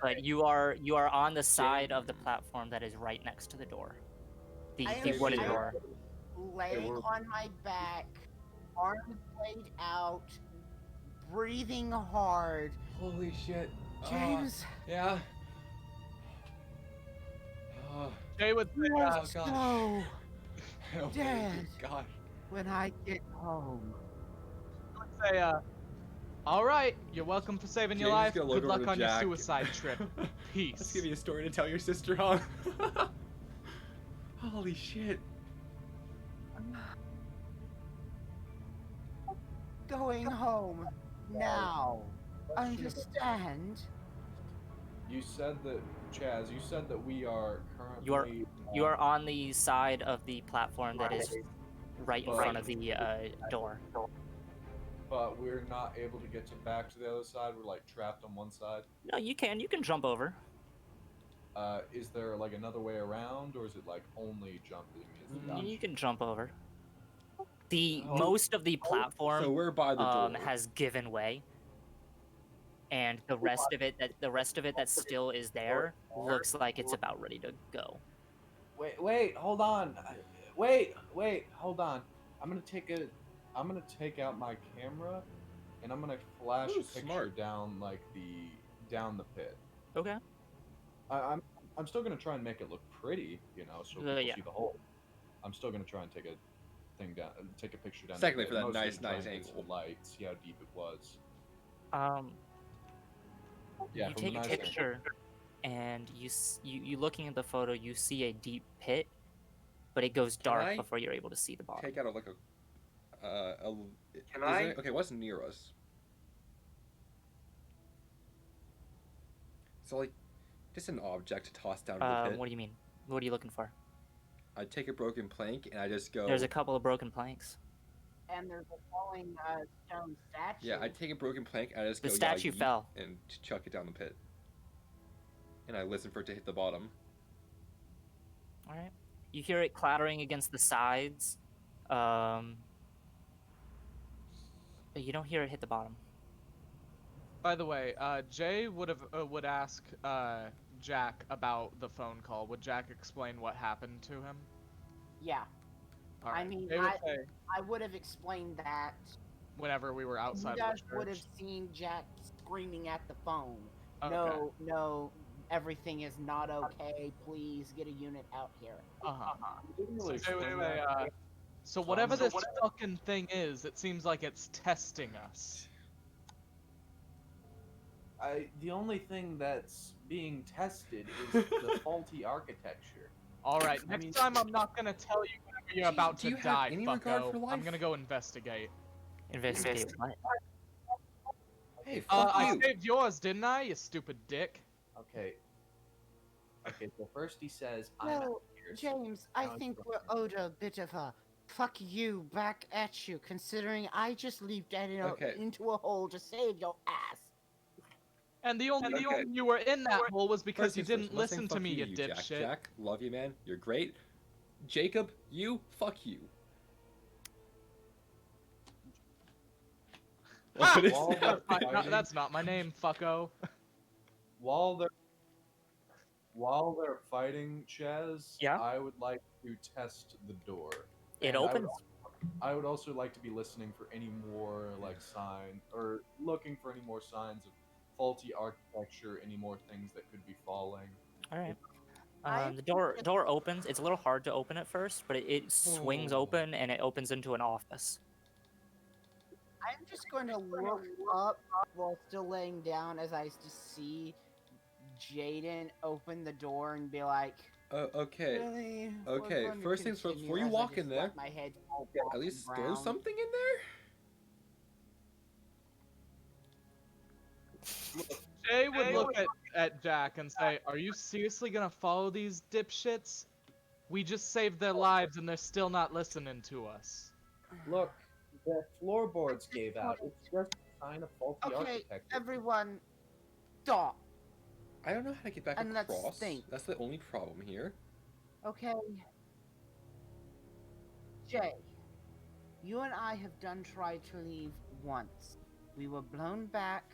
B: But you are on the side of the platform that is right next to the door, the wooden door.
E: Laying on my back, arms laid out, breathing hard.
A: Holy shit.
E: James,
A: Yeah. Oh,
D: Jay would say,
E: you are
A: oh gosh.
E: so
A: Oh,
E: dead
A: God.
E: when I get home.
D: say, all right, you're welcome for saving your
A: James is
D: life.
A: gonna look
D: Good
A: over
D: luck
A: to
D: on
A: Jack.
D: your suicide trip.
A: Let's
D: Peace.
A: give you a story to tell your sister, huh? Holy shit.
E: Going home now. Understand?
H: You said that, Chaz, you said that we are
B: You are
H: currently...
B: you are on the side of the platform that is right in front of the door.
H: But we're not able to get back to the other side. We're like trapped on one side.
B: No, you can jump over.
H: Is there like another way around, or is it like only jumping is the option?
B: You can jump over. The
H: Oh.
B: most of the platform
A: So we're by the door.
B: has given way, and the rest of it that still is there looks like it's about ready to go.
H: Wait, hold on. Wait, hold on. I'm gonna take out my camera, and I'm gonna flash
A: Ooh,
H: a picture
A: smart.
H: down down the pit.
B: Okay.
H: I'm still gonna try and make it look pretty, so people
B: Yeah.
H: see the hole. I'm still gonna try and take a picture down.
A: Secondly,
H: the
A: for
H: pit,
A: that
H: mostly
A: nice
H: to try and get
A: angle.
H: some light, see how deep it was. Yeah,
B: You
H: from
B: take a
H: nice
B: picture, and you looking at the photo, you see a deep pit, but it goes dark
A: I
B: before you're able to see the bottom.
A: Take out a
F: Can I?
A: Okay, what's near us? So like, just an object to toss down the pit.
B: What do you mean? What are you looking for?
A: I take a broken plank and I just go.
B: There's a couple of broken planks.
E: And there's a falling stone statue.
A: Yeah, I take a broken plank and I just
B: The
A: go.
B: statue
A: yeet,
B: fell.
A: and chuck it down the pit. And I listen for it to hit the bottom.
B: All right. You hear it clattering against the sides, but you don't hear it hit the bottom.
D: By the way, Jay would ask Jack about the phone call. Would Jack explain what happened to him?
E: Yeah.
D: All right.
E: I mean,
D: Jay would say
E: I would have explained that.
D: whenever we were outside
E: You
D: of
E: guys
D: the
E: would have
D: church.
E: seen Jack screaming at the phone.
D: Okay.
E: No, everything is not okay. Please get a unit out here.
D: So whatever this fucking thing is, it seems like it's testing us.
H: The only thing that's being tested is the faulty architecture.
D: All right, next time I'm not gonna tell you whenever you're
A: Jeez,
D: about
A: do
D: to
A: you have
D: die,
A: any regard
D: fucko.
A: for
D: I'm
A: life?
D: gonna go investigate.
B: Investigate what?
A: Hey, fuck
D: I
A: you.
D: saved yours, didn't I, you stupid dick?
H: Okay. Okay, so first he says, I'm
E: Well,
H: here.
E: James, I
H: Now he's
E: think
H: going
E: we're owed a bit of a fuck you back at you, considering I just leaped
A: Okay.
E: into a hole to save your ass.
D: And the only reason you were in that hole was because
A: First
D: you
A: things first,
D: didn't
A: I'm not saying
D: listen to
A: fuck
D: me, you
A: Jack.
D: dipshit.
A: Jack, love you, man. You're great. Jacob, you, fuck you. What is
H: While
A: that?
H: they're fighting-
D: That's not my name, fucko.
H: While they're fighting, Chaz,
B: Yeah?
H: I would like to test the door.
B: It
H: And
B: opens.
H: I would also like to be listening for any more sign or looking for any more signs of faulty architecture, any more things that could be falling.
B: All right.
E: I
B: The door opens. It's a little hard to open at first, but it swings
A: Oh.
B: open and it opens into an office.
E: I'm just going to look up while still laying down as I just see Jaden open the door and be like,
A: Okay.
E: really?
A: Okay,
E: We're going to
A: first things first,
E: continue
A: before you
E: as I
A: walk
E: just
A: in there,
E: let my head fall back
A: at
E: on
A: least
E: the
A: throw
E: ground.
A: something in there?
D: Jay would look at Jack and say, "Are you seriously gonna follow these dipshits? We just saved their lives and they're still not listening to us."
H: Look, the floorboards gave out. It's just a sign of faulty
E: Okay,
H: architecture.
E: everyone, stop.
A: I don't know how to get back
E: And let's
A: across.
E: think.
A: That's the only problem here.
E: Okay. Jay, you and I have done tried to leave once. We were blown back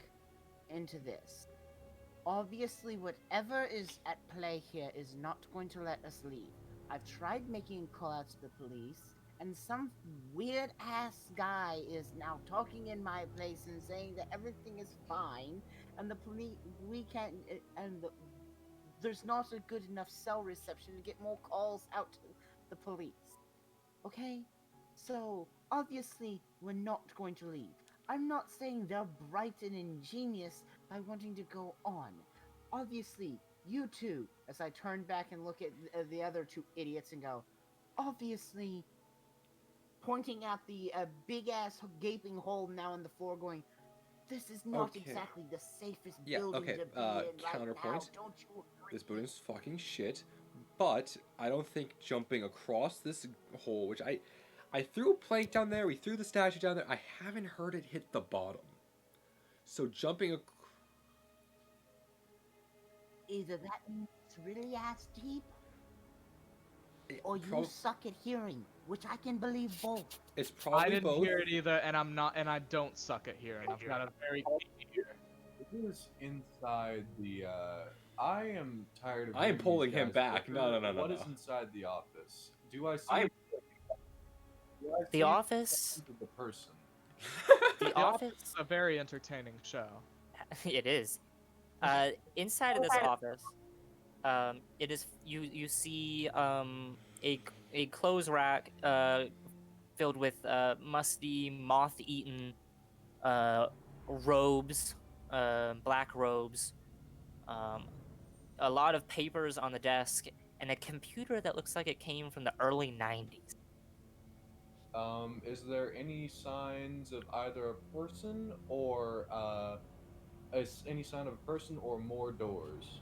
E: into this. Obviously, whatever is at play here is not going to let us leave. I've tried making a call out to the police, and some weird ass guy is now talking in my place and saying that everything is fine, and the police, we can't, there's not a good enough cell reception to get more calls out to the police. Okay? So, obviously, we're not going to leave. I'm not saying they're bright and ingenious by wanting to go on. Obviously, you two, as I turn back and look at the other two idiots and go, obviously, pointing at the big ass gaping hole now in the floor, going, this is not
A: Okay.
E: exactly the safest
A: Yeah,
E: building
A: okay,
E: to be in right now.
A: counterpoint.
E: Don't you agree?
A: This building's fucking shit, but I don't think jumping across this hole, which I threw a plank down there, we threw the statue down there, I haven't heard it hit the bottom. So jumping
E: Either that means it's really ass deep, or you
A: prob-
E: suck at hearing, which I can believe both.
A: it's
D: I
A: probably
D: didn't
A: both.
D: hear it either, and I don't suck at hearing. I've got a very keen ear.
H: Who's inside the? I am tired of.
A: I am
H: hearing these
A: pulling him
H: guys
A: back.
H: bicker.
A: No.
H: What is inside the office? Do I see?
F: I'm-
H: do I
B: The
H: see
B: office.
H: the person.
B: The
D: The
B: office.
D: is a very entertaining show.
B: It is. Inside of this office, it is you see a clothes rack filled with musty, moth-eaten robes, black robes, a lot of papers on the desk, and a computer that looks like it came from the early 90s.
H: Is there any signs of either a person or any sign of a person or more doors?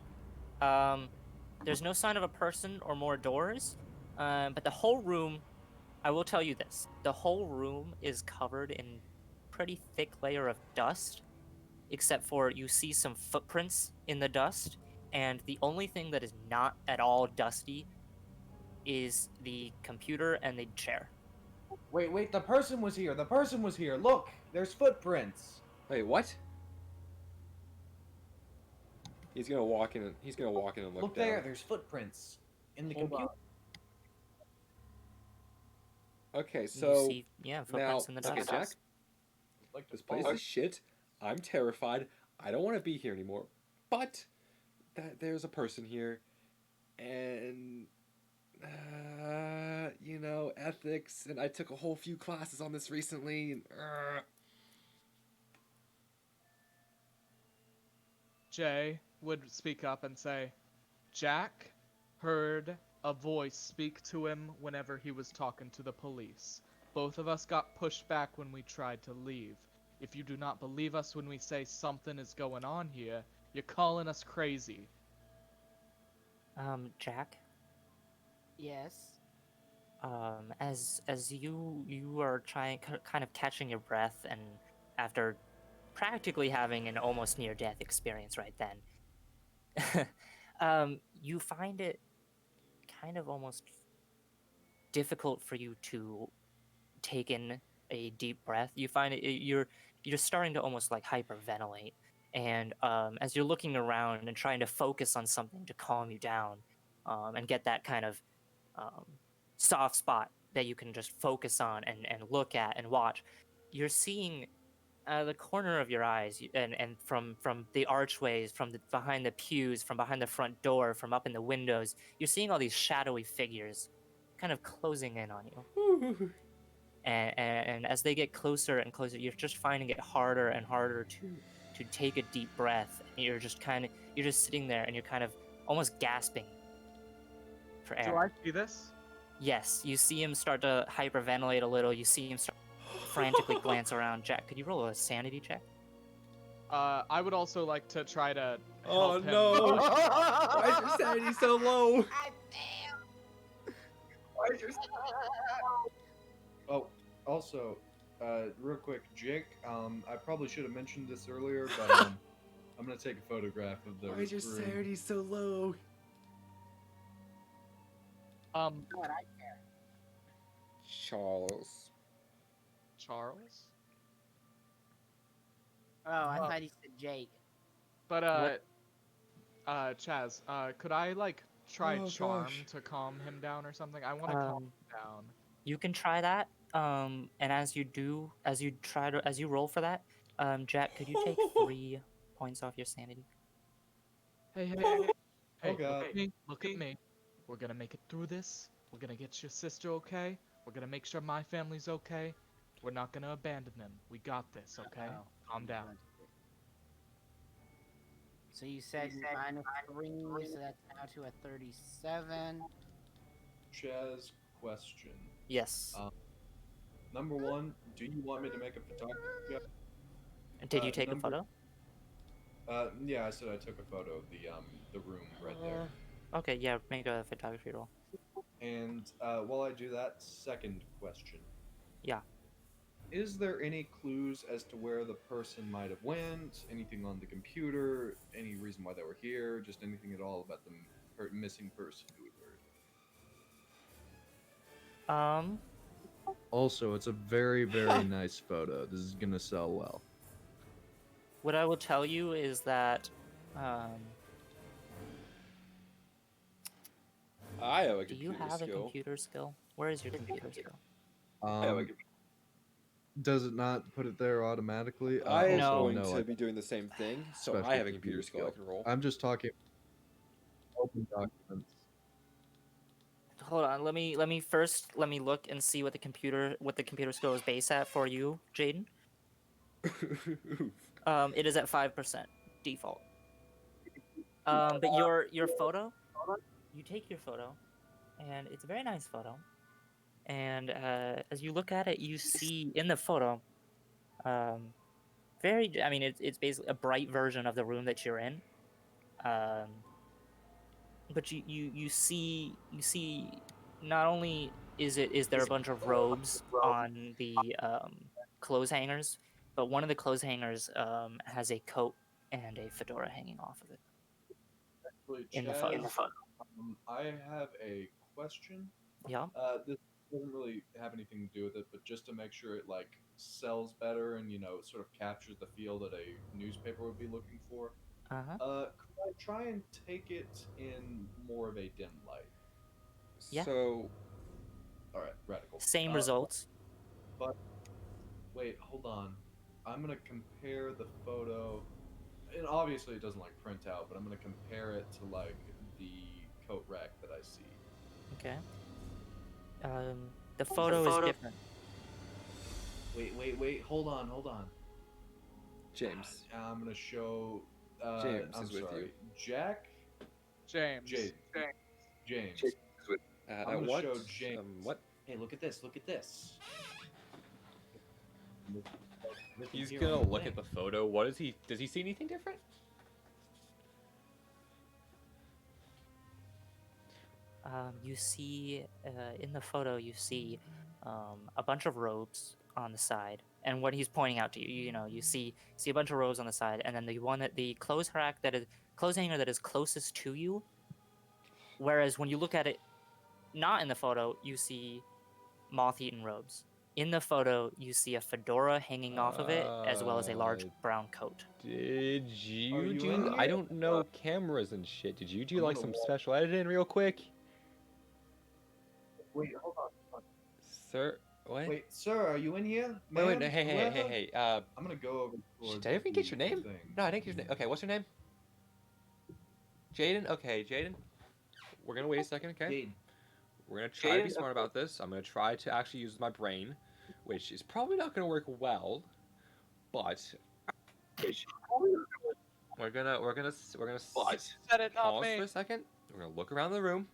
B: There's no sign of a person or more doors, but the whole room, I will tell you this, the whole room is covered in pretty thick layer of dust, except for you see some footprints in the dust, and the only thing that is not at all dusty is the computer and the chair.
H: Wait, the person was here. The person was here. Look, there's footprints.
A: Wait, what? He's gonna walk in. He's gonna walk in and look
H: Look
A: down.
H: there. There's footprints in the
D: Hold
H: computer.
A: Okay,
B: You
A: so
B: see, yeah, footprints in the
A: okay,
B: dust.
A: Jack,
H: Like to
A: this place
H: follow.
A: is shit. I'm terrified. I don't want to be here anymore. But there's a person here, and you know, ethics, and I took a whole few classes on this recently. And,
D: Jay would speak up and say, "Jack heard a voice speak to him whenever he was talking to the police. Both of us got pushed back when we tried to leave. If you do not believe us when we say something is going on here, you're calling us crazy.
B: Jack,
E: Yes.
B: as you are trying kind of catching your breath, and after practically having an almost near death experience right then, you find it kind of almost difficult for you to take in a deep breath. You find you're starting to almost like hyperventilate, and as you're looking around and trying to focus on something to calm you down, and get that kind of um, soft spot that you can just focus on and look at and watch, you're seeing out of the corner of your eyes and from the archways, from behind the pews, from behind the front door, from up in the windows, you're seeing all these shadowy figures kind of closing in on you. And as they get closer and closer, you're just finding it harder and harder to take a deep breath, and you're just sitting there and you're kind of almost gasping for
D: Do
B: air.
D: I see this?
B: Yes, you see him start to hyperventilate a little. You see him start frantically glance around. Jack, could you roll a sanity check?
D: I would also like to try to
A: Oh
D: help him.
A: no! Why is your sanity so low?
E: I failed.
H: Why is your Oh, also, real quick, Jake. I probably should have mentioned this earlier, but I'm gonna take a photograph of the
A: Why is your
H: room.
A: sanity so low?
E: What I care.
A: Charles.
D: Charles?
E: Oh, I
D: Oh.
E: thought he said Jake.
D: But
B: What?
D: Chaz, could I like try
A: Oh,
D: charm
A: gosh.
D: to calm him down or something? I want to calm him down.
B: You can try that. And as you roll for that, Jack, could you take 3 points off your sanity?
D: Hey, hey,
A: Oh.
D: hey, hey!
H: Oh,
D: Look
H: God.
D: at me! Look at me! We're gonna make it through this. We're gonna get your sister okay. We're gonna make sure my family's okay. We're not gonna abandon them. We got this, okay?
E: Oh,
D: Calm
E: he's
D: down.
E: going to do it. So you said -3, so that's now to a 37.
C: Chaz, question.
B: Yes.
C: Number one, do you want me to make a photography?
B: Did you take a
C: number-
B: photo?
C: Yeah, I said I took a photo of the room right there.
B: Okay, yeah, make a photography roll.
C: And while I do that, second question.
B: Yeah.
C: Is there any clues as to where the person might have went? Anything on the computer? Any reason why they were here? Just anything at all about the missing person who we heard? Also, it's a very, very nice photo. This is gonna sell well.
B: What I will tell you is that
A: I have a
B: do you
A: computer
B: have a
A: skill.
B: computer skill? Where is your computer skill?
C: Does it not put it there automatically?
A: I am
B: No.
A: going
C: no,
A: to be doing the same thing, so
C: special
A: I have a computer skill I
C: skill.
A: can roll.
C: I'm just talking open documents.
B: Hold on, let me look and see what the computer skill is based at for you, Jaden. It is at 5% default. But your photo, you take your photo, and it's a very nice photo. And as you look at it, you see in the photo, it's basically a bright version of the room that you're in. But you see not only is there a bunch of robes on the clothes hangers, but one of the clothes hangers has a coat and a fedora hanging off of it.
C: Actually,
B: In the photo.
C: I have a question.
B: Yeah.
C: This doesn't really have anything to do with it, but just to make sure it like sells better and sort of captures the feel that a newspaper would be looking for.
B: Uh-huh.
C: Could I try and take it in more of a dim light?
B: Yeah.
A: So,
C: all right, radical.
B: Same results.
C: But wait, hold on. I'm gonna compare the photo, and obviously it doesn't like print out, but I'm gonna compare it to like the coat rack that I see.
B: Okay. The photo is different.
C: Wait. Hold on.
A: James.
C: I'm gonna show.
A: James
C: I'm
A: is with
C: sorry.
A: you.
C: Jack.
D: James.
C: James.
F: Is with
H: I'm gonna
A: what?
H: show James.
A: What?
H: Hey, look at this. Look at this.
A: He's
H: Here
A: gonna
H: on the
A: look
H: thing.
A: at the photo. What is he? Does he see anything different?
B: You see in the photo, you see a bunch of robes on the side, and what he's pointing out to you, you see a bunch of robes on the side, and then the clothes hanger that is closest to you. Whereas when you look at it, not in the photo, you see moth-eaten robes. In the photo, you see a fedora hanging off of it, as well as a large brown coat.
A: Did
H: Are
A: you
H: you
A: do?
H: in
A: I
H: here?
A: don't know cameras and shit. Did you do
H: I'm
A: like
H: gonna
A: some
H: walk-
A: special editing real quick,
H: Wait, hold on.
A: sir? What?
H: Wait, sir, are you in here?
A: Wait,
H: Ma'am? Whoever?
A: hey.
H: I'm gonna go over towards
A: Did I even get your
H: the
A: name?
H: thing.
A: No, I didn't get your name. Okay, what's your name? Jaden? Okay, Jaden. We're gonna wait a second, okay?
H: Jade,
A: We're gonna try to be
F: Jaden,
A: smart about this. I'm gonna try to actually use my brain, which is probably not gonna work well, but we're gonna
D: Said it, not
A: pause
D: me.
A: for a second. We're gonna look around the room.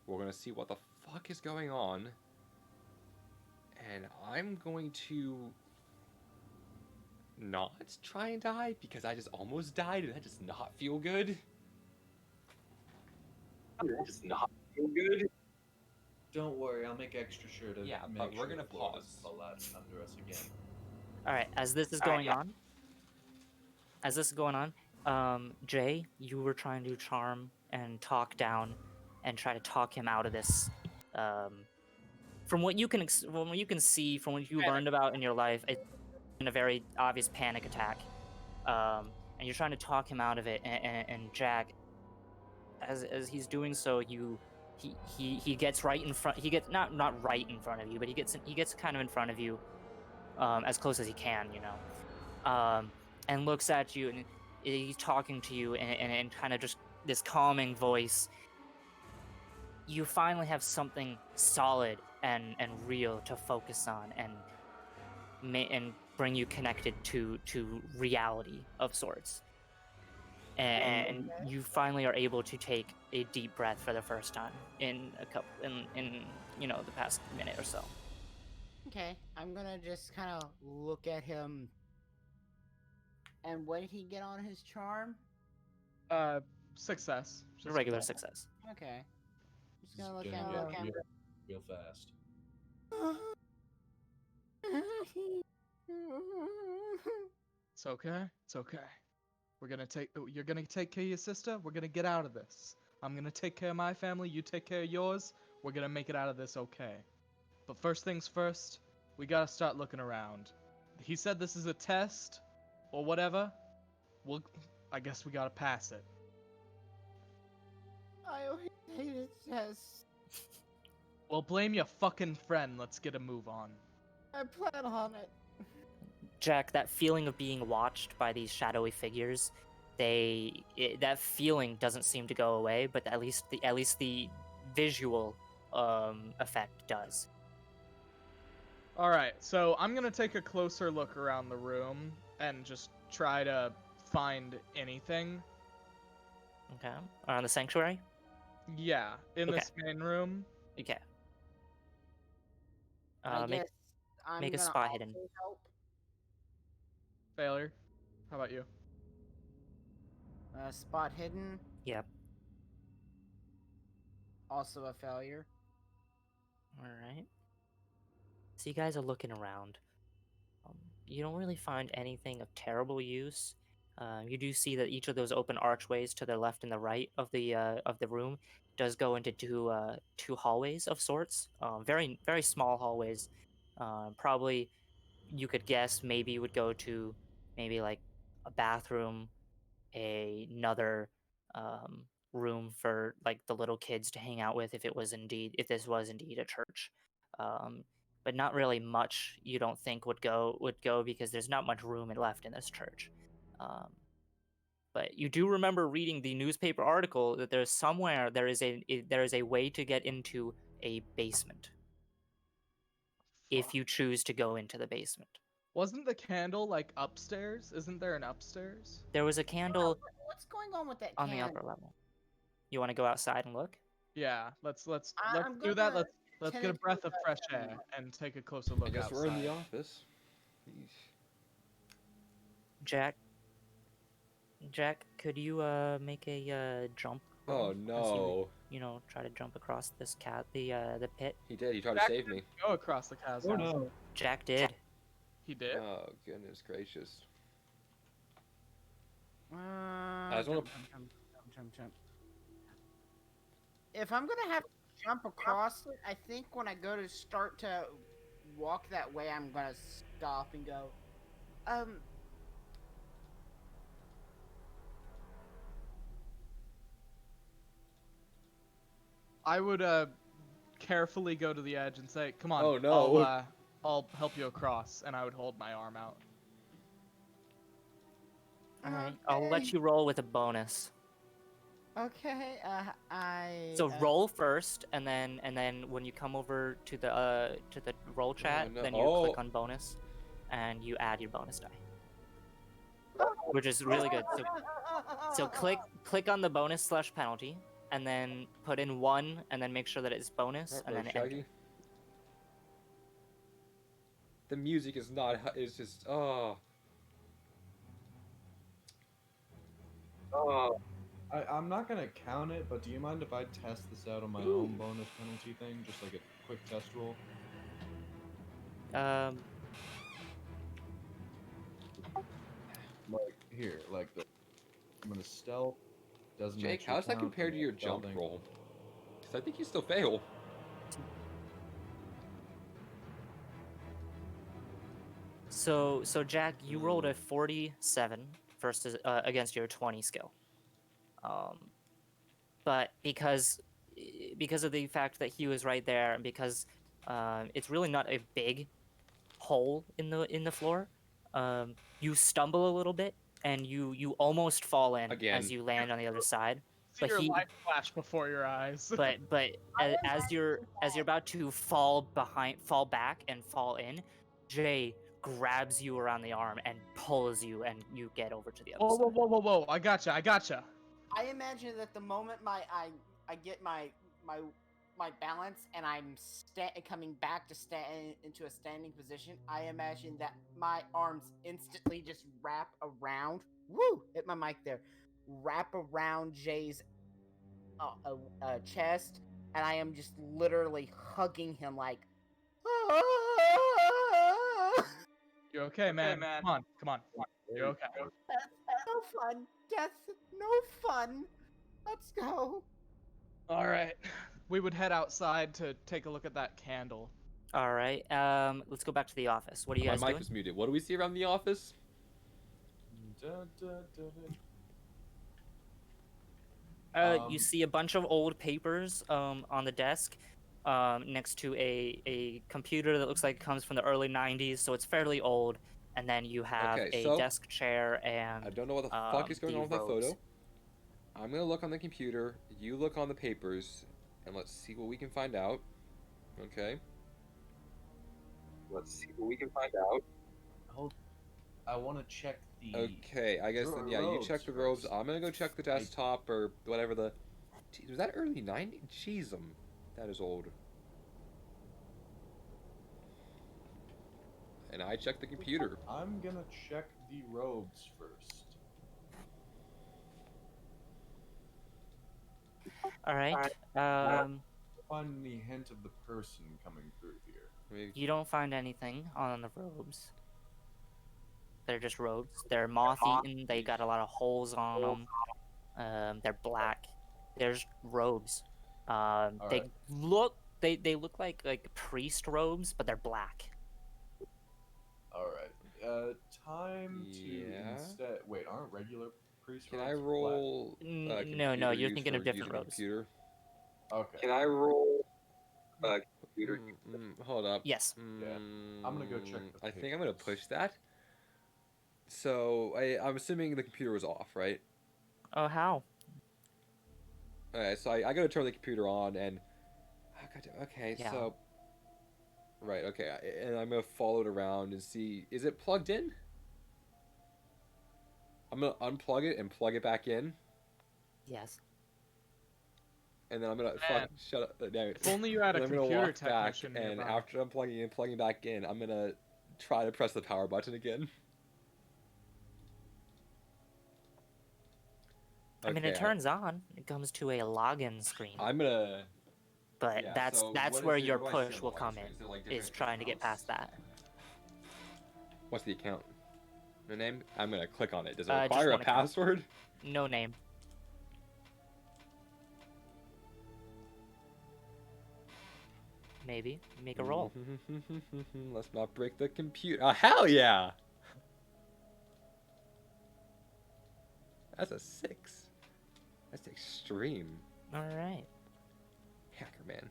A: We're gonna see what the fuck is going on, and I'm going to not try and die because I just almost died, and that does not feel good.
F: It's not feel good.
H: don't worry, I'll make extra sure to
A: Yeah,
H: make
A: but we're
H: sure
A: gonna
H: the floor
A: pause.
H: doesn't collapse under us again.
B: All right, as this is going on, Jay, you were trying to charm and talk down, and try to talk him out of this. From what you can see, from what you learned about in your life, it's been a very obvious panic attack, and you're trying to talk him out of it. And Jack, as he's doing so, he gets right in front. He gets not right in front of you, but he gets kind of in front of you, as close as he can, and looks at you, and he's talking to you in kind of just this calming voice. You finally have something solid and real to focus on, and bring you connected to reality of sorts. And you finally are able to take a deep breath for the first time in the past minute or so.
E: Okay, I'm gonna just kind of look at him. And what did he get on his charm?
D: Success.
B: A regular success.
E: Okay. Just
H: This
E: gonna
H: is
E: look
H: gonna
E: at him.
H: get
E: Look at him.
H: real fast.
D: It's okay. It's okay. You're gonna take care of your sister. We're gonna get out of this. I'm gonna take care of my family. You take care of yours. We're gonna make it out of this okay. But first things first, we gotta start looking around. He said this is a test, or whatever. I guess we gotta pass it.
E: I hated tests.
D: Well, blame your fucking friend. Let's get a move on.
E: I plan on it.
B: Jack, that feeling of being watched by these shadowy figures, that feeling doesn't seem to go away, but at least the visual effect does.
D: All right, so I'm gonna take a closer look around the room and just try to find anything.
B: Okay, around the sanctuary.
D: Yeah, in
B: Okay.
D: this main room.
B: Okay.
E: I
B: Make
E: guess I'm
B: make a
E: gonna
B: spot
E: also
B: hidden.
E: help.
D: Failure. How about you?
E: Spot hidden.
B: Yep.
E: Also a failure.
B: All right. So you guys are looking around. You don't really find anything of terrible use. You do see that each of those open archways to the left and the right of the room does go into two hallways of sorts. Very very small hallways. Probably you could guess maybe would go to maybe like a bathroom, another room for like the little kids to hang out with if this was indeed a church. But not really much you don't think would go because there's not much room left in this church. But you do remember reading the newspaper article that there is a way to get into a basement if
D: Fuck.
B: you choose to go into the basement.
D: Wasn't the candle like upstairs? Isn't there an upstairs?
B: There was a candle
E: What's going on with that
B: on the
E: can?
B: upper level. You want to go outside and look?
D: Yeah, let's
E: I'm
D: do that.
E: gonna
D: Let's get a breath of fresh
E: tentatively
D: air and take a closer
A: I
D: look
A: guess we're in the
D: outside.
A: office. Yeesh.
B: Jack, could you make a jump roll
A: Oh
B: as
A: no.
B: you try to jump across this the pit?
A: He did. He tried to
D: Jack
A: save me.
D: Go across the chasm.
H: Oh no.
B: Jack did.
D: He did.
A: Oh goodness gracious.
E: Uh,
A: just wanna-
E: jump. If I'm gonna have to jump across it, I think when I go to start to walk that way, I'm gonna stop and go.
D: I would carefully go to the edge and say, "Come on,
A: Oh, no.
D: I'll help you across," and I would hold my arm out.
B: All right, I'll let you roll with a bonus.
E: Okay.
B: So roll first, and then when you come over to the roll chat,
A: no.
B: then you click on bonus, and you add your bonus die, which is really good. So click on the bonus / penalty, and then put in 1, and then make sure that it's bonus, and then
A: Shaggy.
B: enter.
A: The music is not. It's just. Oh.
F: Oh,
H: I'm not gonna count it, but do you mind if I test this out on my own bonus penalty thing, just like a quick test roll? Like here, like the I'm gonna stealth. Doesn't
A: Jake,
H: actually
A: how does that
H: count,
A: compare
H: I'm
A: to your
H: not
A: jump
H: stealthing.
A: roll? Because I think you still fail.
B: So Jack, you rolled a 47 first against your 20 skill. But because of the fact that he was right there, and because it's really not a big hole in the floor, you stumble a little bit and you almost fall in
A: Again.
B: as you land on the other side.
D: See
B: But
D: your life flash before your eyes.
B: but as you're about to fall back and fall in, Jay grabs you around the arm and pulls you, and you get over to the other side.
D: Whoa! I gotcha.
E: I imagine that the moment I get my balance and I'm coming back to stand into a standing position, I imagine that my arms instantly just wrap around. Woo! Hit my mic there. Wrap around Jay's chest, and I am just literally hugging him like.
D: You okay, man? Come on. You're okay.
E: That's no fun. Death, no fun. Let's go.
D: All right. We would head outside to take a look at that candle.
B: All right. Let's go back to the office. What are you
A: My
B: guys
A: mic
B: doing?
A: was muted. What do we see around the office?
B: You see a bunch of old papers on the desk next to a computer that looks like it comes from the early 90s, so it's fairly old. And then you have
A: Okay,
B: a
A: so,
B: desk chair and
A: I don't know what the fuck is going
B: the
A: on with that
B: robes.
A: photo. I'm gonna look on the computer, you look on the papers, and let's see what we can find out. Okay.
F: let's see what we can find out.
H: I want to check the.
A: Okay, I guess then, yeah, you check the robes.
H: first.
A: I'm gonna go check the desktop or whatever the. Jeez, was that early 90s? Jeez, that is old. And I checked the computer.
H: I'm gonna check the robes first.
B: All right.
H: Find any hint of the person coming through here.
B: You don't find anything on the robes. They're just robes. They're moth-eaten. They got a lot of holes on them. They're black. There's robes. They look like priest robes, but they're black.
H: All right. Time to
A: Yeah.
H: instead. Wait, aren't regular priest
A: Can
H: robes
A: I roll?
B: No,
A: computer
B: you're
A: use
B: thinking
A: for
B: of different
A: using a
B: robes.
A: computer?
H: black? Okay.
F: Can I roll computer?
A: Hold up.
B: Yes.
H: Yeah. I'm gonna go check the
A: I think I'm gonna
H: papers.
A: push that. So I'm assuming the computer was off, right?
B: Oh, how?
A: Alright, so I gotta turn the computer on and. Okay,
B: Yeah.
A: so. Right, okay, and I'm gonna follow it around and see. Is it plugged in? I'm gonna unplug it and plug it back in.
B: Yes.
A: and then I'm gonna
D: Man,
A: shut up. No,
D: if only you had a
A: and I'm gonna
D: computer
A: walk back,
D: technician
A: and
D: nearby.
A: after I'm plugging back in, I'm gonna try to press the power button again.
B: I mean, it
A: Okay,
B: turns on. It comes to a login screen.
A: I'm gonna.
B: But
A: Yeah,
B: that's
A: so
B: that's
A: what
B: where
A: is it?
B: your
A: What do I see
B: push
A: on the
B: will
A: login
B: come
A: screen?
B: in.
A: Is it like
B: Is
A: different
B: trying to get
A: accounts?
B: past that.
A: What's the account? No name? I'm gonna click on it. Does it
B: Just
A: require a
B: one account.
A: password?
B: No name. Maybe make a roll.
A: Let's not break the computer. Oh, hell yeah! That's a 6. That's extreme.
B: All right.
A: Hacker man.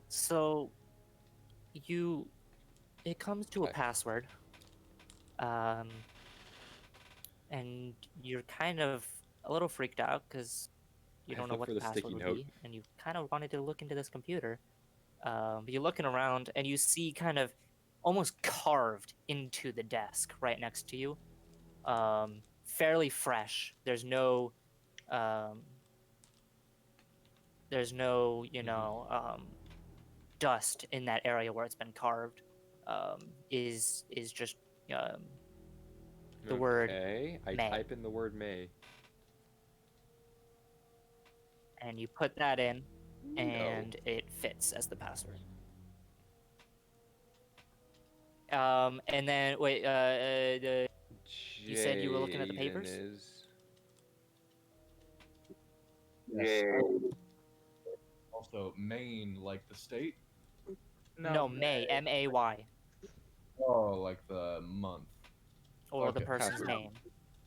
B: So it comes to a
A: Okay.
B: password, and you're kind of a little freaked out because you
A: I
B: don't know
A: look
B: what
A: for
B: the
A: the sticky
B: password would
A: note.
B: be, and you kind of wanted to look into this computer. But you're looking around and you see kind of almost carved into the desk right next to you. Fairly fresh. Um, dust in that area where it's been carved. Is just um, the word
A: Okay, I
B: May,
A: type in the word May.
B: and you put that in,
A: No.
B: and it fits as the password. And then wait, you said you were looking at the
A: Jaden
B: papers?
A: is.
C: Yes.
F: Yay.
C: Also, Maine, like the state.
B: No, May, M-A-Y,
C: Oh, like the month.
B: or the
C: Okay,
B: person's
A: password.
B: name.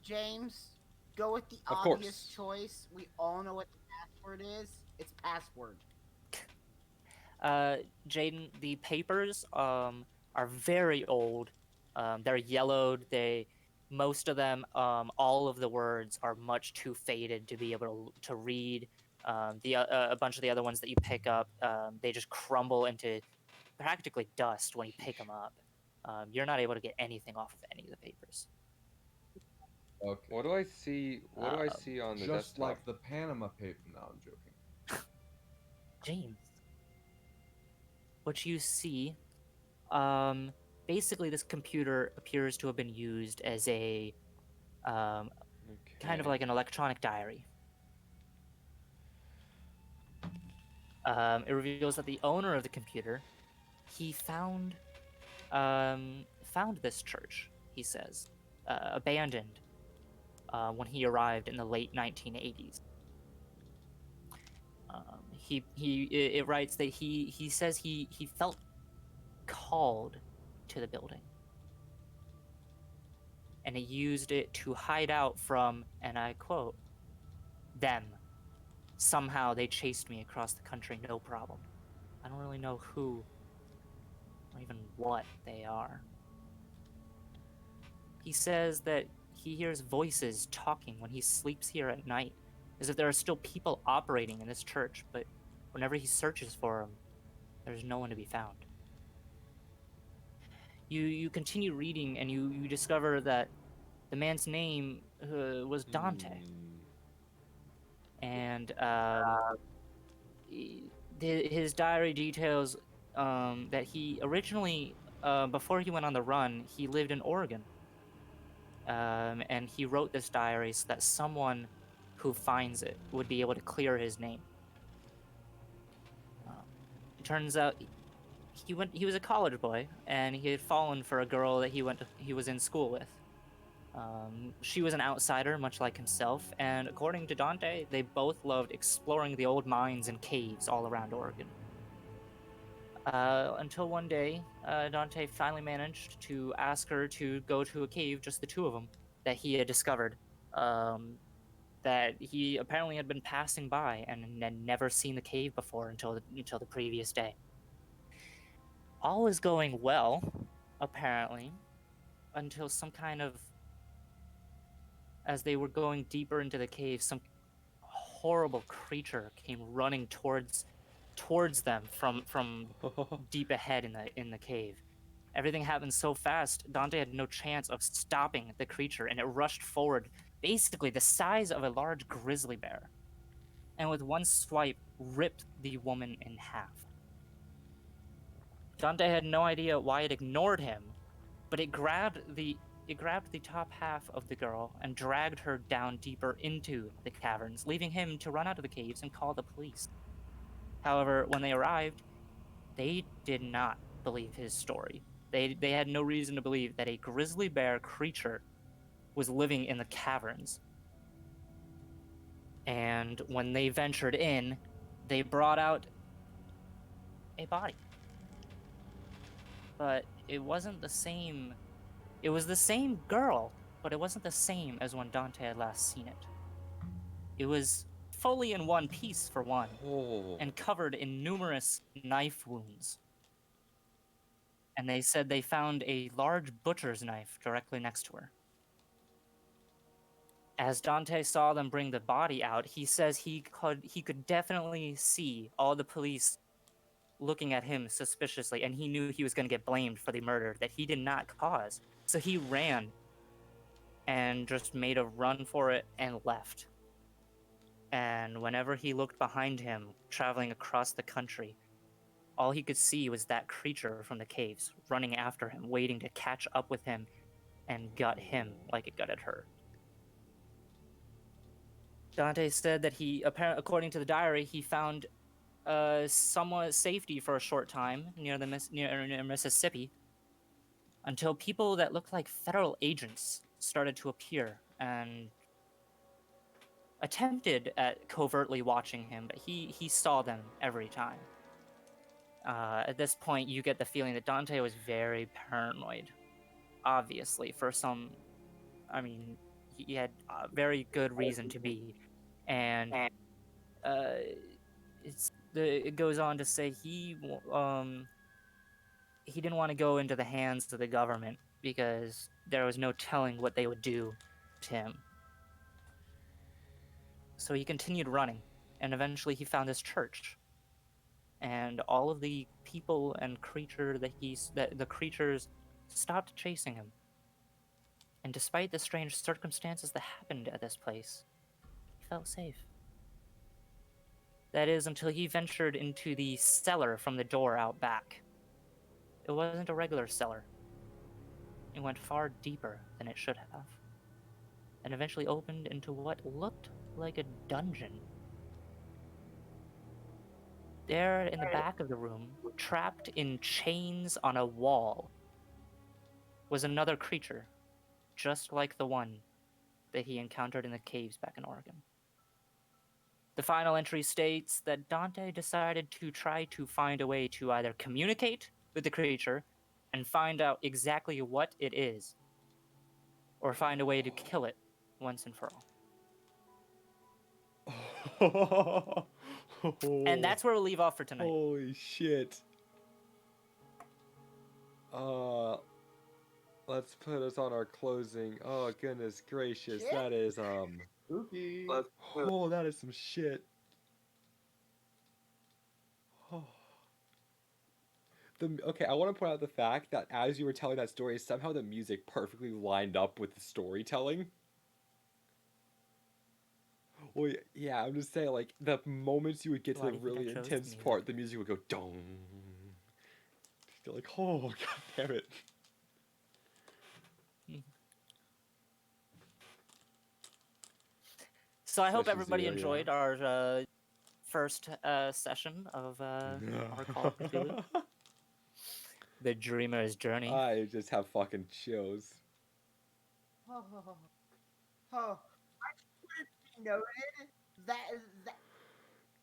E: James, go with the
A: Of
E: obvious
A: course.
E: choice. We all know what the password is. It's password.
B: Jaden, the papers are very old. They're yellowed. Most of them, all of the words are much too faded to be able to read. A bunch of the other ones that you pick up, they just crumble into practically dust when you pick them up. You're not able to get anything off of any of the papers.
C: Okay.
A: What do I see? What do I see on the
C: Just
A: desktop?
C: like the Panama paper. No, I'm joking.
B: James, what you see, basically this computer appears to have been used as a kind of
A: Okay.
B: like an electronic diary. It reveals that the owner of the computer, he found this church. He says, abandoned when he arrived in the late 1980s. It writes that he says he felt called to the building, and he used it to hide out from, and I quote, them. Somehow they chased me across the country, no problem. I don't really know who or even what they are. He says that he hears voices talking when he sleeps here at night, as if there are still people operating in this church, but whenever he searches for them, there's no one to be found. You continue reading, and you discover that the man's name was Dante. And his diary details that he originally, before he went on the run, he lived in Oregon. And he wrote this diary so that someone who finds it would be able to clear his name. It turns out he was a college boy, and he had fallen for a girl that he was in school with. She was an outsider, much like himself, and according to Dante, they both loved exploring the old mines and caves all around Oregon. Until one day, Dante finally managed to ask her to go to a cave, just the two of them, that he had discovered, that he apparently had been passing by and had never seen the cave before until the previous day. All is going well, apparently, until as they were going deeper into the cave, some horrible creature came running towards them from deep ahead in the cave. Everything happened so fast, Dante had no chance of stopping the creature, and it rushed forward, basically the size of a large grizzly bear. and with one swipe ripped the woman in half. Dante had no idea why it ignored him, but it grabbed the top half of the girl and dragged her down deeper into the caverns, leaving him to run out of the caves and call the police. However, when they arrived, they did not believe his story. They had no reason to believe that a grizzly bear creature was living in the caverns. And when they ventured in, they brought out a body. But it wasn't the same. It was the same girl, but it wasn't the same as when Dante had last seen it. It was fully in one piece, for one,
A: Oh.
B: and covered in numerous knife wounds. And they said they found a large butcher's knife directly next to her. As Dante saw them bring the body out, he says he could definitely see all the police looking at him suspiciously, and he knew he was going to get blamed for the murder that he did not cause. So he ran and just made a run for it and left. And whenever he looked behind him, traveling across the country, all he could see was that creature from the caves running after him, waiting to catch up with him and gut him like it gutted her. Dante said that according to the diary, he found somewhat safety for a short time near Mississippi, until people that looked like federal agents started to appear and attempted at covertly watching him, but he saw them every time. At this point, you get the feeling that Dante was very paranoid. Obviously, he had a very good reason to be, and it goes on to say he didn't want to go into the hands of the government because there was no telling what they would do to him. So he continued running, and eventually he found this church. And all of the people and the creatures stopped chasing him. And despite the strange circumstances that happened at this place, he felt safe. That is, until he ventured into the cellar from the door out back. It wasn't a regular cellar. It went far deeper than it should have, and eventually opened into what looked like a dungeon. There in the back of the room, trapped in chains on a wall, was another creature, just like the one that he encountered in the caves back in Oregon. The final entry states that Dante decided to try to find a way to either communicate with the creature and find out exactly what it is, or find a way to kill it once and for all. And that's where we'll leave off for tonight.
A: Holy shit. Let's put us on our closing. Oh goodness gracious,
E: Shit.
A: that is
H: Spooky.
A: oh, that is some shit. Oh. Okay, I want to point out the fact that as you were telling that story, somehow the music perfectly lined up with the storytelling. Well, yeah, I'm just saying, like, the moments you would get to
B: Why
A: the
B: do you think I
A: really
B: chose the
A: intense
B: music?
A: part, the music would go dong. You're like, oh, god damn it.
B: So I hope
A: Session
B: everybody
A: 0, yeah.
B: enjoyed our first session of our Call of Cthulhu. The Dreamer's Journey.
A: I just have fucking chills.
E: Oh, I should have noted that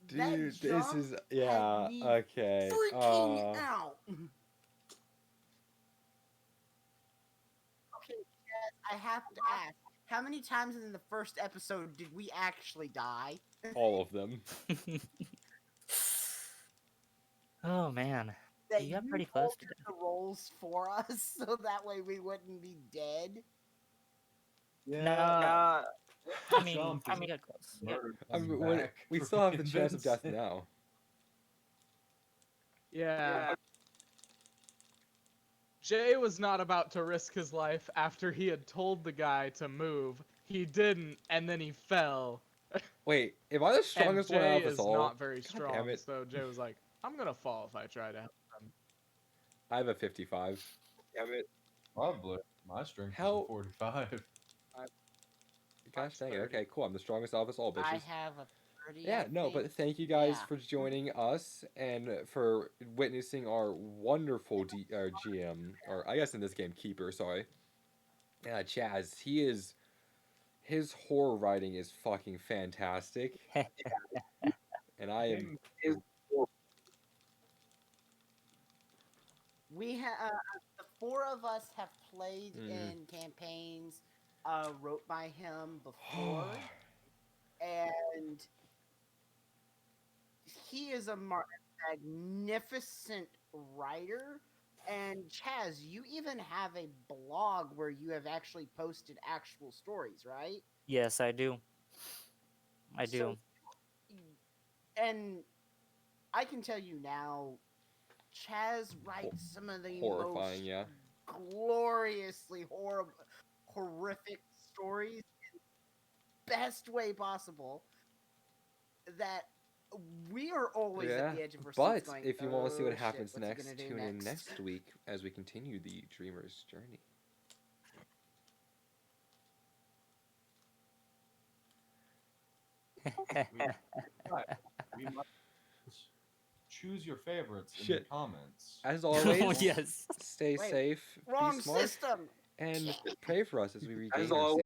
A: Dude,
E: that
A: this
E: jump
A: is,
E: had
A: yeah,
E: me
A: okay.
E: freaking out. Okay, Jess, I have to ask, how many times in the first episode did we actually die?
A: All of them.
B: Oh man,
E: That
B: you got
E: you
B: pretty close to
E: altered the roles for us so that way we wouldn't be dead?
H: Yeah.
B: No, I mean,
H: Jump is
B: you got close.
H: murder
A: I mean,
H: coming back
A: we
H: for
A: still have the chance of death
H: Vincent.
A: now.
D: Yeah. Jay was not about to risk his life after he had told the guy to move. He didn't, and then he fell.
A: Wait, am I the
D: And
A: strongest one out
D: Jay
A: of us
D: is
A: all?
D: not very
A: God damn
D: strong,
A: it.
D: so Jay was like, "I'm gonna fall if I try to help them."
A: I have a 55.
F: Damn it.
C: Probably. My strength is
A: How-
C: a 45.
A: Gosh dang it.
D: 30.
A: Okay, cool. I'm the strongest out of us all,
E: I
A: bitches.
E: have a 30.
A: Yeah,
E: I
A: no,
E: think.
A: but thank you guys
E: Yeah.
A: for joining us and for witnessing our wonderful GM, or I guess in this game, Keeper, sorry. Chaz, his horror writing is fucking fantastic. And I am,
E: We have the four of us have played
A: Mhm.
E: in campaigns wrote by him before, and he is a magnificent writer. And Chaz, you even have a blog where you have actually posted actual stories, right?
B: Yes, I do. I do.
E: So, and I can tell you now, Chaz writes some of the
A: horrifying,
E: most
A: yeah.
E: gloriously horrific stories in the best way possible. That we are always
A: Yeah,
E: at the edge of our
A: but
E: seats going,
A: if you want to see what
E: "Oh, shit,
A: happens
E: what's he
A: next,
E: gonna do
A: tune in
E: next?"
A: next week as we continue the Dreamer's Journey.
C: We might choose your favorites in the
A: Shit.
C: comments.
A: As always,
B: Yes.
A: stay
E: Wait,
A: safe,
E: Wrong
A: be smart,
E: system.
A: and pray for us as we regain
F: As
A: our
F: always,